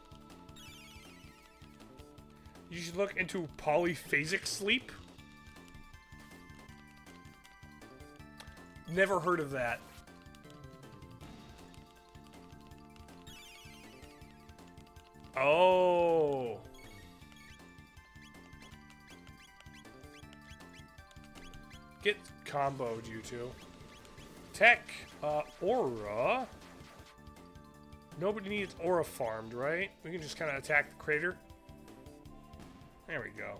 You should look into polyphasic sleep. Never heard of that. Oh. Get comboed, you two. Tech, aura. Nobody needs aura farmed, right? We can just kind of attack the crater. There we go.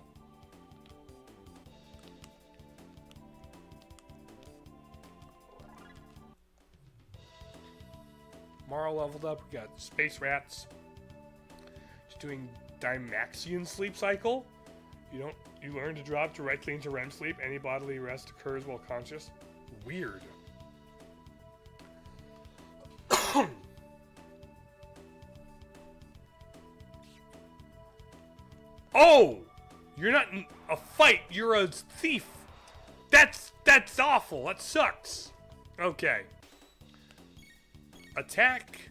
Mara leveled up. We got space rats. Just doing Dymaxion sleep cycle. You learn to drop directly into REM sleep. Any bodily rest occurs while conscious. Weird. Oh! You're not in a fight. You're a thief. That's awful. That sucks. Okay. Attack.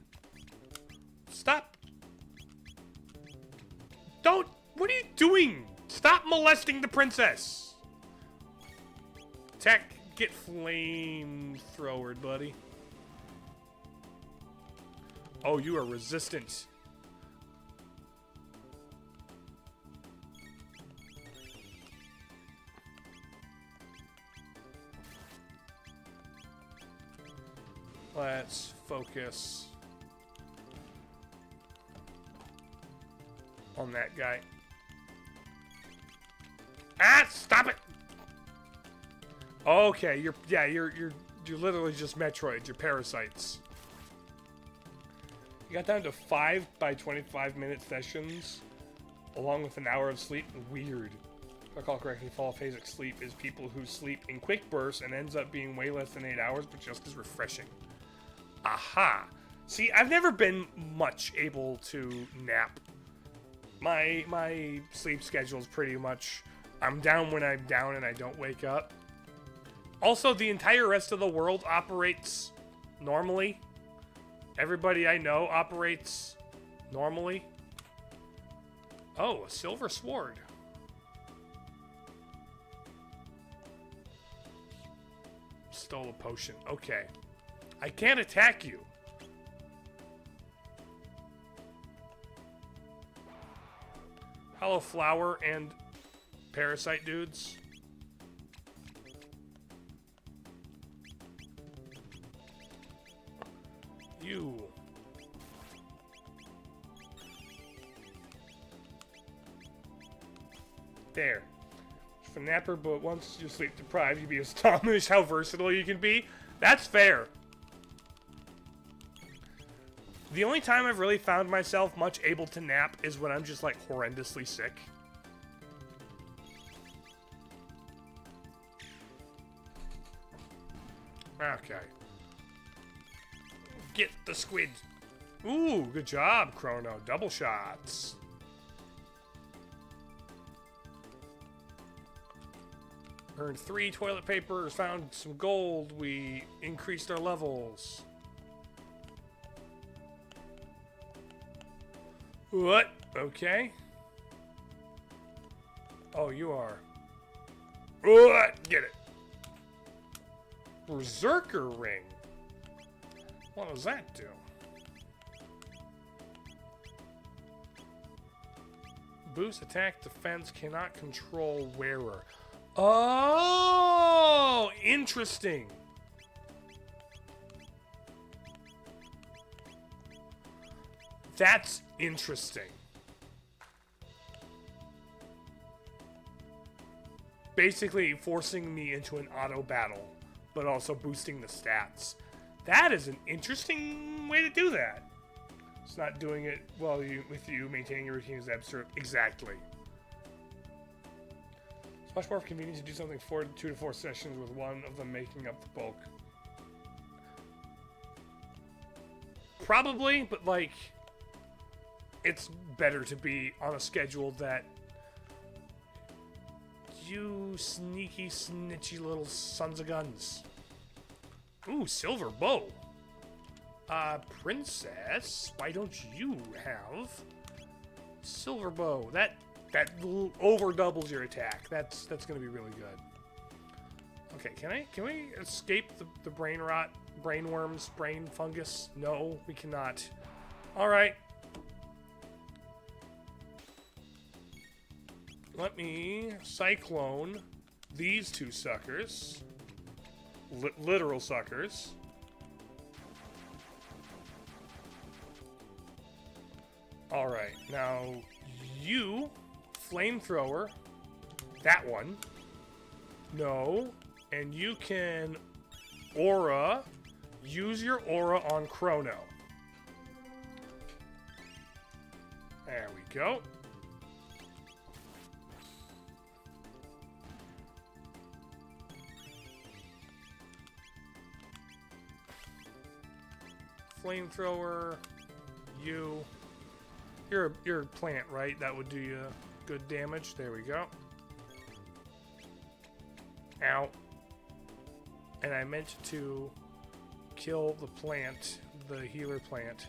Stop. Don't. What are you doing? Stop molesting the princess. Attack. Get flamethrowered, buddy. Oh, you are resistant. Let's focus on that guy. Ah, stop it! Okay, you're literally just Metroid. You're parasites. You got down to 5 by 25-minute sessions, along with an hour of sleep. Weird. If I recall correctly, polyphasic sleep is people who sleep in quick bursts and ends up being way less than 8 hours, but just as refreshing. Aha! See, I've never been much able to nap. My sleep schedule is pretty much, I'm down when I'm down and I don't wake up. Also, the entire rest of the world operates normally. Everybody I know operates normally. Oh, a silver sword. Stole a potion. Okay. I can't attack you. Hello, flower and parasite dudes. You. There. For napper, but once you're sleep deprived, you'd be astonished how versatile you can be. That's fair. The only time I've really found myself much able to nap is when I'm just, like, horrendously sick. Okay. Get the squid. Ooh, good job, Chrono. Double shots. Earned 3 toilet papers, found some gold, we increased our levels. What? Okay. Oh, you are. What? Get it. Berserker ring. What does that do? Boost attack defense, cannot control wearer. Oh, interesting. That's interesting. Basically forcing me into an auto battle, but also boosting the stats. That is an interesting way to do that. It's not doing it while with you maintaining your routine is absurd. Exactly. It's much more convenient to do something 2 to 4 sessions with one of them making up the bulk. Probably, but like, it's better to be on a schedule that you sneaky, snitchy little sons of guns. Ooh, silver bow. Princess, why don't you have silver bow? That over doubles your attack. That's gonna be really good. Okay, can we escape the brain rot, brain worms, brain fungus? No, we cannot. All right. Let me cyclone these 2 suckers. Literal suckers. Alright, now you, flamethrower, that one. No, and you can aura, use your aura on Chrono. There we go. Flamethrower, you. You're a plant, right? That would do you good damage. There we go. Ow. And I meant to kill the plant, the healer plant.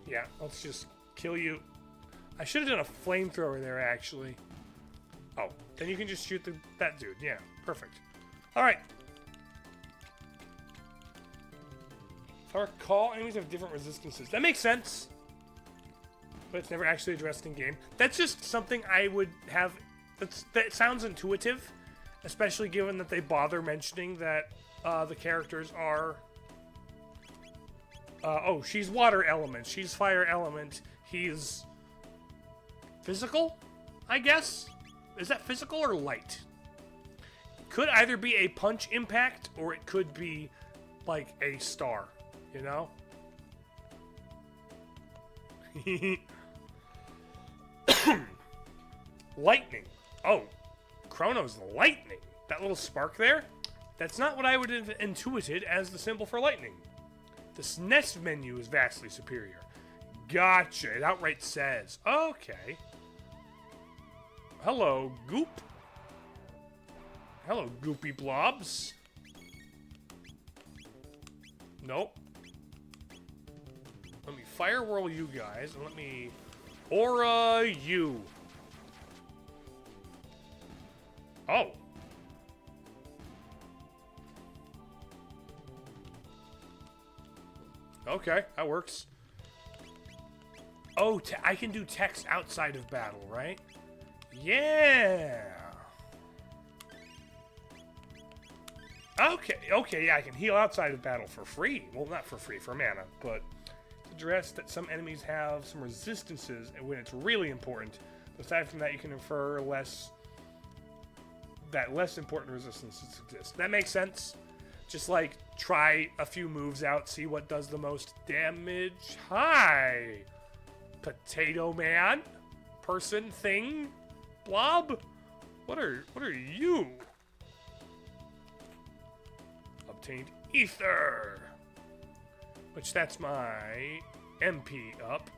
Yeah, let's just kill you. I should have done a flamethrower there, actually. Oh, then you can just shoot that dude. Yeah, perfect. All right. If I recall, enemies have different resistances. That makes sense. But it's never actually addressed in game. That's just something I would have. That sounds intuitive, especially given that they bother mentioning that the characters are. Oh, she's water element. She's fire element. He's physical, I guess. Is that physical or light? Could either be a punch impact or it could be like a star. You know? Lightning. Oh, Chrono's lightning. That little spark there? That's not what I would have intuited as the symbol for lightning. The SNES menu is vastly superior. Gotcha. It outright says. Okay. Hello, Goop. Hello, Goopy Blobs. Nope. Let me fire whirl you guys, and let me aura you. Oh. Okay, that works. Oh, I can do text outside of battle, right? Yeah. Okay, yeah, I can heal outside of battle for free. Well, not for free, for mana, but to address that some enemies have some resistances, and when it's really important. Aside from that, you can infer less important resistances exist. That makes sense. Just like try a few moves out, see what does the most damage. Hi, Potato Man, person, thing, blob. What are you? Obtained ether, which that's my MP up.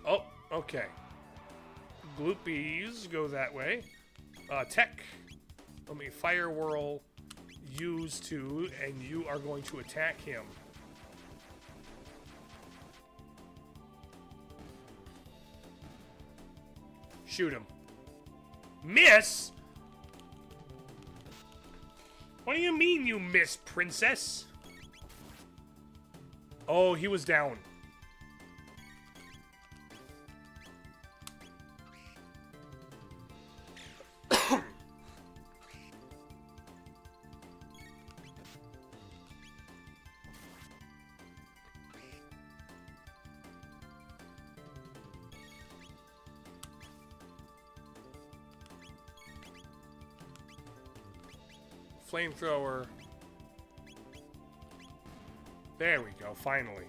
Oh, okay. Gloopies go that way. Tech. Let me fire whirl. Use to, and you are going to attack him. Shoot him. Miss? What do you mean you miss, princess? Oh, he was down. Flamethrower. There we go, finally.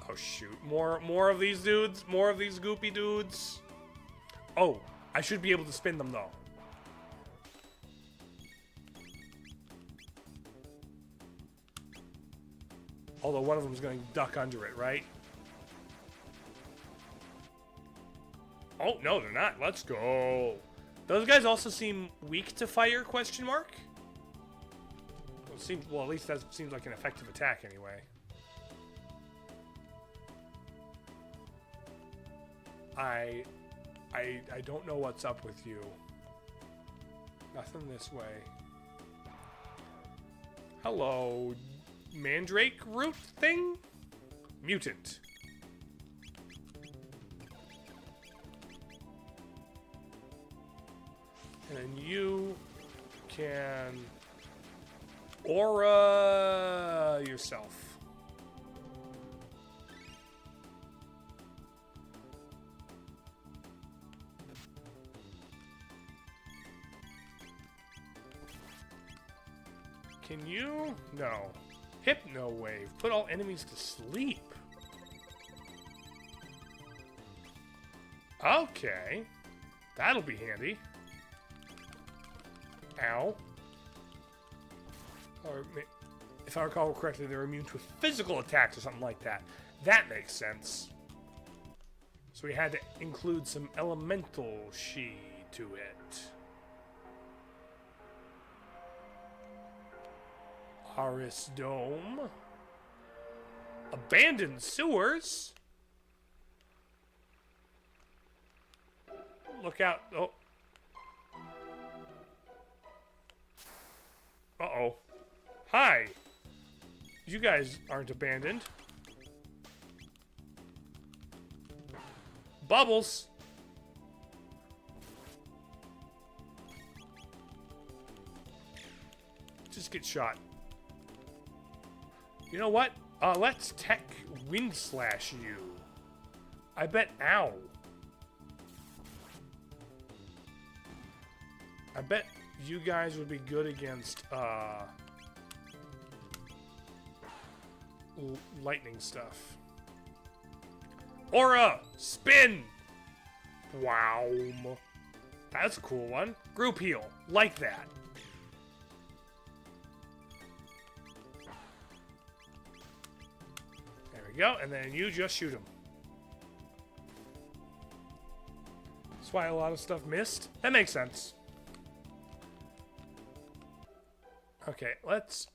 Oh shoot, more of these dudes, more of these goopy dudes. Oh, I should be able to spin them though. Although one of them is going to duck under it, right? Oh, no, they're not. Let's go. Those guys also seem weak to fire, question mark? Well, at least that seems like an effective attack anyway. I don't know what's up with you. Nothing this way. Hello, mandrake root thing? Mutant. And then you can aura yourself. Can you? No. Hypno wave. Put all enemies to sleep. Okay. That'll be handy. Ow. Or, if I recall correctly, they're immune to physical attacks or something like that. That makes sense. So we had to include some elemental chi to it. Aris Dome. Abandoned sewers. Look out. Oh. Uh-oh. Hi. You guys aren't abandoned. Bubbles. Just get shot. You know what? Let's tech wind slash you. I bet, ow. I bet you guys would be good against, lightning stuff. Aura! Spin! Wow. That's a cool one. Group heal. Like that. There we go. And then you just shoot him. That's why a lot of stuff missed. That makes sense. Okay, let's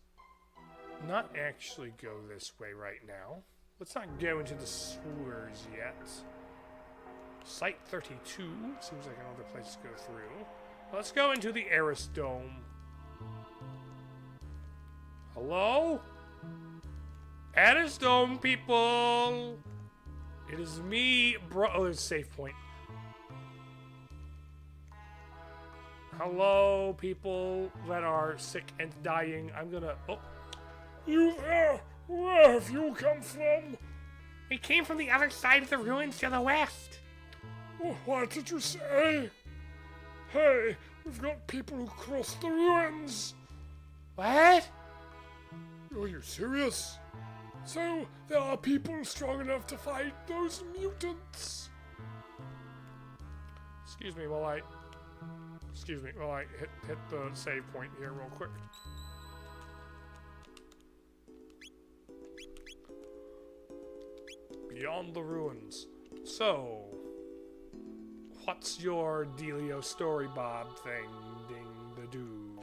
not actually go this way right now. Let's not go into the sewers yet. Site 32 seems like another place to go through. Let's go into the Aris Dome. Hello? Aris Dome, people! It is me, bro. Oh, there's a save point. Hello, people that are sick and dying. I'm gonna... Oh. You there? Where have you come from? We came from the other side of the ruins to the west. What did you say? Hey, we've got people who crossed the ruins. What? Are you serious? So, there are people strong enough to fight those mutants? Excuse me while I hit the save point here real quick. Beyond the ruins. So, what's your dealio story, Bob thing, ding-da-doo?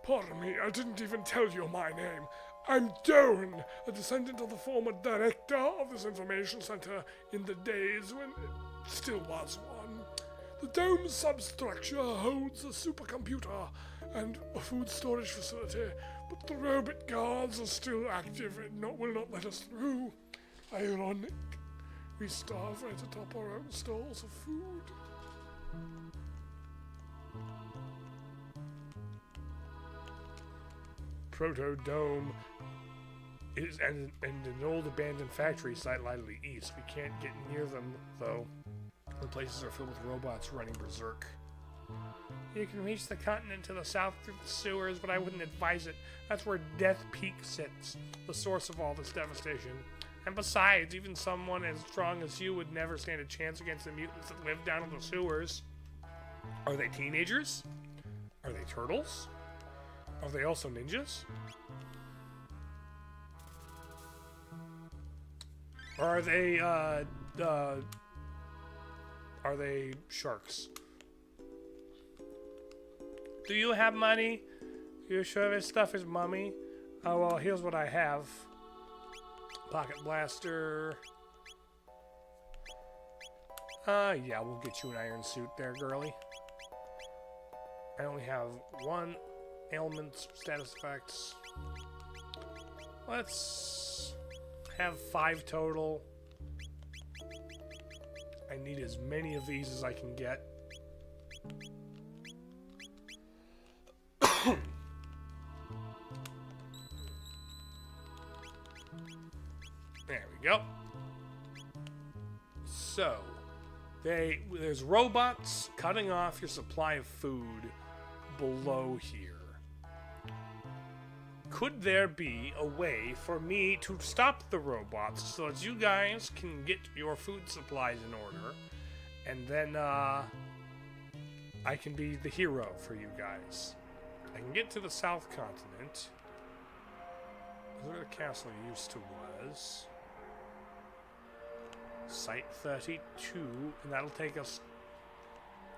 Pardon me, I didn't even tell you my name. I'm Doan, a descendant of the former director of this information center in the days when it still was one. The dome's substructure holds a supercomputer and a food storage facility, but the robot guards are still active and will not let us through. Ironic. We starve right atop our own stalls of food. Proto-Dome is an old abandoned factory site lightly east. We can't get near them, though. The places are filled with robots running berserk. You can reach the continent to the south through the sewers, but I wouldn't advise it. That's where Death Peak sits, the source of all this devastation. And besides, even someone as strong as you would never stand a chance against the mutants that live down in the sewers. Are they teenagers? Are they turtles? Are they also ninjas? Or are they sharks? Do you have money? You sure this stuff is mummy? Oh, well, here's what I have. Pocket blaster. Yeah, we'll get you an iron suit there, girly. I only have one ailment status effects. Let's have 5 total. I need as many of these as I can get. There we go. So, there's robots cutting off your supply of food below here. Could there be a way for me to stop the robots so that you guys can get your food supplies in order, and then I can be the hero for you guys? I can get to the South Continent. Where the castle used to was. Site 32, and that'll take us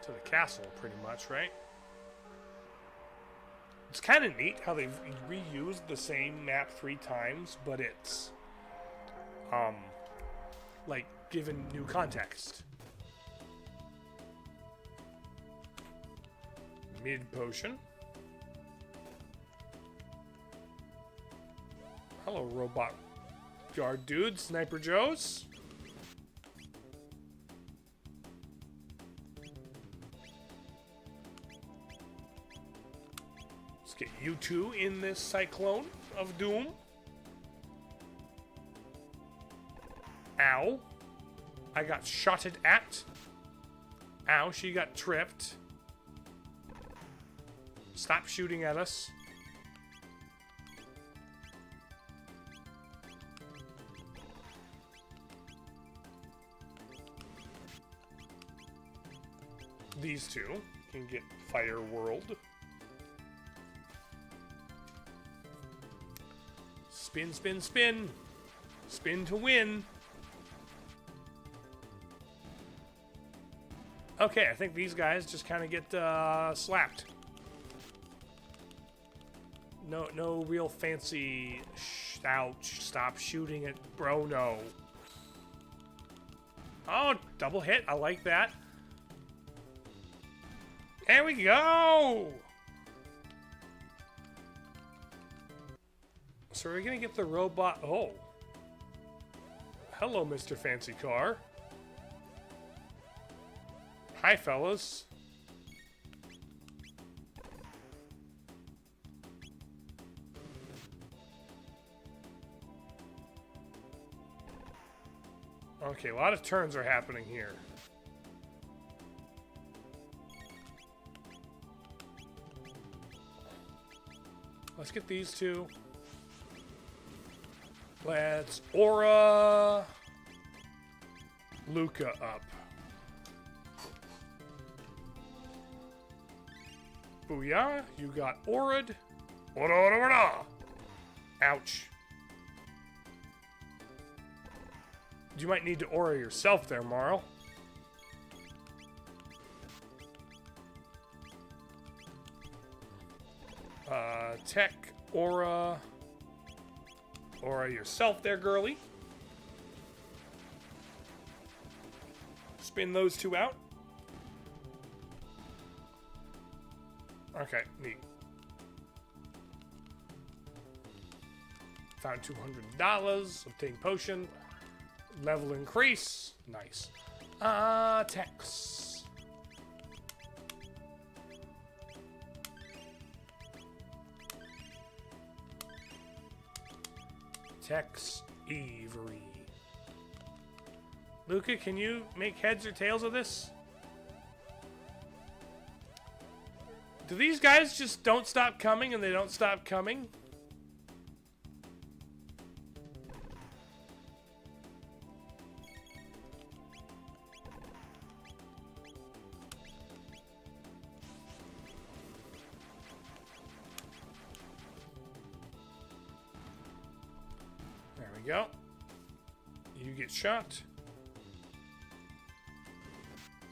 to the castle pretty much, right? It's kind of neat how they've reused the same map 3 times, but it's like given new context. Mid potion. Hello, robot guard dude, Sniper Joes. Let's get you two in this cyclone of doom. Ow. I got shotted at. Ow, she got tripped. Stop shooting at us. These two can get Fire World. Spin, spin, spin. Spin to win. Okay, I think these guys just kind of get slapped. No real fancy. Ouch! Stop shooting at Brono. Oh, double hit. I like that. There we go. So we're gonna get the robot. Oh, hello, Mr. Fancy Car. Hi, fellas. Okay, a lot of turns are happening here. Let's get these two. Let's Aura Luca up. Booyah, you got Aura'd. Ouch. You might need to aura yourself there, Marl. Tech, aura. Aura yourself there, girly. Spin those two out. Okay, neat. Found $200. Obtain potion. Level increase. Nice. Techs. Tex Avery. Luca, can you make heads or tails of this? Do these guys just don't stop coming and they don't stop coming? There we go. You get shot.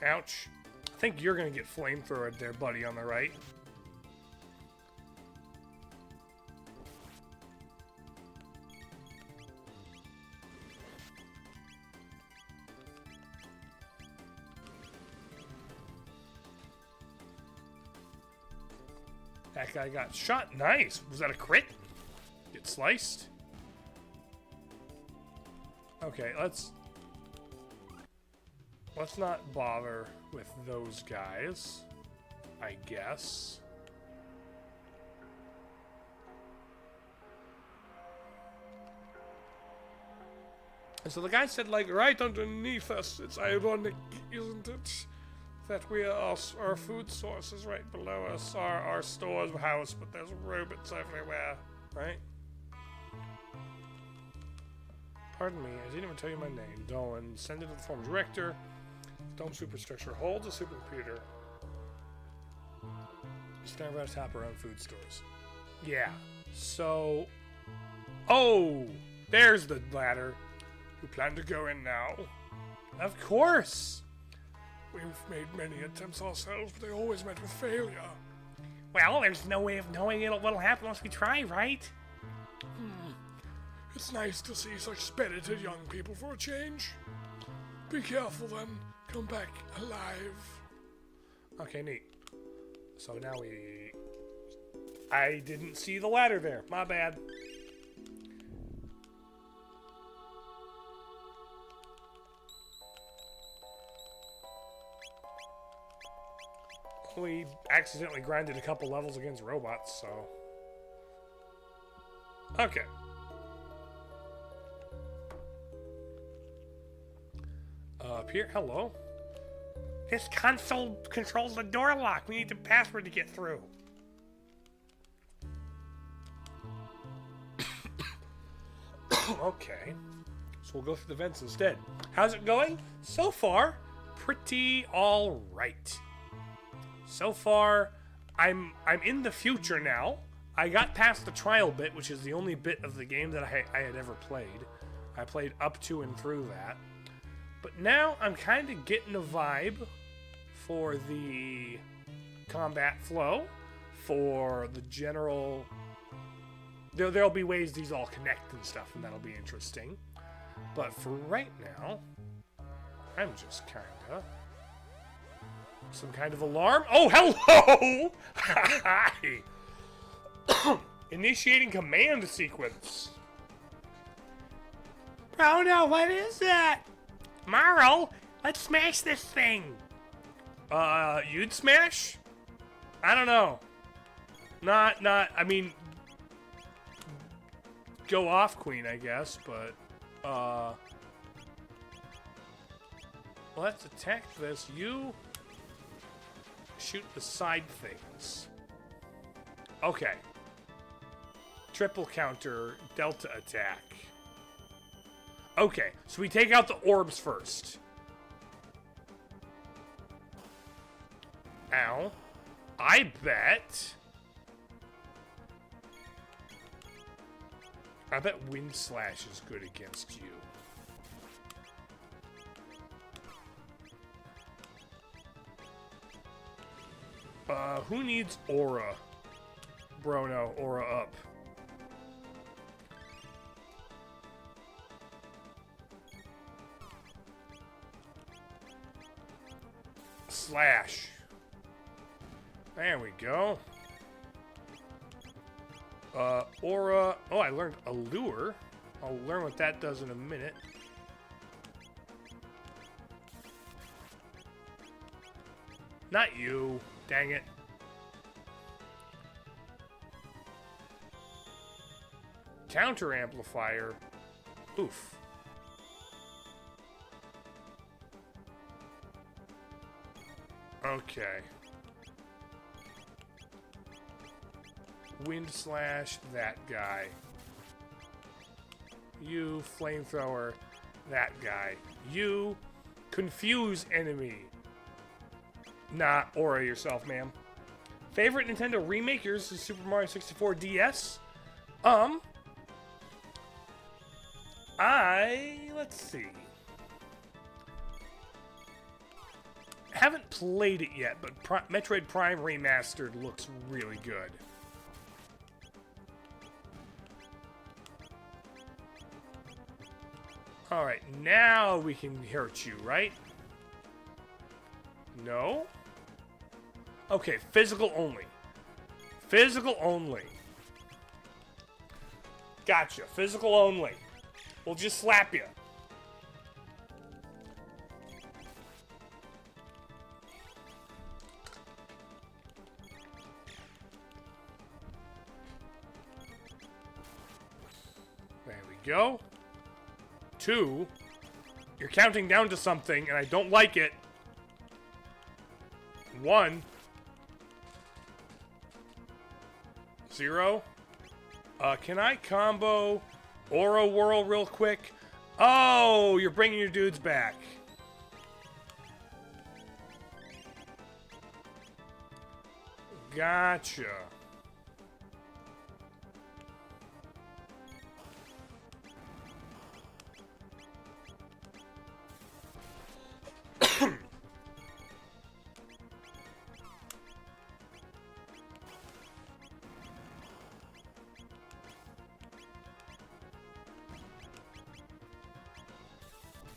Ouch. I think you're gonna get flamethrowered there, buddy, on the right. That guy got shot. Nice. Was that a crit? Get sliced. Okay, let's not bother with those guys, I guess. And so the guy said, like, right underneath us, it's ironic, isn't it? That our food source is right below us, our store's house, but there's robots everywhere, right? Pardon me, I didn't even tell you my name. Dolan, send it to the former director. Dome superstructure holds a supercomputer. Stand right atop our own food stores. Yeah, so... Oh! There's the ladder. You plan to go in now? Of course! We've made many attempts ourselves, but they always met with failure. Well, there's no way of knowing what'll happen unless we try, right? It's nice to see such spirited young people for a change. Be careful then. Come back alive. Okay, neat. So now I didn't see the ladder there. My bad. We accidentally grinded a couple levels against robots, so... Okay. Up here, hello. This console controls the door lock. We need the password to get through. Okay. So we'll go through the vents instead. How's it going? So far, pretty all right. So far, I'm in the future now. I got past the trial bit, which is the only bit of the game that I had ever played. I played up to and through that. But now I'm kind of getting a vibe for the combat flow, for the general... There'll be ways these all connect and stuff, and that'll be interesting. But for right now, I'm just kind of... Some kind of alarm? Oh, hello! Hi! Initiating command sequence. Oh no, what is that? Marl, let's smash this thing. You'd smash? I don't know. I mean... Go off, Queen, I guess, but, let's attack this. You... shoot the side things. Okay. Triple counter, delta attack. Okay, so we take out the orbs first. Ow. I bet Wind Slash is good against you. Who needs aura? Bro, no. Aura up. Slash. There we go. Aura. Oh, I learned Allure. I'll learn what that does in a minute. Not you. Dang it. Counter amplifier. Oof. Okay. Wind slash that guy. You flamethrower that guy. You confuse enemy. Nah, aura yourself, ma'am. Favorite Nintendo remake? Yours is Super Mario 64 DS. Let's see. Haven't played it yet, but Metroid Prime Remastered looks really good. Alright, now we can hurt you, right? No? Okay, physical only. Physical only. Gotcha, physical only. We'll just slap you. There we go. 2. You're counting down to something, and I don't like it. 1. 0. Can I combo Aura Whirl real quick? Oh, you're bringing your dudes back. Gotcha.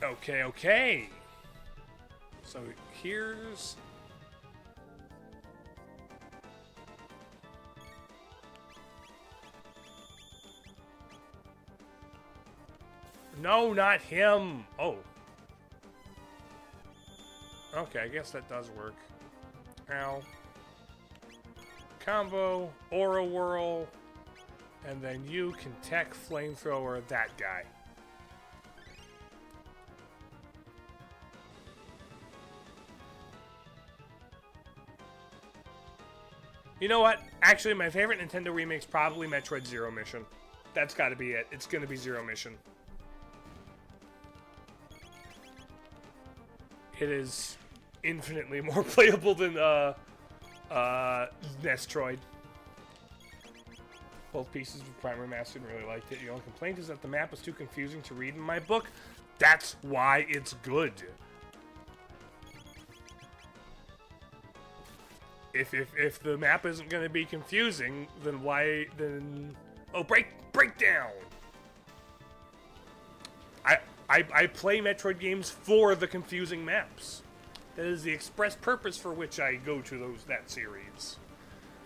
Okay, okay. So here's... No, not him. Oh. Okay, I guess that does work. Ow. Combo, Aura Whirl, and then you can tech flamethrower that guy. You know what? Actually, my favorite Nintendo remake's probably Metroid Zero Mission. That's got to be it. It's going to be Zero Mission. It is infinitely more playable than Nestroid. Both pieces of Prime Remastered really liked it. The only complaint is that the map is too confusing to read in my book. That's why it's good. If the map isn't going to be confusing, then why then? Oh, breakdown. I play Metroid games for the confusing maps. That is the express purpose for which I go to that series.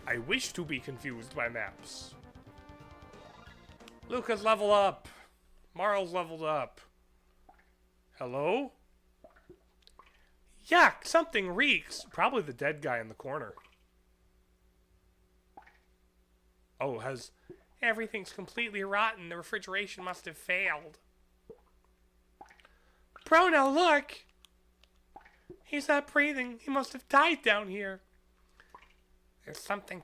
I wish to be confused by maps. Luca's leveled up. Marl's leveled up. Hello? Yuck, something reeks. Probably the dead guy in the corner. Oh, everything's completely rotten. The refrigeration must have failed. Bruno, look! He's not breathing. He must have died down here. There's something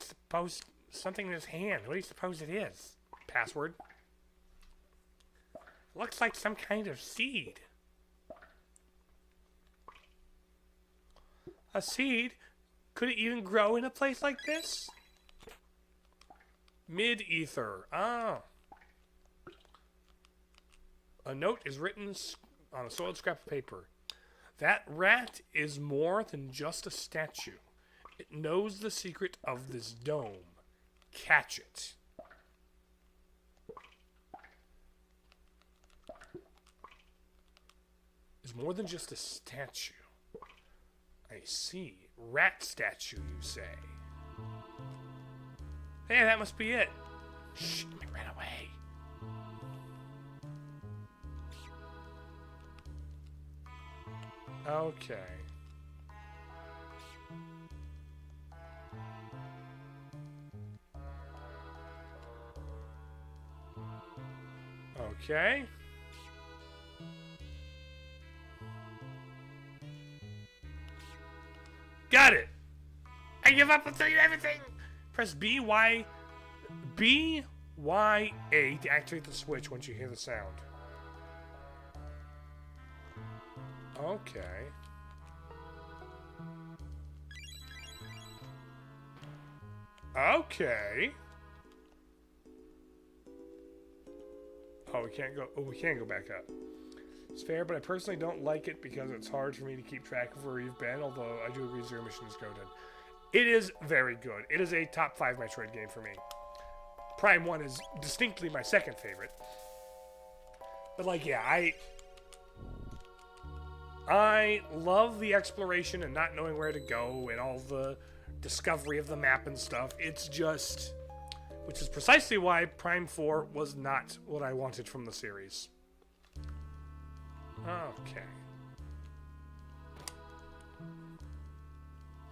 in his hand. What do you suppose it is? Password. Looks like some kind of seed. A seed? Could it even grow in a place like this? Mid-ether. Ah. A note is written on a soiled scrap of paper. That rat is more than just a statue. It knows the secret of this dome. Catch it. It's more than just a statue. I see. Rat statue, you say? Hey, that must be it. Shh, it ran away. Okay. Okay. Got it. I give up on everything. Press B, Y, A to activate the switch once you hear the sound. Okay. Okay. Oh, we can't go. Oh, we can go back up. It's fair, but I personally don't like it because it's hard for me to keep track of where you've been, although I do agree Zero Mission is goated. It is very good. It is a top 5 Metroid game for me. Prime 1 is distinctly my second favorite. But, like, yeah, I love the exploration and not knowing where to go and all the discovery of the map and stuff. It's just... Which is precisely why Prime 4 was not what I wanted from the series. Okay.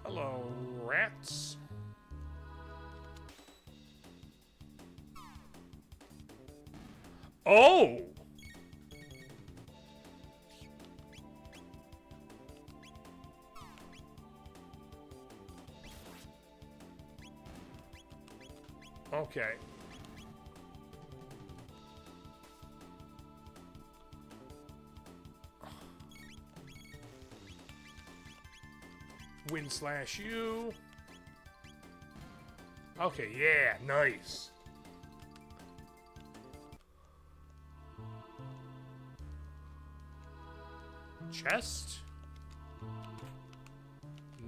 Hello, rats. Oh! Okay. Win slash U. Okay, yeah, nice. Chest.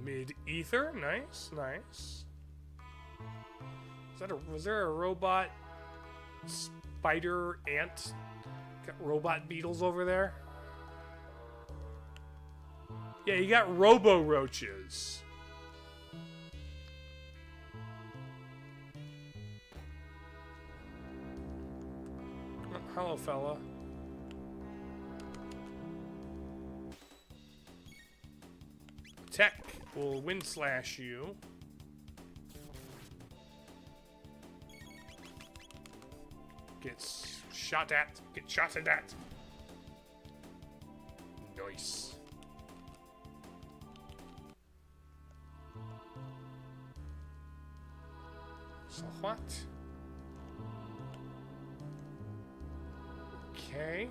Mid ether, nice, nice. Was there a robot spider ant? Got robot beetles over there? Yeah, you got robo roaches. Hello, fella. Tech will win slash you. Gets shot at. Get shot at. Nice. So what? Okay.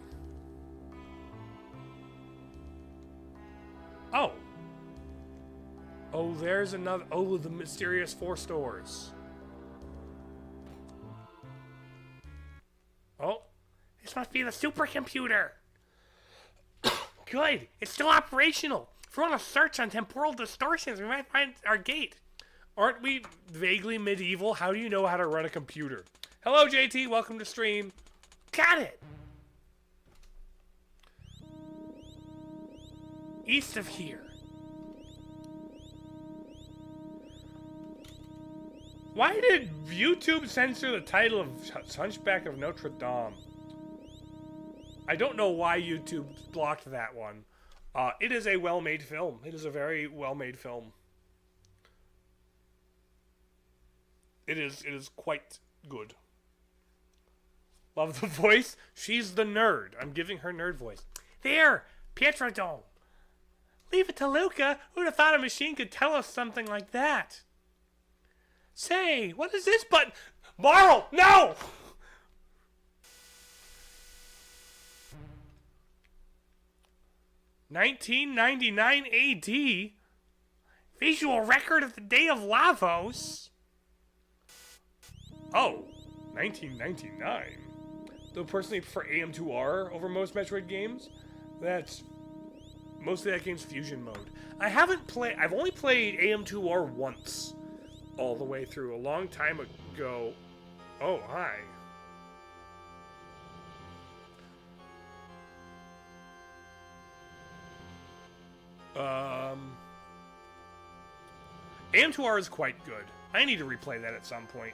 Oh. Oh, there's another. Oh, the mysterious 4 stores. Oh. This must be the supercomputer. Good. It's still operational. If we want to search on temporal distortions, we might find our gate. Aren't we vaguely medieval? How do you know how to run a computer? Hello, JT. Welcome to stream. Got it. East of here. Why did YouTube censor the title of Hunchback of Notre Dame? I don't know why YouTube blocked that one. It is a well-made film. It is a very well-made film. It is quite good. Love the voice. She's the nerd. I'm giving her nerd voice. There, Pietrodome. Leave it to Luca. Who'd have thought a machine could tell us something like that? Say, what is this button? Marl, no! $1999 AD. Visual record of the day of Lavos. Oh, 1999. Though personally prefer AM2R over most Metroid games. That's Most of that game's fusion mode. I've only played AM2R once. All the way through. A long time ago. Oh, hi. AM2R is quite good. I need to replay that at some point.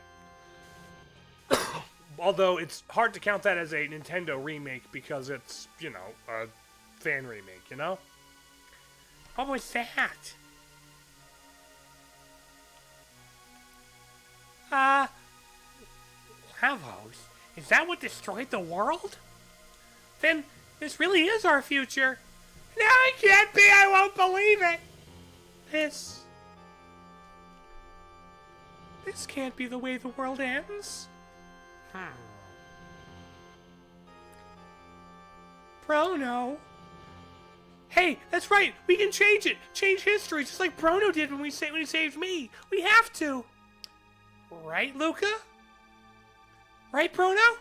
Although it's hard to count that as a Nintendo remake because it's, you know, a fan remake, you know? What was that? Lavos? Is that what destroyed the world? Then this really is our future. No, it can't be. I won't believe it. This can't be the way the world ends. Brono. Hey, that's right. We can change it. Change history, just like Brono did when he saved me. We have to. Right, Luca? Right, Brono?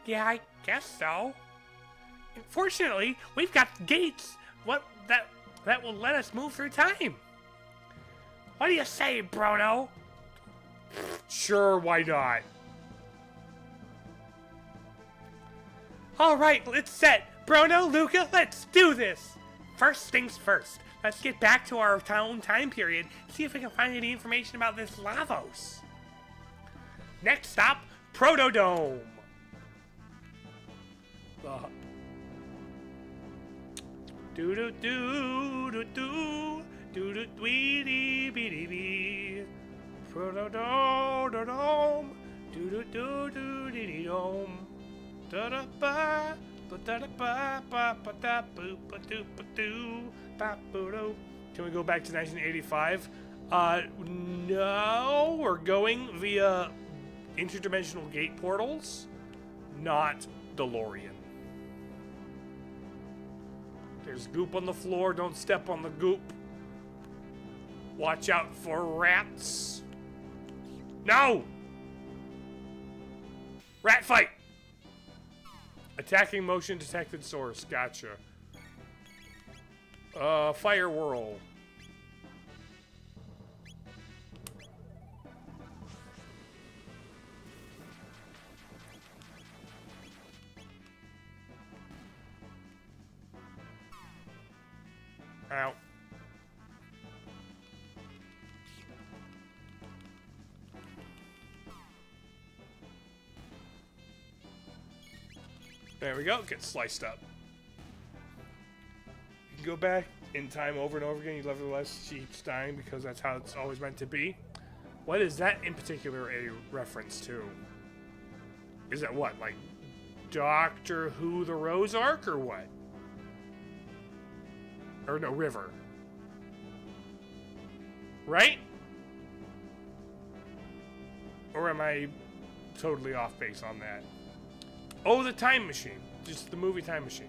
Yeah, I guess so. Fortunately, we've got gates. That will let us move through time. What do you say, Brono? Sure, why not? All right, it's set. Brono, Luca, let's do this. First things first. Let's get back to our own time period. See if we can find any information about this Lavos. Next stop, Protodome. Do do do do do do do dee dee dee dee. Protodome do do do do dee dee dome. Da da ba ba da da ba ba ba da boo ba doo ba doo ba boo doo. Can we go back to 1985? No, we're going via interdimensional gate portals, not DeLorean. There's goop on the floor. Don't step on the goop. Watch out for rats. No! Rat fight! Attacking motion detected source. Gotcha. Fire whirl. Ow. There we go. Get sliced up. You can go back in time over and over again. You nevertheless keeps dying because that's how it's always meant to be. What is that in particular a reference to? Is that what, like Doctor Who the Rose Arc or what? Or no, River. Right? Or am I totally off base on that? Oh, the Time Machine. Just the movie Time Machine.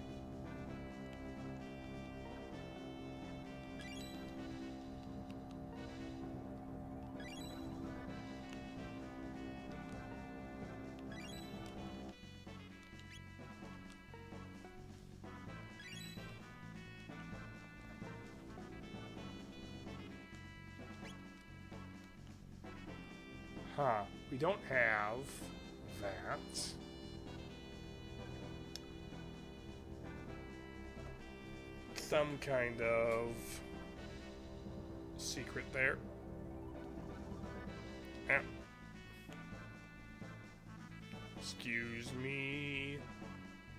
Huh. We don't have that. Some kind of secret there. Ah. Excuse me.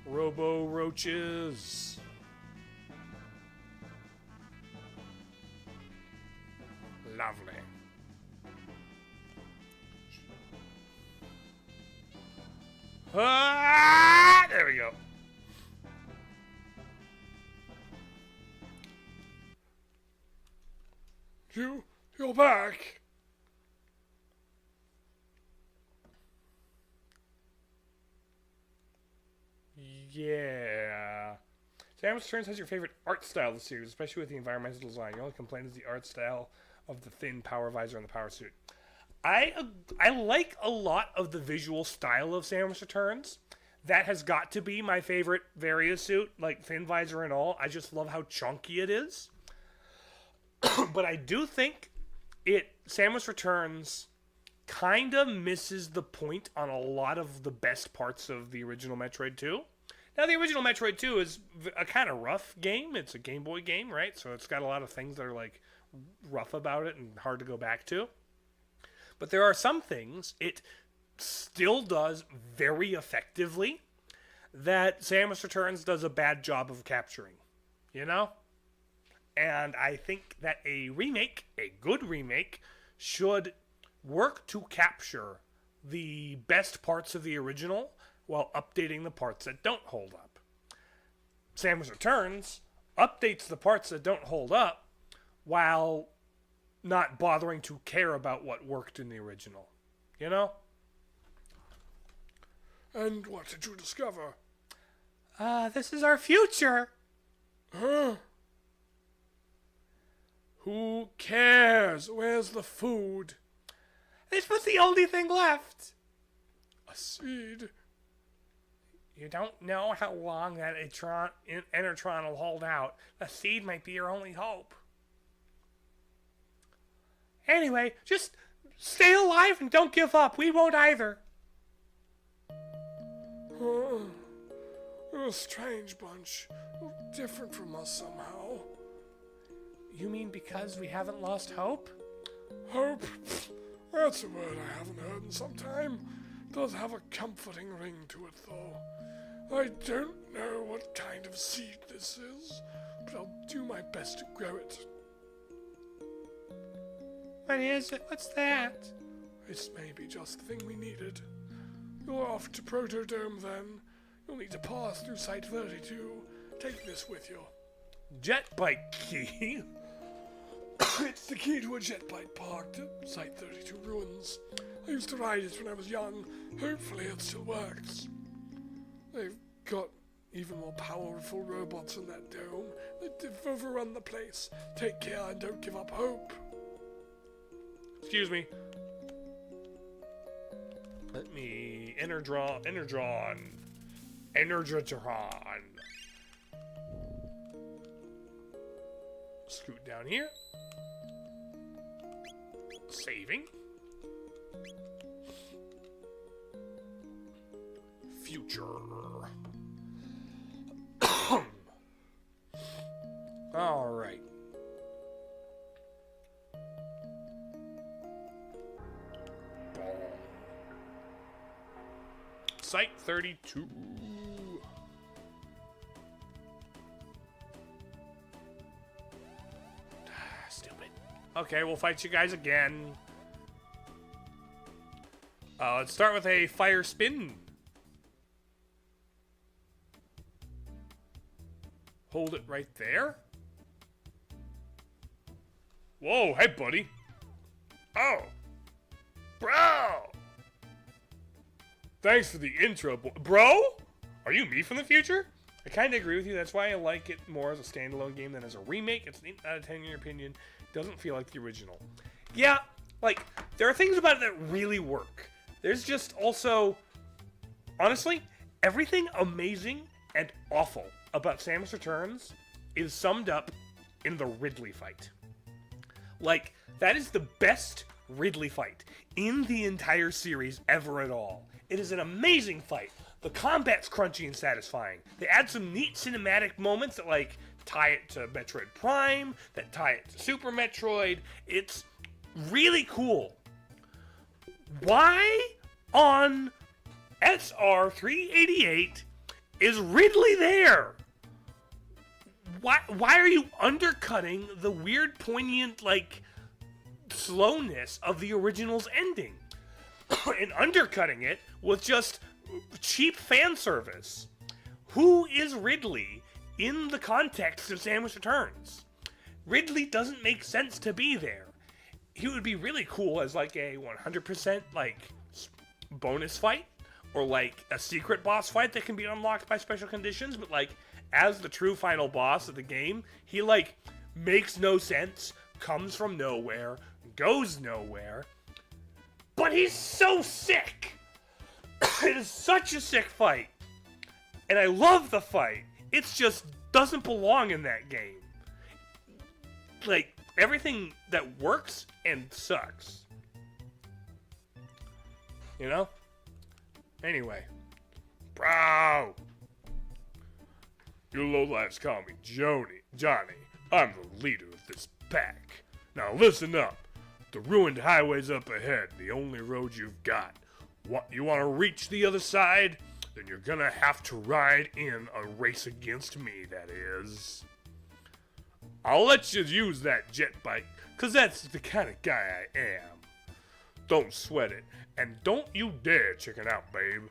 Robo roaches. Lovely. Ah, there we go. You're back. Yeah. Samus Returns has your favorite art style of the series, especially with the environmental design. Your only complaint is the art style of the thin power visor and the power suit. I like a lot of the visual style of Samus Returns. that has got to be my favorite Varia suit, like thin visor and all. I just love how chunky it is. But I do think Samus Returns kind of misses the point on a lot of the best parts of the original Metroid 2. Now, the original Metroid 2 is a kind of rough game. It's a Game Boy game, right? So it's got a lot of things that are like rough about it and hard to go back to. But there are some things it still does very effectively that Samus Returns does a bad job of capturing, you know? And I think that a good remake, should work to capture the best parts of the original while updating the parts that don't hold up. Samus Returns updates the parts that don't hold up while not bothering to care about what worked in the original. You know? And what did you discover? This is our future. Huh? Who cares? Where's the food? This was the only thing left. A seed? You don't know how long that Enertron will hold out. The seed might be your only hope. Anyway, just stay alive and don't give up. We won't either. Huh? You're a strange bunch. Different from us somehow. You mean because we haven't lost hope? Hope? That's a word I haven't heard in some time. Does have a comforting ring to it, though. I don't know what kind of seed this is, but I'll do my best to grow it. What is it? What's that? It's maybe just the thing we needed. You're off to Protodome, then. You'll need to pass through Site 32. Take this with you. Jet bike key? It's the key to a jet bike parked at Site 32 Ruins. I used to ride it when I was young. Hopefully it still works. They've got even more powerful robots in that dome. They've overrun the place. Take care and don't give up hope. Excuse me. Let me Energon. Scoot down here. Saving. Future. All right. Site 32. Stupid. Okay, we'll fight you guys again. Let's start with a fire spin. Hold it right there. Whoa, hey, buddy. Oh. Bro. Thanks for the intro, bro. Are you me from the future? I kind of agree with you. That's why I like it more as a standalone game than as a remake. It's an 8 out of 10 in your opinion. Doesn't feel like the original. Yeah, like, there are things about it that really work. There's just also, honestly, everything amazing and awful about Samus Returns is summed up in the Ridley fight. Like, that is the best Ridley fight in the entire series ever at all. It is an amazing fight. The combat's crunchy and satisfying. They add some neat cinematic moments that, like, tie it to Metroid Prime, that tie it to Super Metroid. It's really cool. Why on SR388 is Ridley there? Why are you undercutting the weird, poignant, like, slowness of the original's ending? And undercutting it with just cheap fan service. Who is Ridley in the context of Samus Returns? Ridley doesn't make sense to be there. He would be really cool as like a 100% like bonus fight or like a secret boss fight that can be unlocked by special conditions, but like as the true final boss of the game, he like makes no sense, comes from nowhere, goes nowhere. But he's so sick! It is such a sick fight. And I love the fight. It just doesn't belong in that game. Like, everything that works and sucks. You know? Anyway. Bro! You lowlifes call me Johnny. I'm the leader of this pack. Now listen up. The ruined highway's up ahead, the only road you've got. You want to reach the other side? Then you're gonna have to ride in a race against me, that is. I'll let you use that jet bike, 'cause that's the kind of guy I am. Don't sweat it, and don't you dare check it out, babe.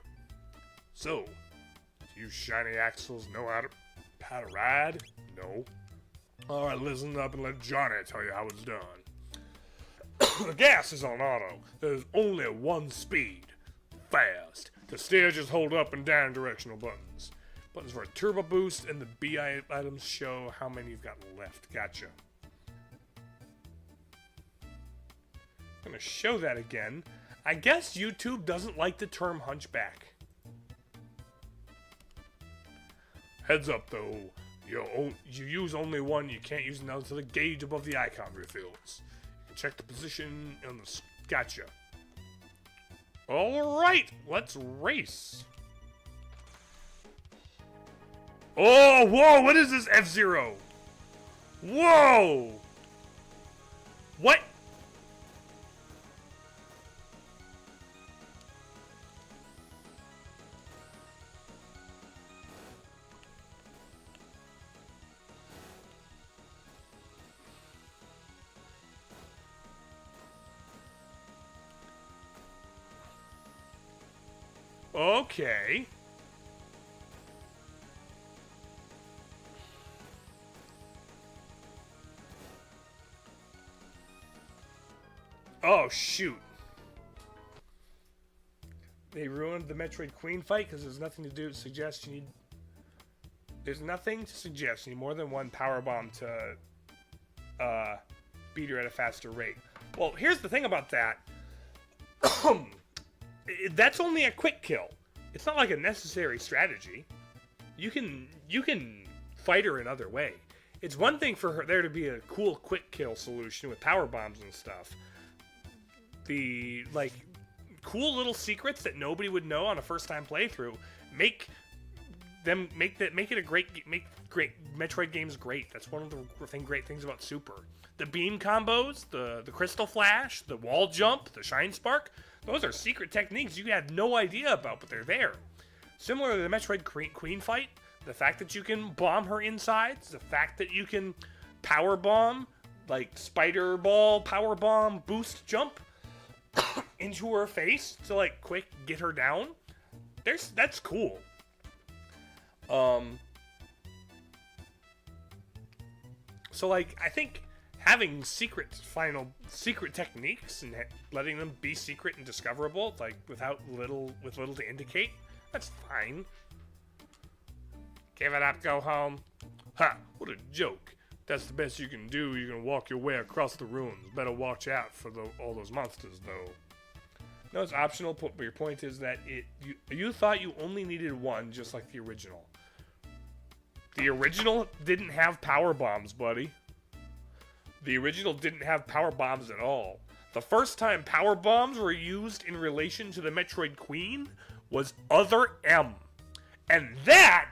So, do you shiny axles know how to ride? No? Alright, listen up and let Johnny tell you how it's done. The gas is on auto. There's only one speed. Fast. To steer, just hold up and down directional buttons. Buttons for a turbo boost, and the B items show how many you've got left. Gotcha. I'm gonna show that again. I guess YouTube doesn't like the term hunchback. Heads up though, you use only one, you can't use another until the gauge above the icon refills. You can check the position on the... Gotcha. Alright, let's race. Oh, whoa, what is this F-Zero? Whoa! What? Okay. Oh, shoot. They ruined the Metroid Queen fight because there's nothing to suggest you need... There's nothing to suggest you need more than one power bomb to beat her at a faster rate. Well, here's the thing about that. That's only a quick kill. It's not like a necessary strategy. You can fight her another way. It's one thing for there to be a cool quick kill solution with power bombs and stuff. The like cool little secrets that nobody would know on a first time playthrough make great Metroid games great. That's one of the great things about Super. The beam combos, the crystal flash, the wall jump, the shine spark. Those are secret techniques you had no idea about, but they're there. Similar to the Metroid Queen fight, the fact that you can bomb her insides, the fact that you can power bomb, like spider ball power bomb boost jump into her face to like quick get her down. That's cool. So like I think having secret techniques and letting them be secret and discoverable, like with little to indicate, that's fine. Give it up, go home. Ha! What a joke. That's the best you can do. You can walk your way across the ruins. Better watch out for all those monsters, though. No, it's optional, but your point is that you thought you only needed one, just like the original. The original didn't have power bombs, buddy. The original didn't have power bombs at all. The first time power bombs were used in relation to the Metroid Queen was Other M. And that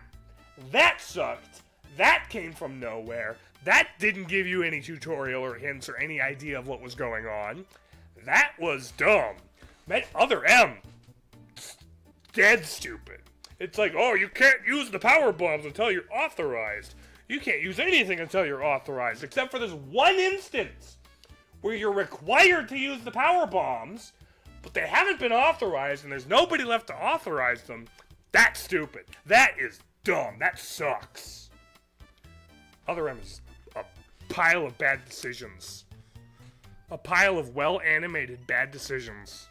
sucked. That came from nowhere. That didn't give you any tutorial or hints or any idea of what was going on. That was dumb. Other M. Dead stupid. It's like, oh, you can't use the power bombs until you're authorized. You can't use anything until you're authorized, except for this one instance where you're required to use the power bombs, but they haven't been authorized and there's nobody left to authorize them. That's stupid. That is dumb. That sucks. Other M is a pile of bad decisions. A pile of well-animated bad decisions.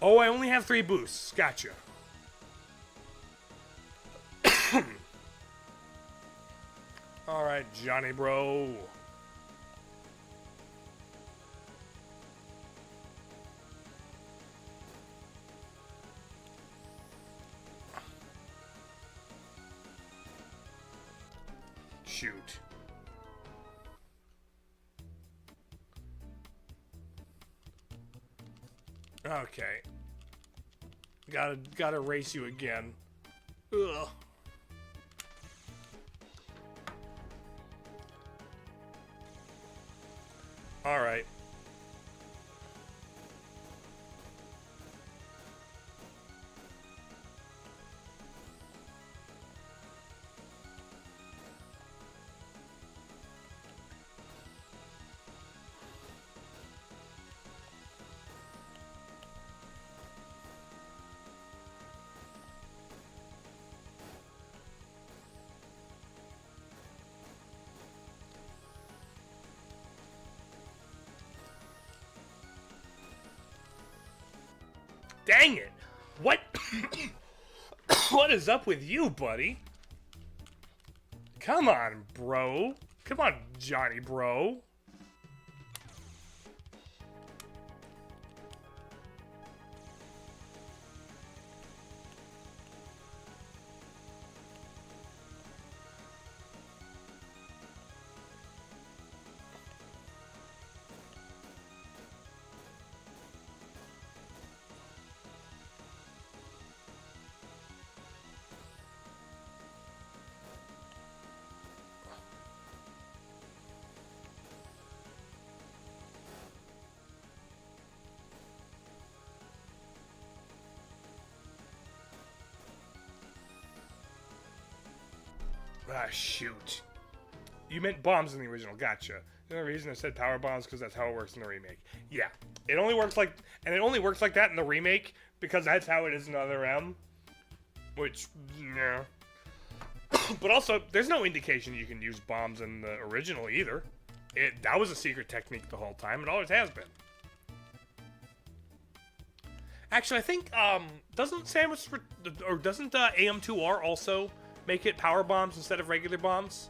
Oh, I only have 3 boosts. Gotcha. Alright, Johnny bro. Shoot. Okay. Gotta race you again. Ugh. Alright. Dang it! What? What is up with you, buddy? Come on, bro. Come on, Johnny, bro. Ah, shoot. You meant bombs in the original. Gotcha. The only reason I said power bombs because that's how it works in the remake. Yeah. It only works like... And it only works like that in the remake because that's how it is in Other M. Which, yeah. But also, there's no indication you can use bombs in the original either. That was a secret technique the whole time. It always has been. Actually, I think, doesn't AM2R also make it power bombs instead of regular bombs?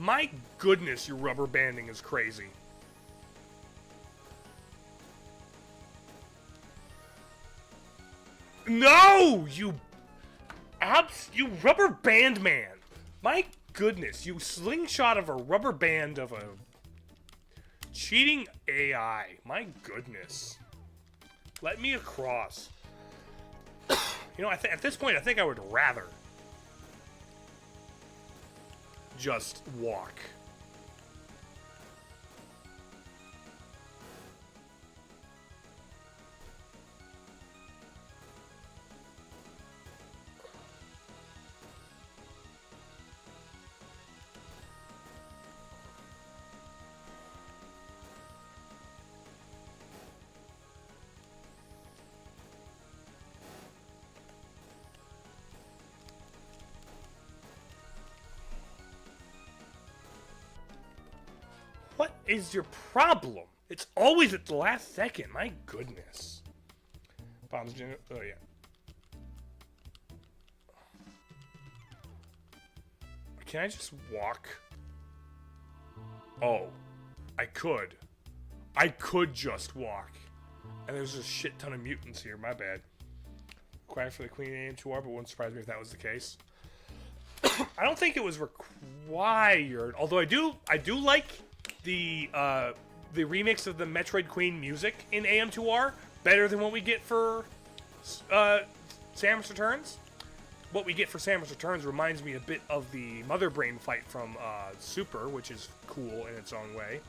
My goodness, your rubber banding is crazy. No! You rubber band man. My goodness, you slingshot of a rubber band of a cheating AI. My goodness. Let me across. You know, at this point, I think I would rather just walk. What is your problem? It's always at the last second. My goodness. Bombs. Oh, yeah. Can I just walk? Oh. I could. I could just walk. And there's a shit ton of mutants here. My bad. Required for the Queen AM2R, but wouldn't surprise me if that was the case. I don't think it was required. Although I do like the remix of the Metroid Queen music in AM2R better than what we get for Samus Returns. What we get for Samus Returns reminds me a bit of the Mother Brain fight from Super, which is cool in its own way.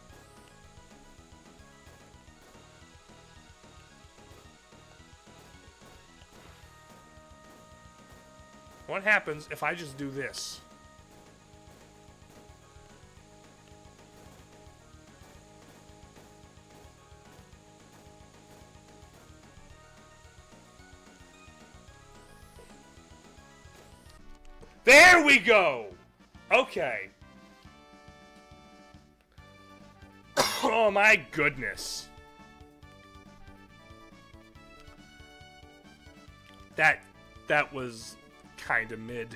What happens if I just do this? There we go! Okay. Oh my goodness. That was kind of mid.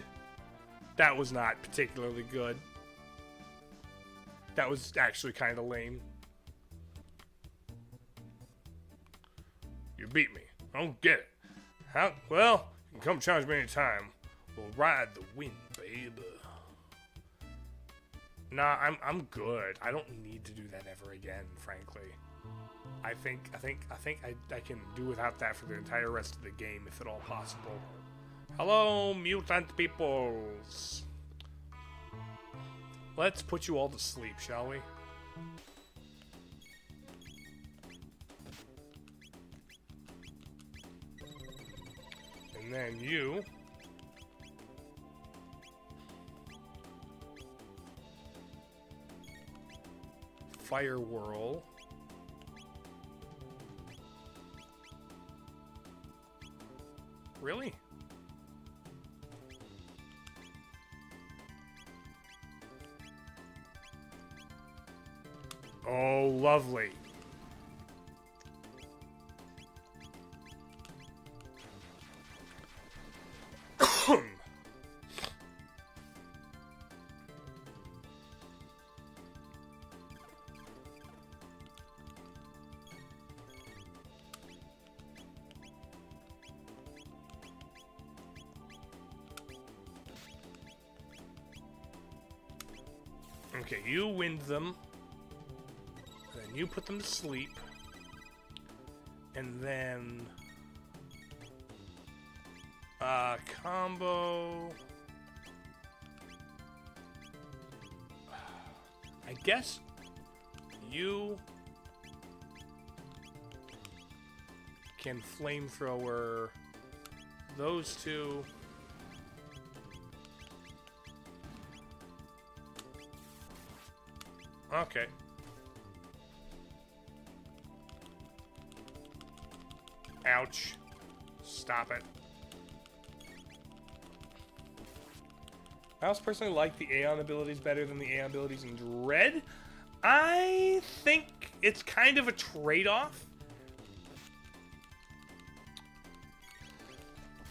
That was not particularly good. That was actually kind of lame. You beat me. I don't get it. How? Well, you can come challenge me anytime. We'll ride the wind, baby. Nah, I'm good. I don't need to do that ever again, frankly. I think I can do without that for the entire rest of the game, if at all possible. Hello, mutant peoples. Let's put you all to sleep, shall we? And then you... Fire Whirl. Really? Oh, lovely. Okay, you wind them. Then you put them to sleep. And then... combo... I guess you can flamethrower those two. Okay. Ouch. Stop it. I also personally like the Aeon abilities better than the Aeon abilities in Dread. I think it's kind of a trade-off.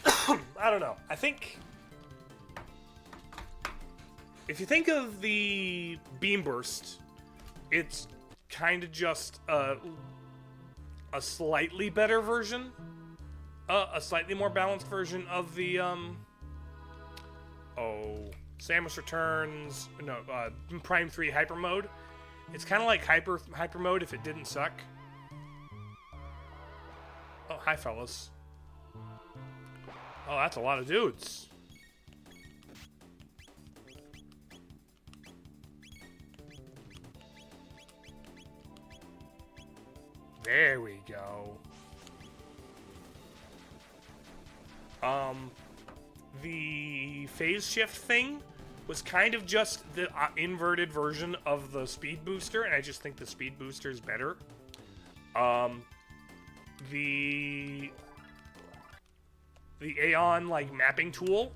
I don't know. I think... if you think of the Beam Burst, it's kind of just a slightly better version, a slightly more balanced version of the Samus Returns, no, Prime 3 Hyper Mode. It's kind of like Hyper Mode if it didn't suck. Oh, hi fellas. Oh, that's a lot of dudes. There we go. The phase shift thing was kind of just the inverted version of the speed booster, and I just think the speed booster is better. The Aeon, like, mapping tool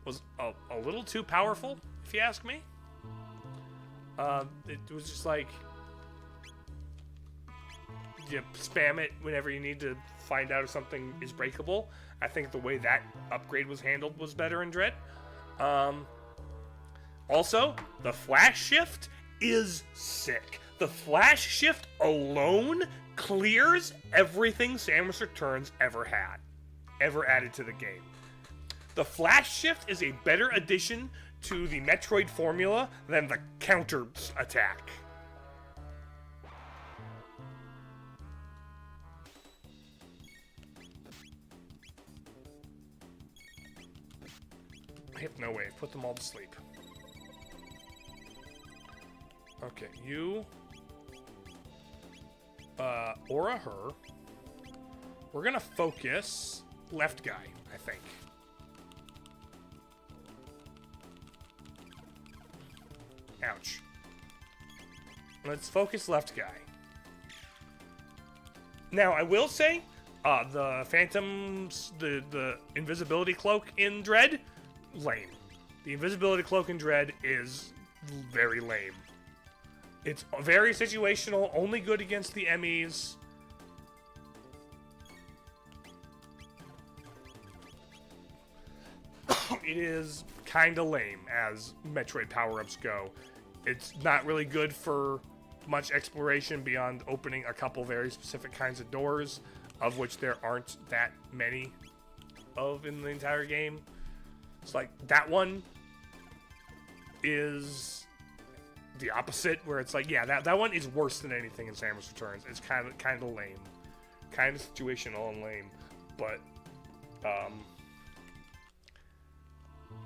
was a little too powerful, if you ask me. It was just like... you spam it whenever you need to find out if something is breakable. I think the way that upgrade was handled was better in Dread. Also, the flash shift is sick. The flash shift alone clears everything Samus Returns ever added to the game. The flash shift is a better addition to the Metroid formula than the counter attack. No way. Put them all to sleep. Okay, you... aura her. We're gonna focus left guy, I think. Ouch. Let's focus left guy. Now, I will say, the Phantoms, the invisibility cloak in Dread, lame. The invisibility cloak in Dread is very lame. It's very situational, only good against the Emmys. It is kind of lame as Metroid power-ups go. It's not really good for much exploration beyond opening a couple very specific kinds of doors, of which there aren't that many of in the entire game. It's like that one is the opposite, where it's like, yeah, that one is worse than anything in Samus Returns. It's kind of lame, kind of situational and lame, but I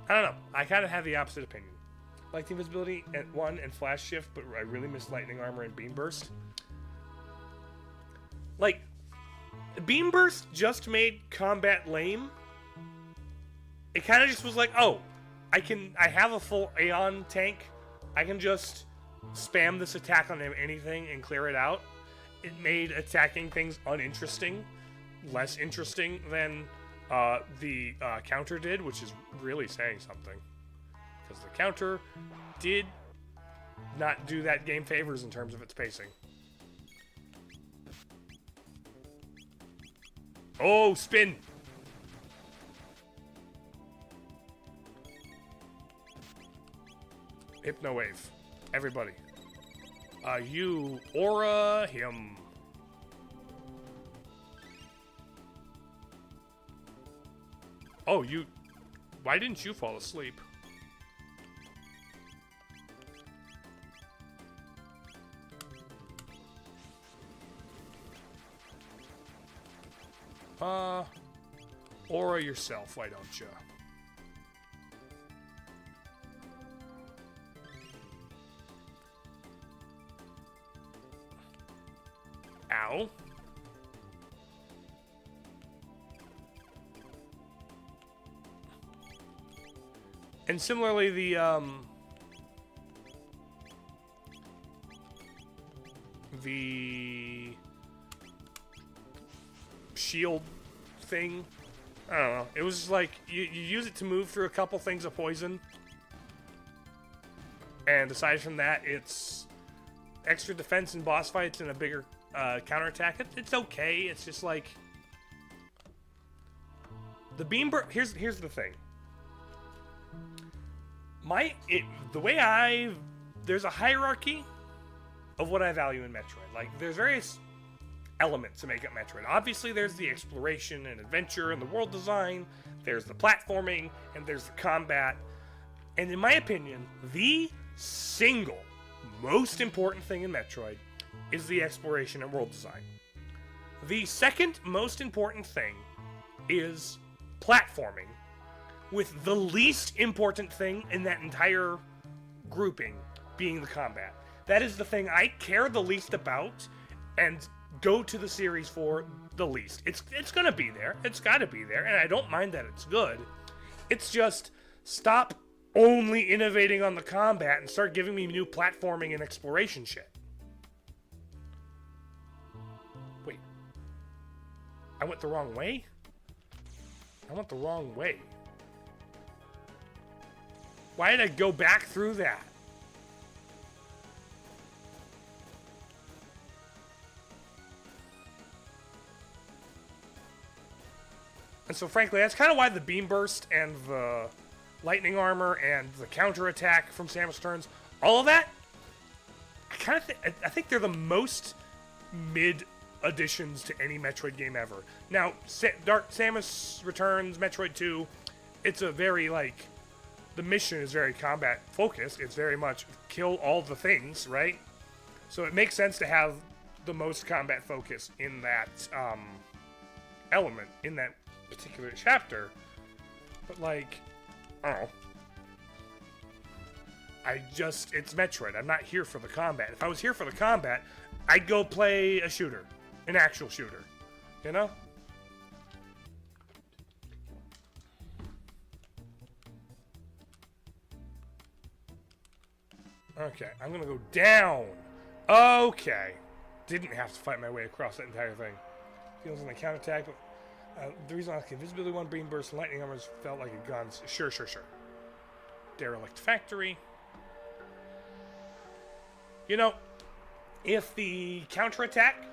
don't know. I kind of have the opposite opinion. I like the invisibility at 1 and flash shift, but I really miss lightning armor and beam burst. Like, beam burst just made combat lame. It kind of just was like, oh, I have a full Aeon tank. I can just spam this attack on anything and clear it out. It made attacking things uninteresting, less interesting than the counter did, which is really saying something. Because the counter did not do that game favors in terms of its pacing. Oh, spin! Hypno Wave. Everybody. You aura him. Oh, you... Why didn't you fall asleep? Aura yourself, why don't you? Ow. And similarly, the shield thing, I don't know. It was like you use it to move through a couple things of poison, and aside from that, it's extra defense in boss fights and a bigger counterattack. It's okay. It's just like the beam burst. Here's the thing. There's a hierarchy of what I value in Metroid. Like, there's various elements to make up Metroid. Obviously, there's the exploration and adventure and the world design. There's the platforming, and there's the combat. And in my opinion, the single most important thing in Metroid is the exploration and world design. The second most important thing is platforming, with the least important thing in that entire grouping being the combat. That is the thing I care the least about and go to the series for the least. It's gonna be there. It's gotta be there, and I don't mind that it's good. It's just, stop only innovating on the combat and start giving me new platforming and exploration shit. Wait. I went the wrong way? I went the wrong way. Why did I go back through that? And so frankly, that's kind of why the beam burst and the lightning armor and the counter attack from Samus Returns, all of that, I think they're the most mid additions to any Metroid game ever. Now, Samus Returns, Metroid 2, it's a very, like, the mission is very combat focused. It's very much kill all the things, right? So it makes sense to have the most combat focus in that element, in that particular chapter. But, like, I don't know. It's Metroid. I'm not here for the combat. If I was here for the combat, I'd go play a shooter. An actual shooter. You know? Okay, I'm gonna go down. Okay. Didn't have to fight my way across that entire thing. Feels on the counterattack. The reason I like invisibility one, beam burst, and lightning armors felt like a gun. Sure. Derelict factory. You know, if the counterattack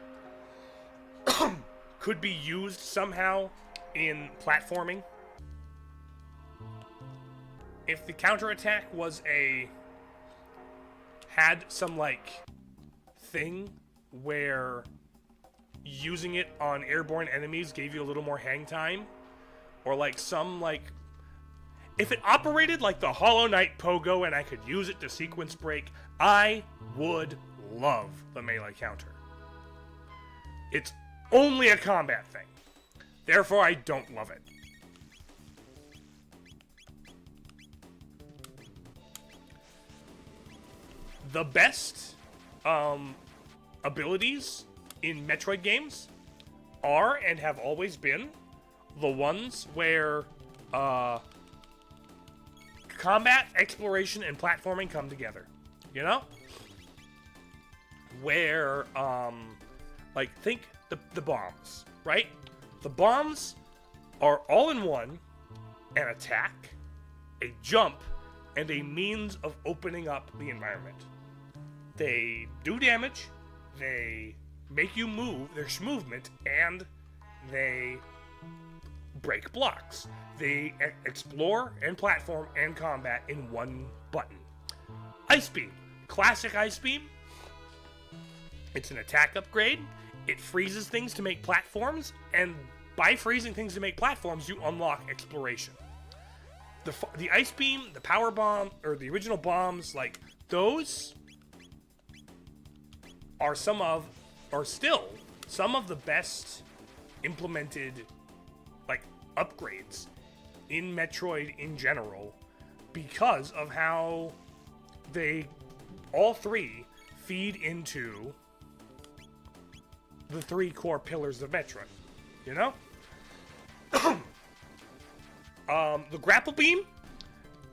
could be used somehow in platforming, if the counterattack had some like thing where using it on airborne enemies gave you a little more hang time, or like some like if it operated like the Hollow Knight pogo and I could use it to sequence break, I would love the melee counter. It's only a combat thing, therefore I don't love it. The best abilities in Metroid games are and have always been the ones where combat, exploration, and platforming come together. You know? Where, like, think the bombs, right? The bombs are all in one an attack, a jump, and a means of opening up the environment. They do damage, they make you move, there's movement, and they break blocks. They explore and platform and combat in one button. Ice Beam. Classic Ice Beam. It's an attack upgrade. It freezes things to make platforms, and by freezing things to make platforms, you unlock exploration. The Ice Beam, the Power Bomb, or the original bombs, like, those are still some of the best implemented, like, upgrades in Metroid in general, because of how they all three feed into the three core pillars of Metroid, you know? The grapple beam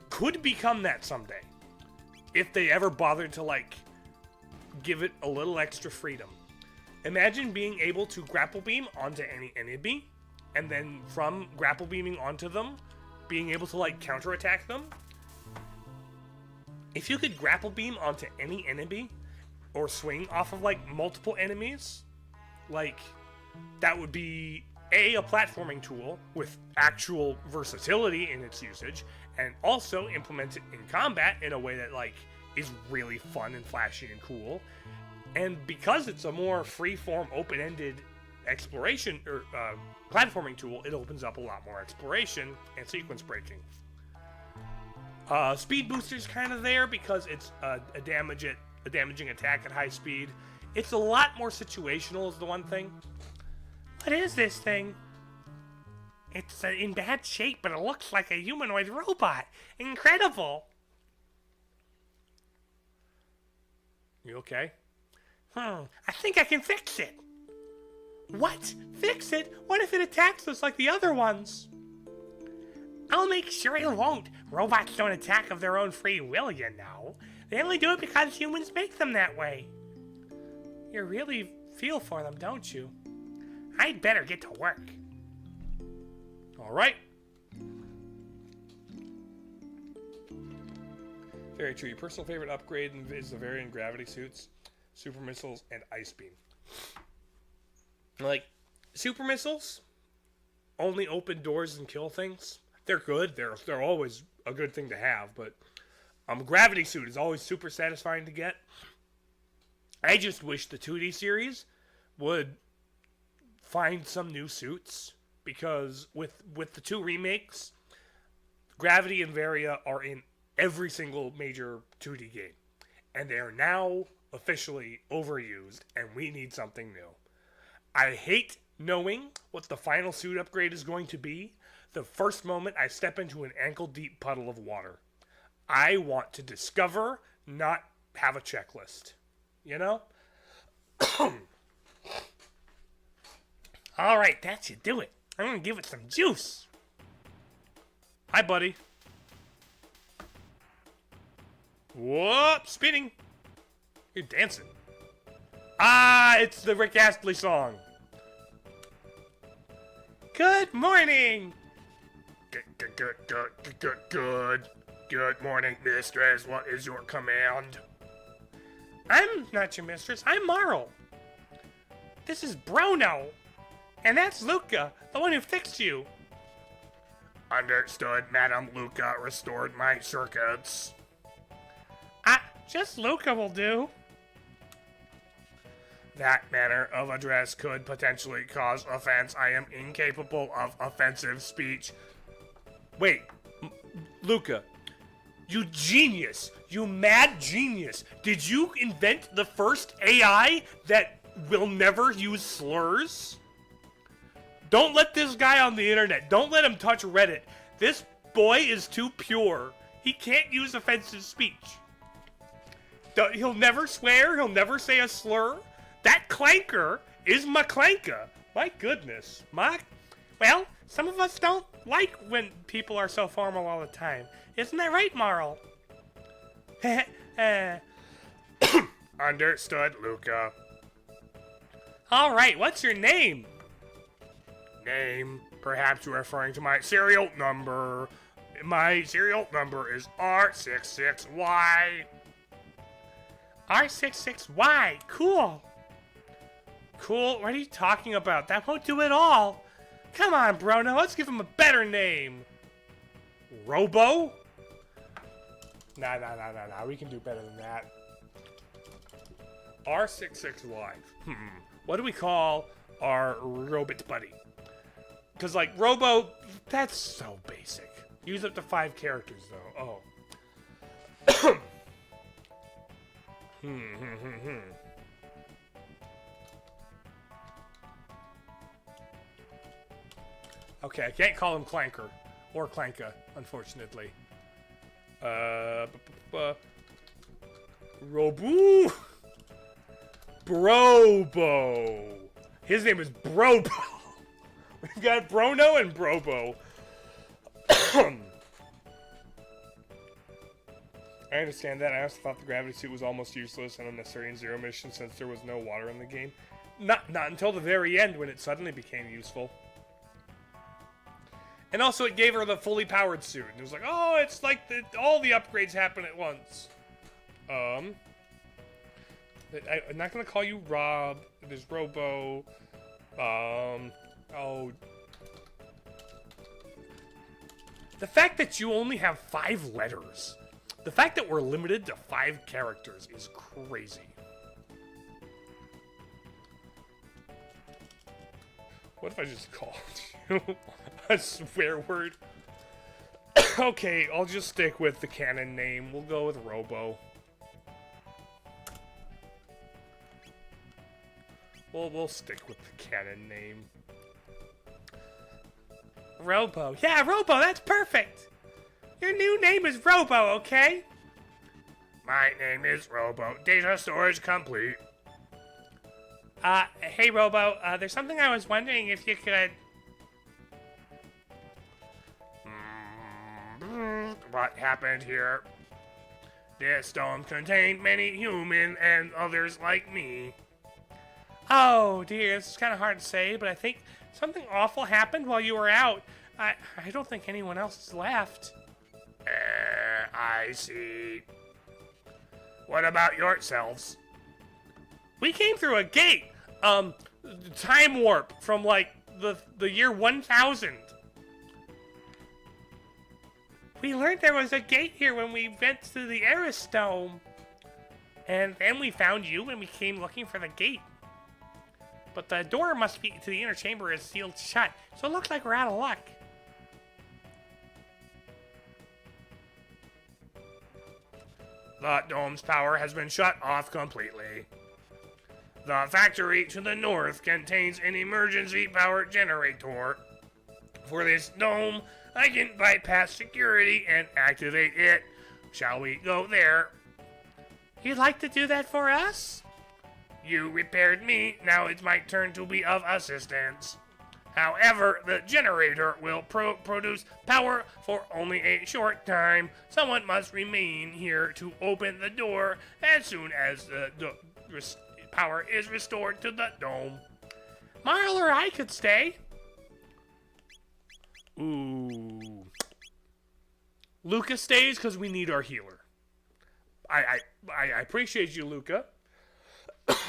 could become that someday, if they ever bothered to, like, give it a little extra freedom. Imagine being able to grapple beam onto any enemy, and then from grapple beaming onto them, being able to, like, counterattack them. If you could grapple beam onto any enemy, or swing off of, like, multiple enemies, like, that would be a platforming tool with actual versatility in its usage, and also implement it in combat in a way that, like, is really fun and flashy and cool. And because it's a more free-form, open-ended exploration or platforming tool, it opens up a lot more exploration and sequence breaking. Speed booster's kind of there because it's a damaging attack at high speed. It's a lot more situational is the one thing. What is this thing? It's in bad shape, but it looks like a humanoid robot. Incredible. You okay? I think I can fix it. What? Fix it? What if it attacks us like the other ones? I'll make sure it won't. Robots don't attack of their own free will, you know. They only do it because humans make them that way. You really feel for them, don't you? I'd better get to work. Alright. Very true. Your personal favorite upgrade is the variant gravity suits, super missiles, and ice beam. Like, super missiles only open doors and kill things. They're good. They're always a good thing to have, but gravity suit is always super satisfying to get. I just wish the 2D series would find some new suits, because with the two remakes, Gravity and Varia are in every single major 2D game, and they are now officially overused, and we need something new. I hate knowing what the final suit upgrade is going to be the first moment I step into an ankle-deep puddle of water. I want to discover, not have a checklist. You know? Alright, that should do it. I'm gonna give it some juice. Hi, buddy. Whoop! Spinning. You're dancing. Ah, it's the Rick Astley song. Good morning. Good morning, mistress. What is your command? I'm not your mistress. I'm Marl. This is Bruno. And that's Luca, the one who fixed you. Understood, Madam. Luca restored my circuits. Just Luca will do. That manner of address could potentially cause offense. I am incapable of offensive speech. Wait, Luca, you genius, you mad genius. Did you invent the first AI that will never use slurs? Don't let this guy on the internet, don't let him touch Reddit. This boy is too pure. He can't use offensive speech. He'll never swear, he'll never say a slur. That clanker is McClanka. My goodness. Well, some of us don't like when people are so formal all the time. Isn't that right, Marl? Understood, Luca. Alright, what's your name? Name? Perhaps you're referring to my serial number. My serial number is R66Y. R66Y. Cool. Cool? What are you talking about? That won't do it all. Come on, Bruno. Let's give him a better name. Robo? Nah. We can do better than that. R66Y. What do we call our robot buddy? Because, like, Robo, that's so basic. Use up to 5 characters, though. Oh. Okay, I can't call him Clanker. Or Clanka, unfortunately. Robo. Brobo. His name is Brobo. We've got Brono and Brobo. I understand that. I also thought the gravity suit was almost useless and unnecessary in Zero Mission since there was no water in the game. Not until the very end when it suddenly became useful. And also it gave her the fully powered suit. And it was like, oh, it's like all the upgrades happen at once. I'm not going to call you Rob. There's Robo. The fact that you only have 5 letters. The fact that we're limited to 5 characters is crazy. What if I just called you a swear word? Okay, I'll just stick with the canon name. We'll go with Robo. We'll stick with the canon name. Robo. Yeah, Robo, that's perfect. Your new name is Robo, okay? My name is Robo. Data storage complete. Hey, Robo, there's something I was wondering if you could... What happened here? This dome contained many human and others like me. Oh, dear, this is kind of hard to say, but I think something awful happened while you were out. I don't think anyone else is left. I see. What about yourselves? We came through a gate. Time warp from, like, the year 1000. We learned there was a gate here when we went to the Eris Dome. And then we found you and we came looking for the gate. But the door must be to the inner chamber is sealed shut, so it looks like we're out of luck. The dome's power has been shut off completely. The factory to the north contains an emergency power generator. For this dome, I can bypass security and activate it. Shall we go there? You'd like to do that for us? You repaired me, now it's my turn to be of assistance. However, the generator will produce power for only a short time. Someone must remain here to open the door as soon as the power is restored to the dome. Marl or I could stay. Ooh. Luca stays because we need our healer. I appreciate you, Luca.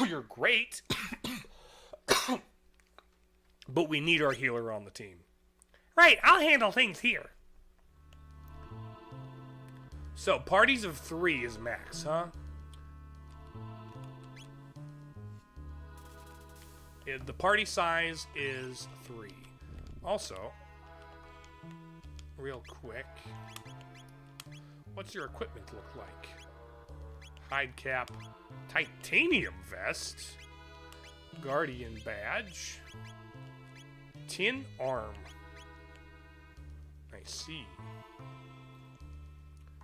You're great. But we need our healer on the team. Right, I'll handle things here. So, parties of 3 is max, huh? The party size is 3. Also, real quick, what's your equipment look like? Hide cap, titanium vest, guardian badge, tin arm. I see.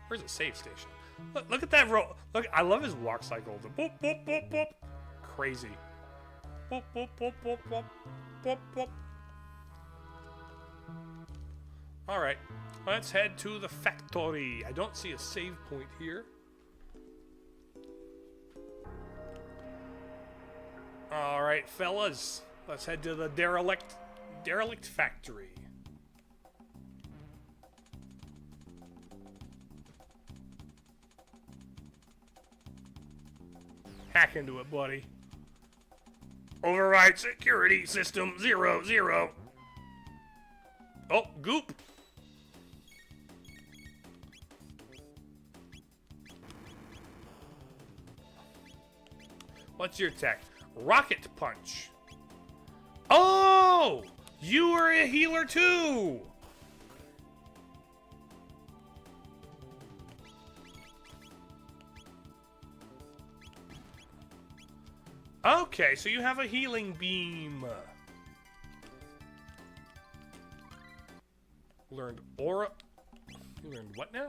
Where's the save station? Look at that roll. Look, I love his walk cycle. The boop, boop, boop, boop. Crazy. Boop, boop, boop, boop, boop, boop, boop. All right, let's head to the factory. I don't see a save point here. All right, fellas, let's head to the derelict factory. Hack into it, buddy. Override security system 00. Oh, goop. What's your tech? Rocket punch. Oh, you are a healer too. Okay, so you have a healing beam. Learned aura. You learned what now?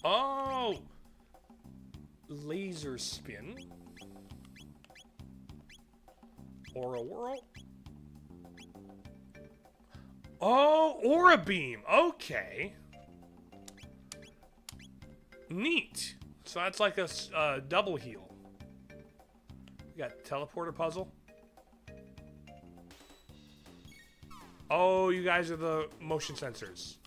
Oh! Laser spin. Aura whirl. Oh, aura beam. Okay. Neat. So that's like a double heal. We got teleporter puzzle. Oh, you guys are the motion sensors.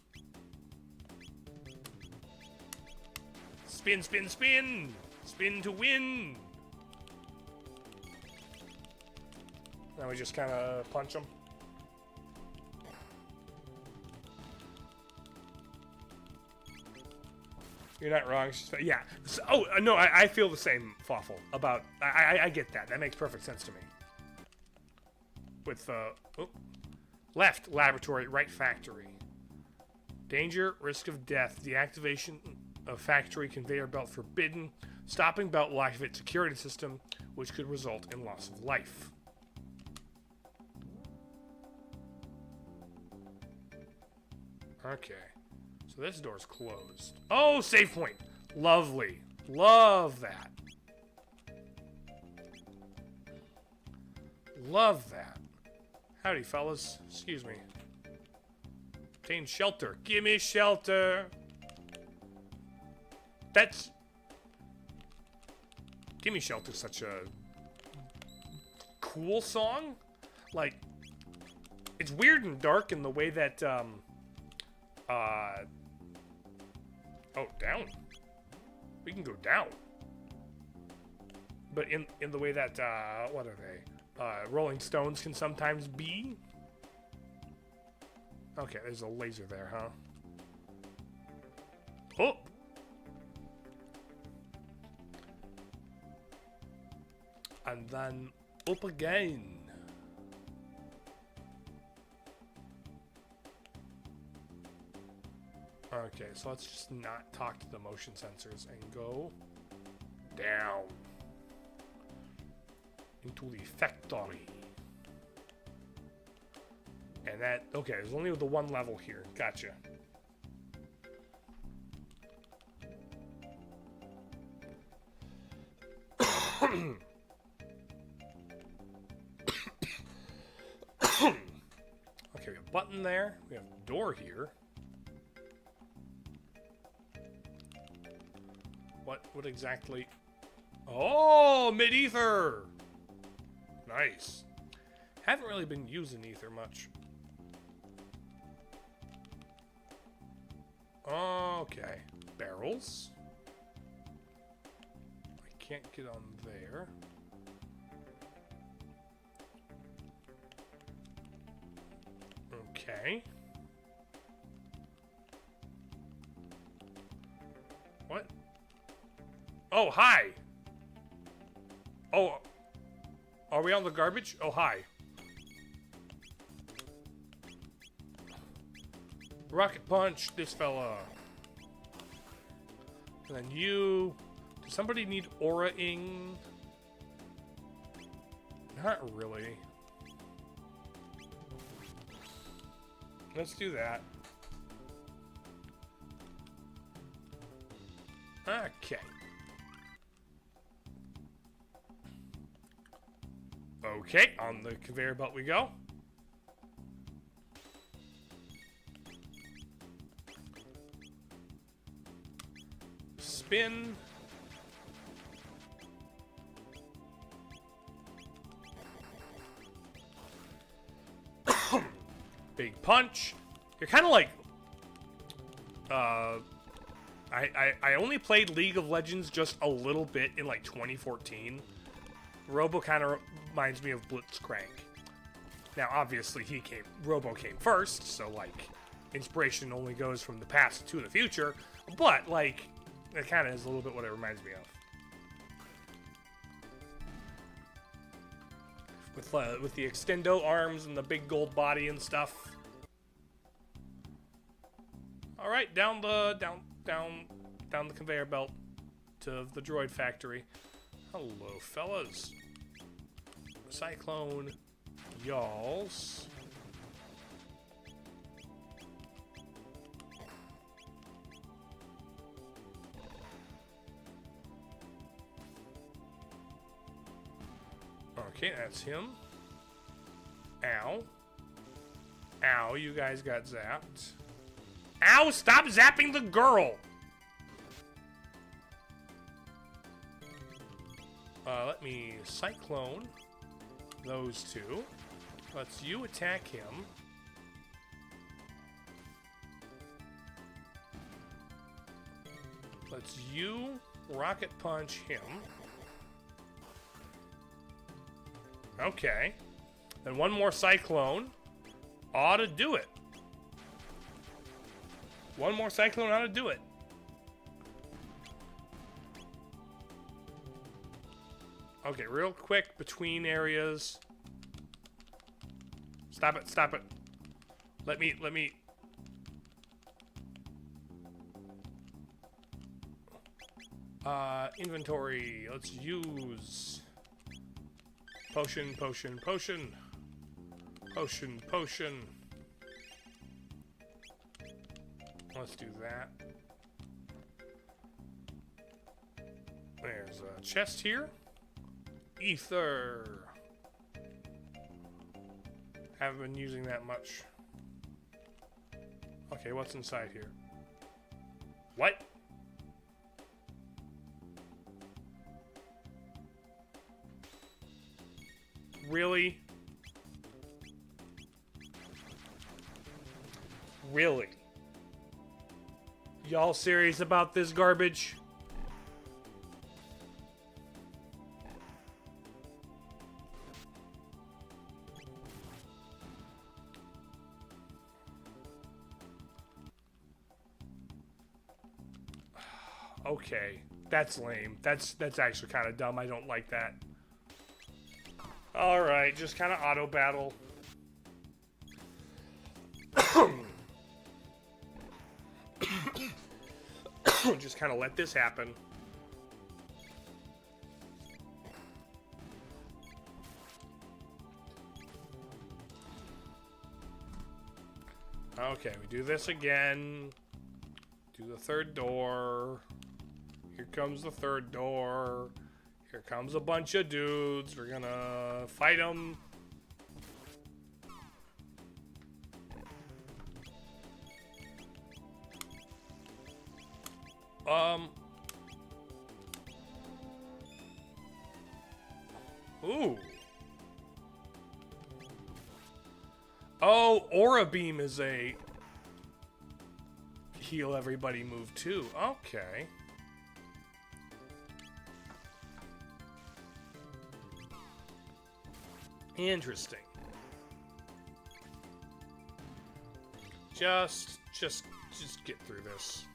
Spin, spin, spin! Spin to win! Now we just kind of punch them. You're not wrong. It's just, yeah. So, oh, no, I feel the same, Fawful, about... I get that. That makes perfect sense to me. With, oh, left, laboratory, right, factory. Danger, risk of death, deactivation of factory conveyor belt forbidden. Stopping belt will activate security system, which could result in loss of life. Okay. So this door's closed. Oh, save point. Lovely. Love that. Love that. Howdy, fellas. Excuse me. Obtain shelter. Give me shelter. That's... Gimme Shelter's such a cool song. Like, it's weird and dark in the way that, oh, down. We can go down. But in the way that, what are they? Rolling Stones can sometimes be. Okay, there's a laser there, huh? Oh! And then up again. Okay, so let's just not talk to the motion sensors and go down into the factory. And that, okay, there's only the one level here. Gotcha. Okay, we have a button there. We have a door here. What exactly? Oh, mid-ether! Nice. Haven't really been using ether much. Okay. Barrels. I can't get on there. Okay. What? Oh, hi! Oh, are we on the garbage? Oh, hi. Rocket punch this fella. And then you... Does somebody need aura-ing? Not really. Let's do that. Okay. Okay, on the conveyor belt we go. Spin. Big punch. You're kind of like... I only played League of Legends just a little bit in like 2014. Robo kind of reminds me of Blitzcrank. Now, obviously, Robo came first, so like, inspiration only goes from the past to the future. But like, it kind of is a little bit what it reminds me of. With the extendo arms and the big gold body and stuff. All right, down the conveyor belt to the droid factory. Hello, fellas. Cyclone, y'alls. Okay, that's him. Ow. Ow, you guys got zapped. Ow, stop zapping the girl! Let me cyclone those two. Let's you attack him. Let's you rocket punch him. Okay. Then one more cyclone ought to do it. One more cyclone ought to do it. Okay, real quick, between areas. Stop it, stop it. Let me... Inventory. Let's use... Potion, potion, potion. Potion, potion. Let's do that. There's a chest here. Ether. Haven't been using that much. Okay, what's inside here? What? Really? Really? Y'all serious about this garbage? Okay, that's lame. That's actually kind of dumb. I don't like that. All right, just kind of auto battle. Just kind of let this happen. Okay, we do this again. Do the third door. Here comes the third door. Here Here comes a bunch of dudes. We're gonna fight them. Ooh. Oh, Aura Beam is a heal everybody move too. Okay. Interesting. Just get through this.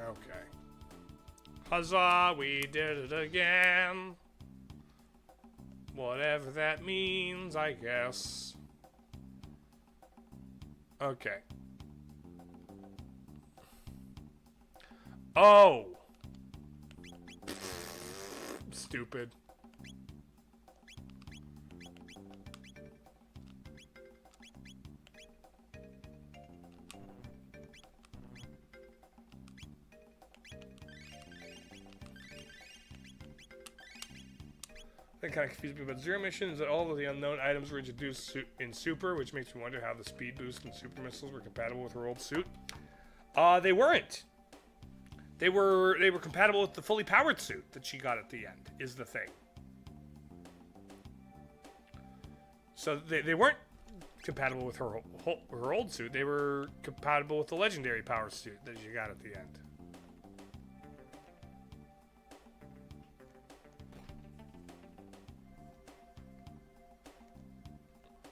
Okay. Huzzah, we did it again. Whatever that means, I guess. Okay. Oh! Stupid. That kind of confused me about Zero Mission is that all of the unknown items were introduced in Super, which makes me wonder how the speed boost and super missiles were compatible with her old suit. They weren't. They were compatible with the fully powered suit that she got at the end, is the thing. So they weren't compatible with her old suit. They were compatible with the legendary power suit that she got at the end.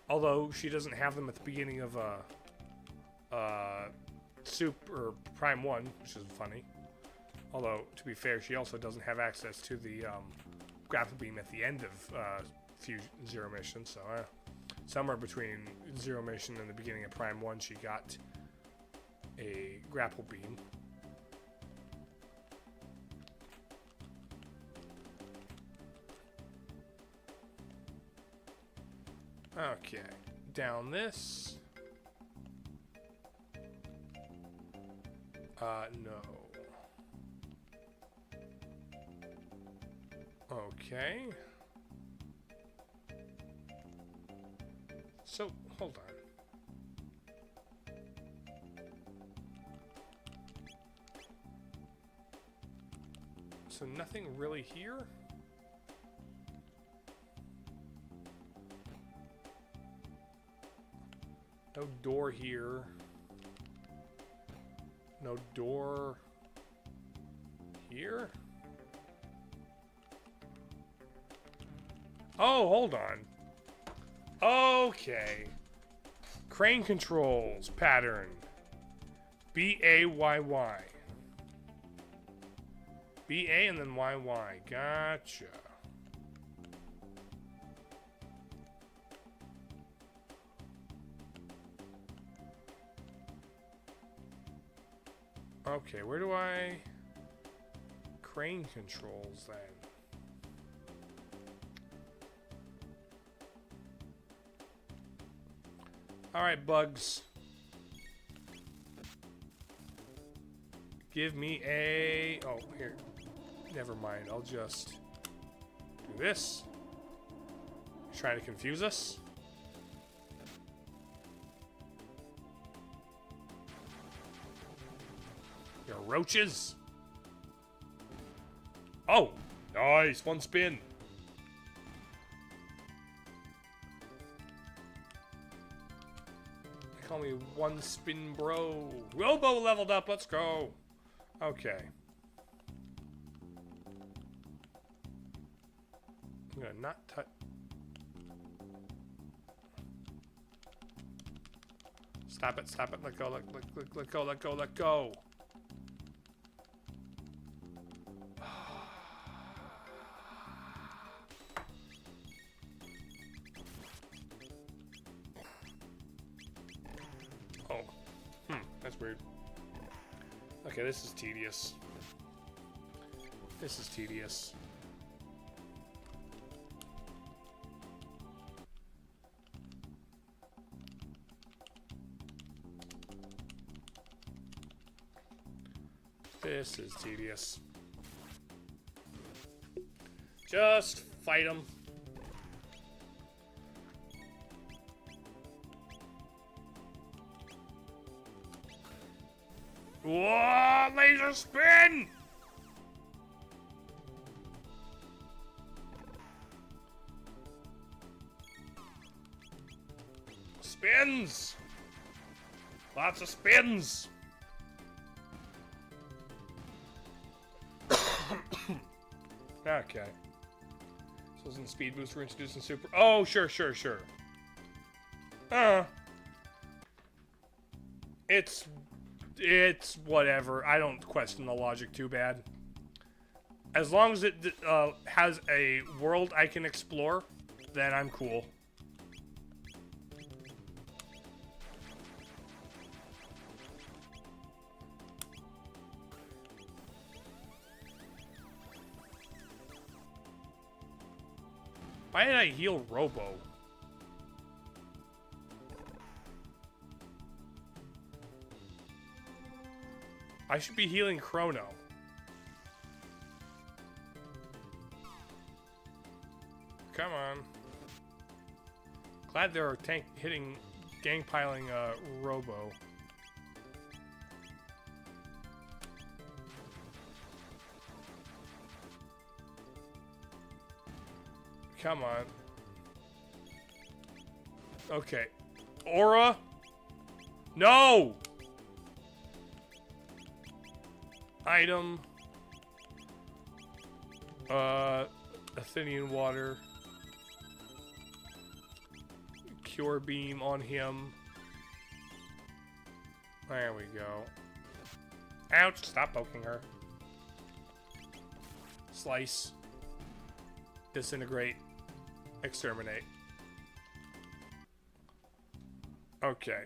Although she doesn't have them at the beginning of Super Prime 1, which is funny. Although, to be fair, she also doesn't have access to the grapple beam at the end of Zero Mission. So somewhere between Zero Mission and the beginning of Prime 1, she got a grapple beam. Okay, down this. No. Okay. So, hold on. So nothing really here? No door here. No door here. Oh, hold on. Okay. Crane controls pattern. B-A-Y-Y. B-A and then Y-Y. Gotcha. Okay, where do I... Crane controls, then? Alright, bugs. Give me a... Oh, here. Never mind, I'll just... do this. Trying to confuse us? Your roaches? Oh! Nice! One spin! They call me One Spin Bro. Robo leveled up, let's go! Okay. I'm gonna not touch... Stop it, stop it, let go, let go, let go, let go! That's weird. Okay, this is tedious. This is tedious. This is tedious. Just fight them. Whoa! Laser spin! Spins! Lots of spins! Okay. So isn't the speed boost we're introducing super... Oh, sure. It's whatever. I don't question the logic too bad. As long as it has a world I can explore, then I'm cool. Why did I heal Robo? I should be healing Chrono. Come on. Glad they're hitting gangpiling Robo. Come on. Okay. Aura? No! Item. Athenian water. Cure beam on him. There we go. Ouch! Stop poking her. Slice. Disintegrate. Exterminate. Okay.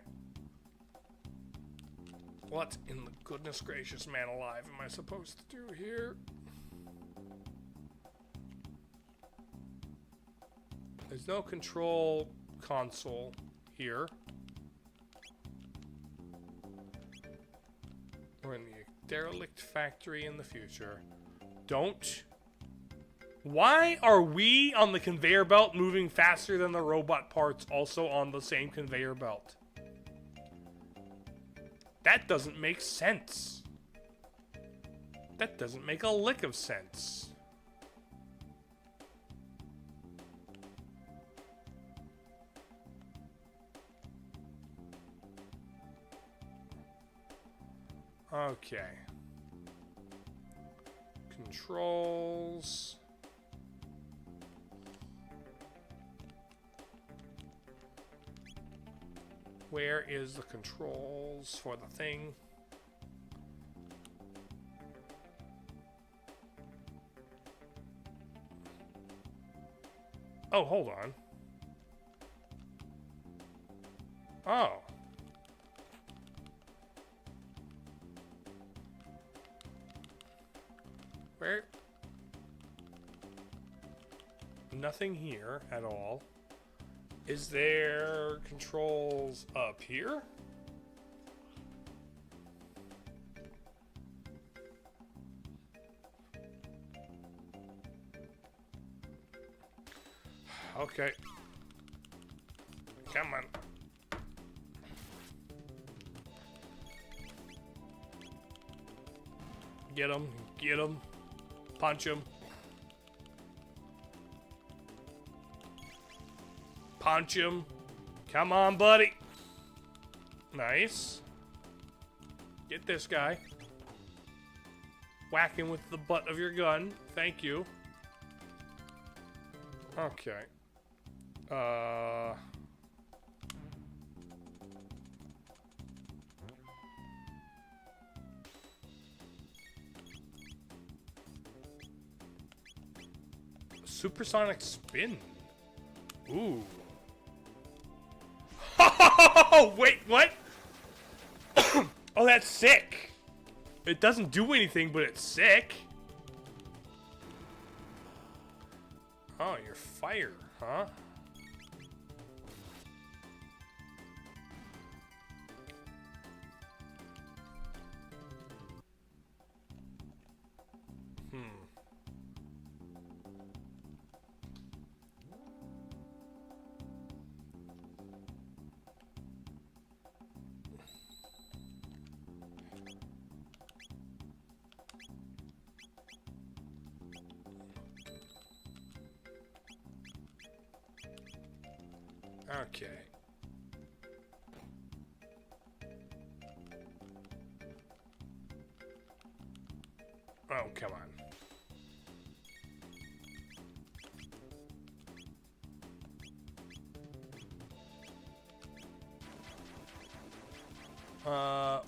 What in the goodness gracious man alive am I supposed to do here? There's no control console here. We're in the derelict factory in the future. Don't. Why are we on the conveyor belt moving faster than the robot parts also on the same conveyor belt? That doesn't make sense. That doesn't make a lick of sense. Okay. Controls. Where is the controls for the thing? Oh, hold on. Oh. Where? Nothing here at all. Is there controls up here? Okay. Come on. Get him. Get him. Punch him. Punch him. Come on, buddy. Nice. Get this guy. Whack him with the butt of your gun. Thank you. Okay. Supersonic spin. Ooh. Oh, wait, what? Oh, that's sick. It doesn't do anything, but it's sick. Oh, you're fire, huh? Okay. Oh, come on.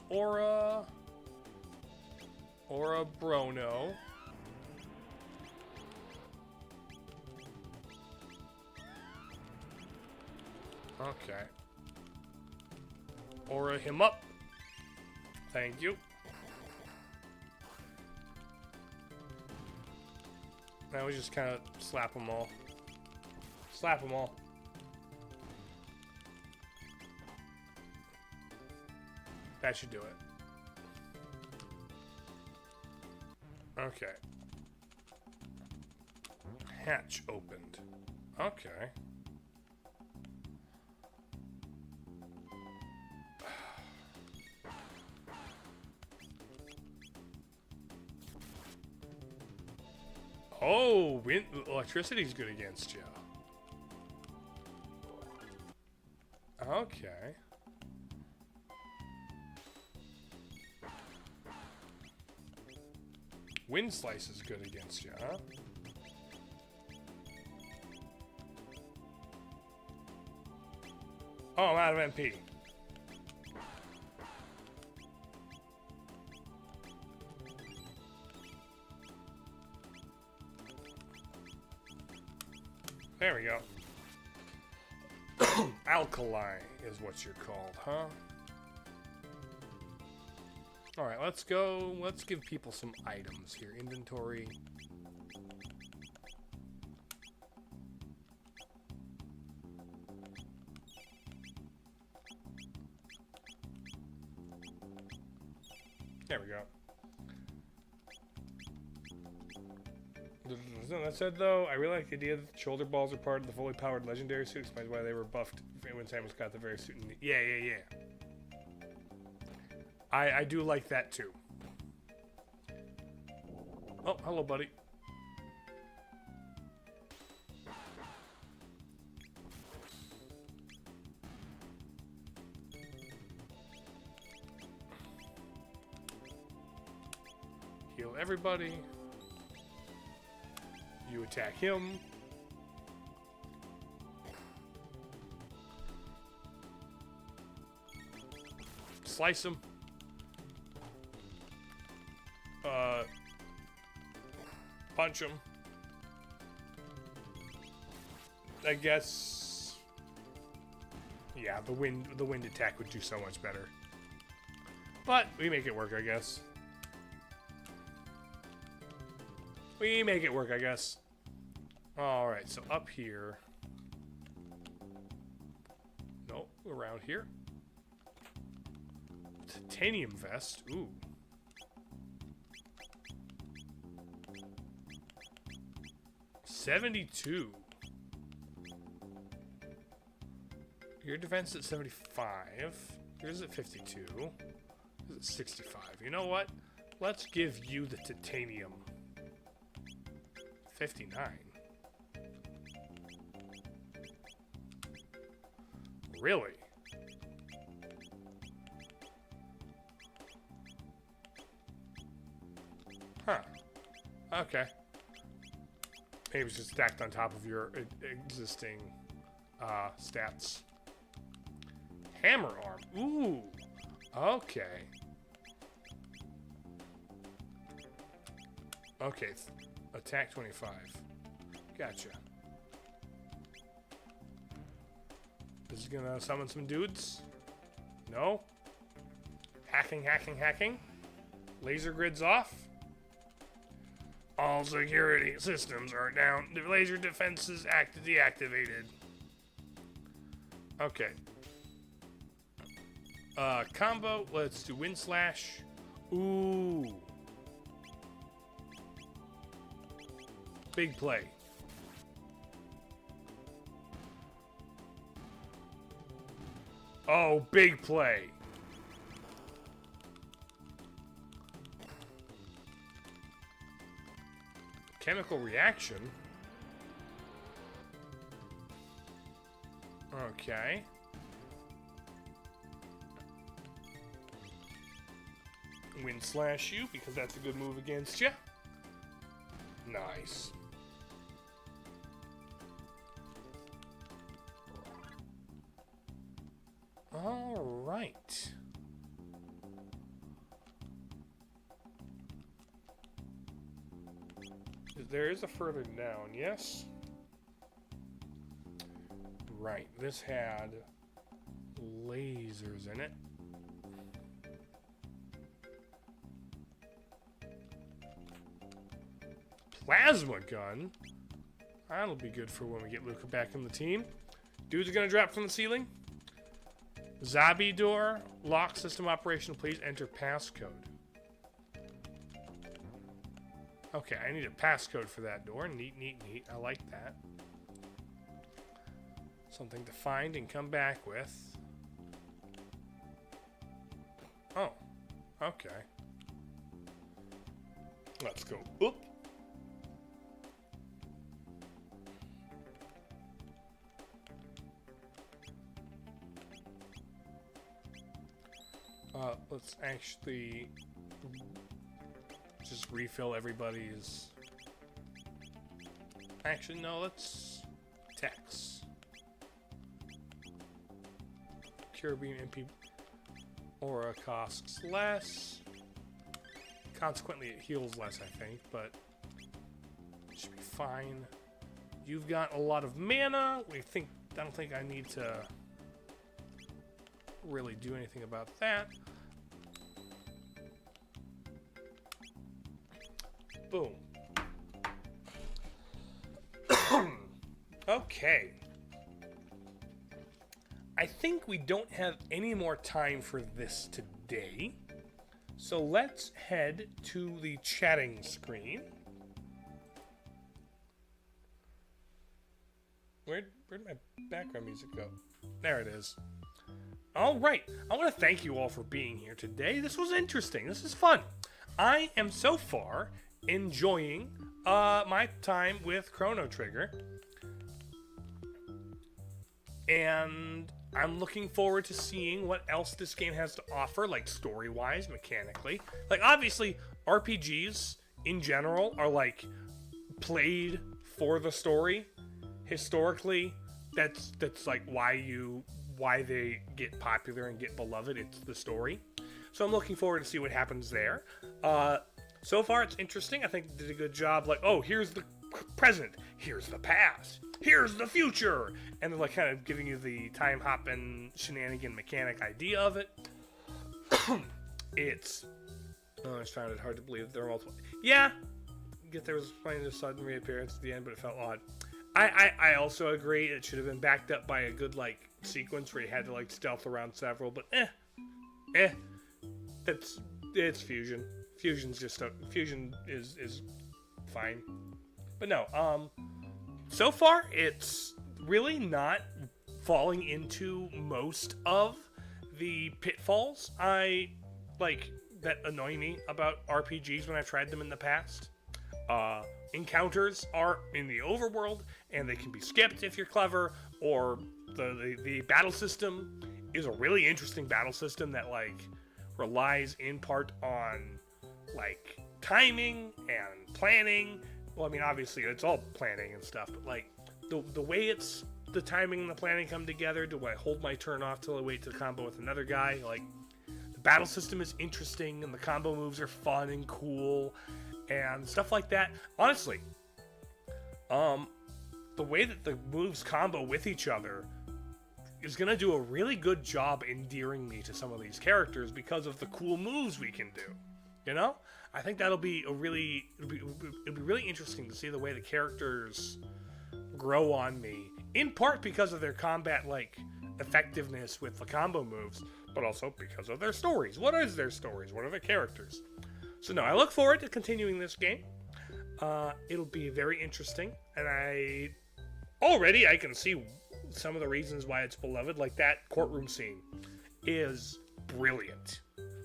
Aura Brono. Okay. Aura him up. Thank you. Now we just kind of slap them all. Slap them all. That should do it. Okay. Hatch opened. Okay. Oh, electricity's good against you. Okay. Wind slice is good against you, huh? Oh, I'm out of MP. There we go. Alkali is what you're called, huh? Alright, let's go. Let's give people some items here. Inventory. There we go. That said, though, I really like the idea that the shoulder balls are part of the fully powered legendary suit. Explains why they were buffed when Samus got the very suit. Yeah. I do like that, too. Oh, hello, buddy. Heal everybody. You attack him. Slice him. Punch him. I guess. Yeah, the wind attack would do so much better. But we make it work, I guess. We make it work, I guess. Alright, so up here. No, around here. Titanium vest. Ooh. $72. Your defense at 75. Yours at 52. Yours at 65. You know what? Let's give you the titanium. 59. Really? Huh. Okay. Maybe it's just stacked on top of your existing stats. Hammer arm. Ooh. Okay. Okay. Attack 25. Gotcha. This is gonna summon some dudes? No? Hacking. Laser grids off. All security systems are down. The laser defenses deactivated. Okay. Combo. Let's do wind slash. Ooh. Big play. Oh, big play. Chemical reaction. Okay. Wind slash you because that's a good move against you. Nice. All right. There is a further down, yes? Right, this had lasers in it. Plasma gun? That'll be good for when we get Luca back in the team. Dudes are gonna drop from the ceiling. Zabi door, lock system operational, please enter passcode. Okay, I need a passcode for that door. Neat. I like that. Something to find and come back with. Oh, okay. Let's go. Oop. Let's actually just refill everybody's. Actually, no, let's text. Cure beam MP aura costs less. Consequently, it heals less, I think, but it should be fine. You've got a lot of mana. I don't think I need to really do anything about that. Boom. Okay. I think we don't have any more time for this today. So let's head to the chatting screen. Where'd my background music go? There it is. All right. I want to thank you all for being here today. This was interesting. This is fun. I am so far enjoying my time with Chrono Trigger. And I'm looking forward to seeing what else this game has to offer, like story-wise, mechanically. Like, obviously, RPGs in general are, like, played for the story. Historically, that's like why they get popular and get beloved. It's the story. So I'm looking forward to see what happens there. So far, it's interesting. I think they did a good job. Like, oh, here's the present. Here's the past. Here's the future. And they're like kind of giving you the time hopping shenanigan mechanic idea of it. It's... Oh, I found it hard to believe that there were multiple... Yeah. Get there was plenty of sudden reappearance at the end, but it felt odd. I also agree it should have been backed up by a good, like, sequence where you had to, like, stealth around several, but it's Fusion. Fusion is fine. But no, so far it's really not falling into most of the pitfalls that annoy me about RPGs when I've tried them in the past. Encounters are in the overworld and they can be skipped if you're clever, or the battle system is a really interesting battle system that like relies in part on like timing and planning. Well, I mean, obviously it's all planning and stuff, but like the way the timing and the planning come together. Do I hold my turn off till I wait to combo with another guy? Like, the battle system is interesting and the combo moves are fun and cool and stuff like that. Honestly, the way that the moves combo with each other is going to do a really good job endearing me to some of these characters because of the cool moves we can do. You know? I think that'll be it'll be really interesting to see the way the characters grow on me, in part because of their combat like effectiveness with the combo moves, but also because of their stories. What is their stories? What are their characters? So no, I look forward to continuing this game. It'll be very interesting, and I can see some of the reasons why it's beloved, like that courtroom scene is brilliant.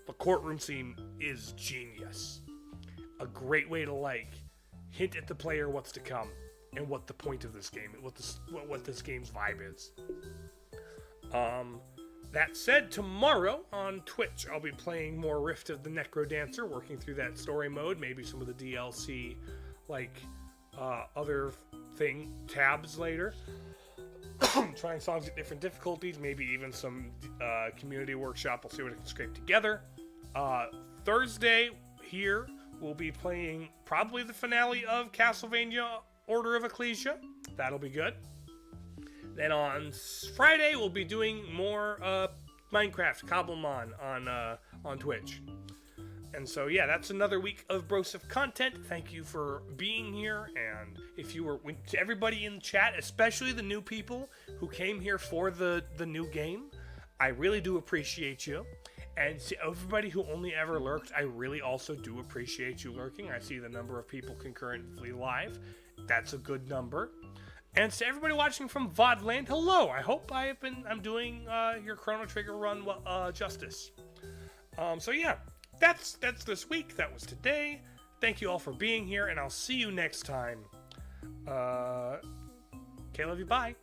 The courtroom scene is genius. A great way to like hint at the player what's to come and what the point of this game, what this game's vibe is. That said, tomorrow on Twitch, I'll be playing more Rift of the Necrodancer, working through that story mode, maybe some of the DLC, like other tabs later. Trying songs at different difficulties, maybe even some community workshop. We'll see what I can scrape together. Thursday here, we'll be playing probably the finale of Castlevania Order of Ecclesia. That'll be good. Then on Friday, we'll be doing more Minecraft Cobblemon on Twitch. And so, yeah, that's another week of Broseph content. Thank you for being here. And if you were, to everybody in chat, especially the new people who came here for the new game, I really do appreciate you. And to everybody who only ever lurked, I really also do appreciate you lurking. I see the number of people concurrently live. That's a good number. And to everybody watching from VODland, hello. I hope I'm doing your Chrono Trigger run justice. So yeah, that's this week. That was today. Thank you all for being here, and I'll see you next time. Okay, love you. Bye.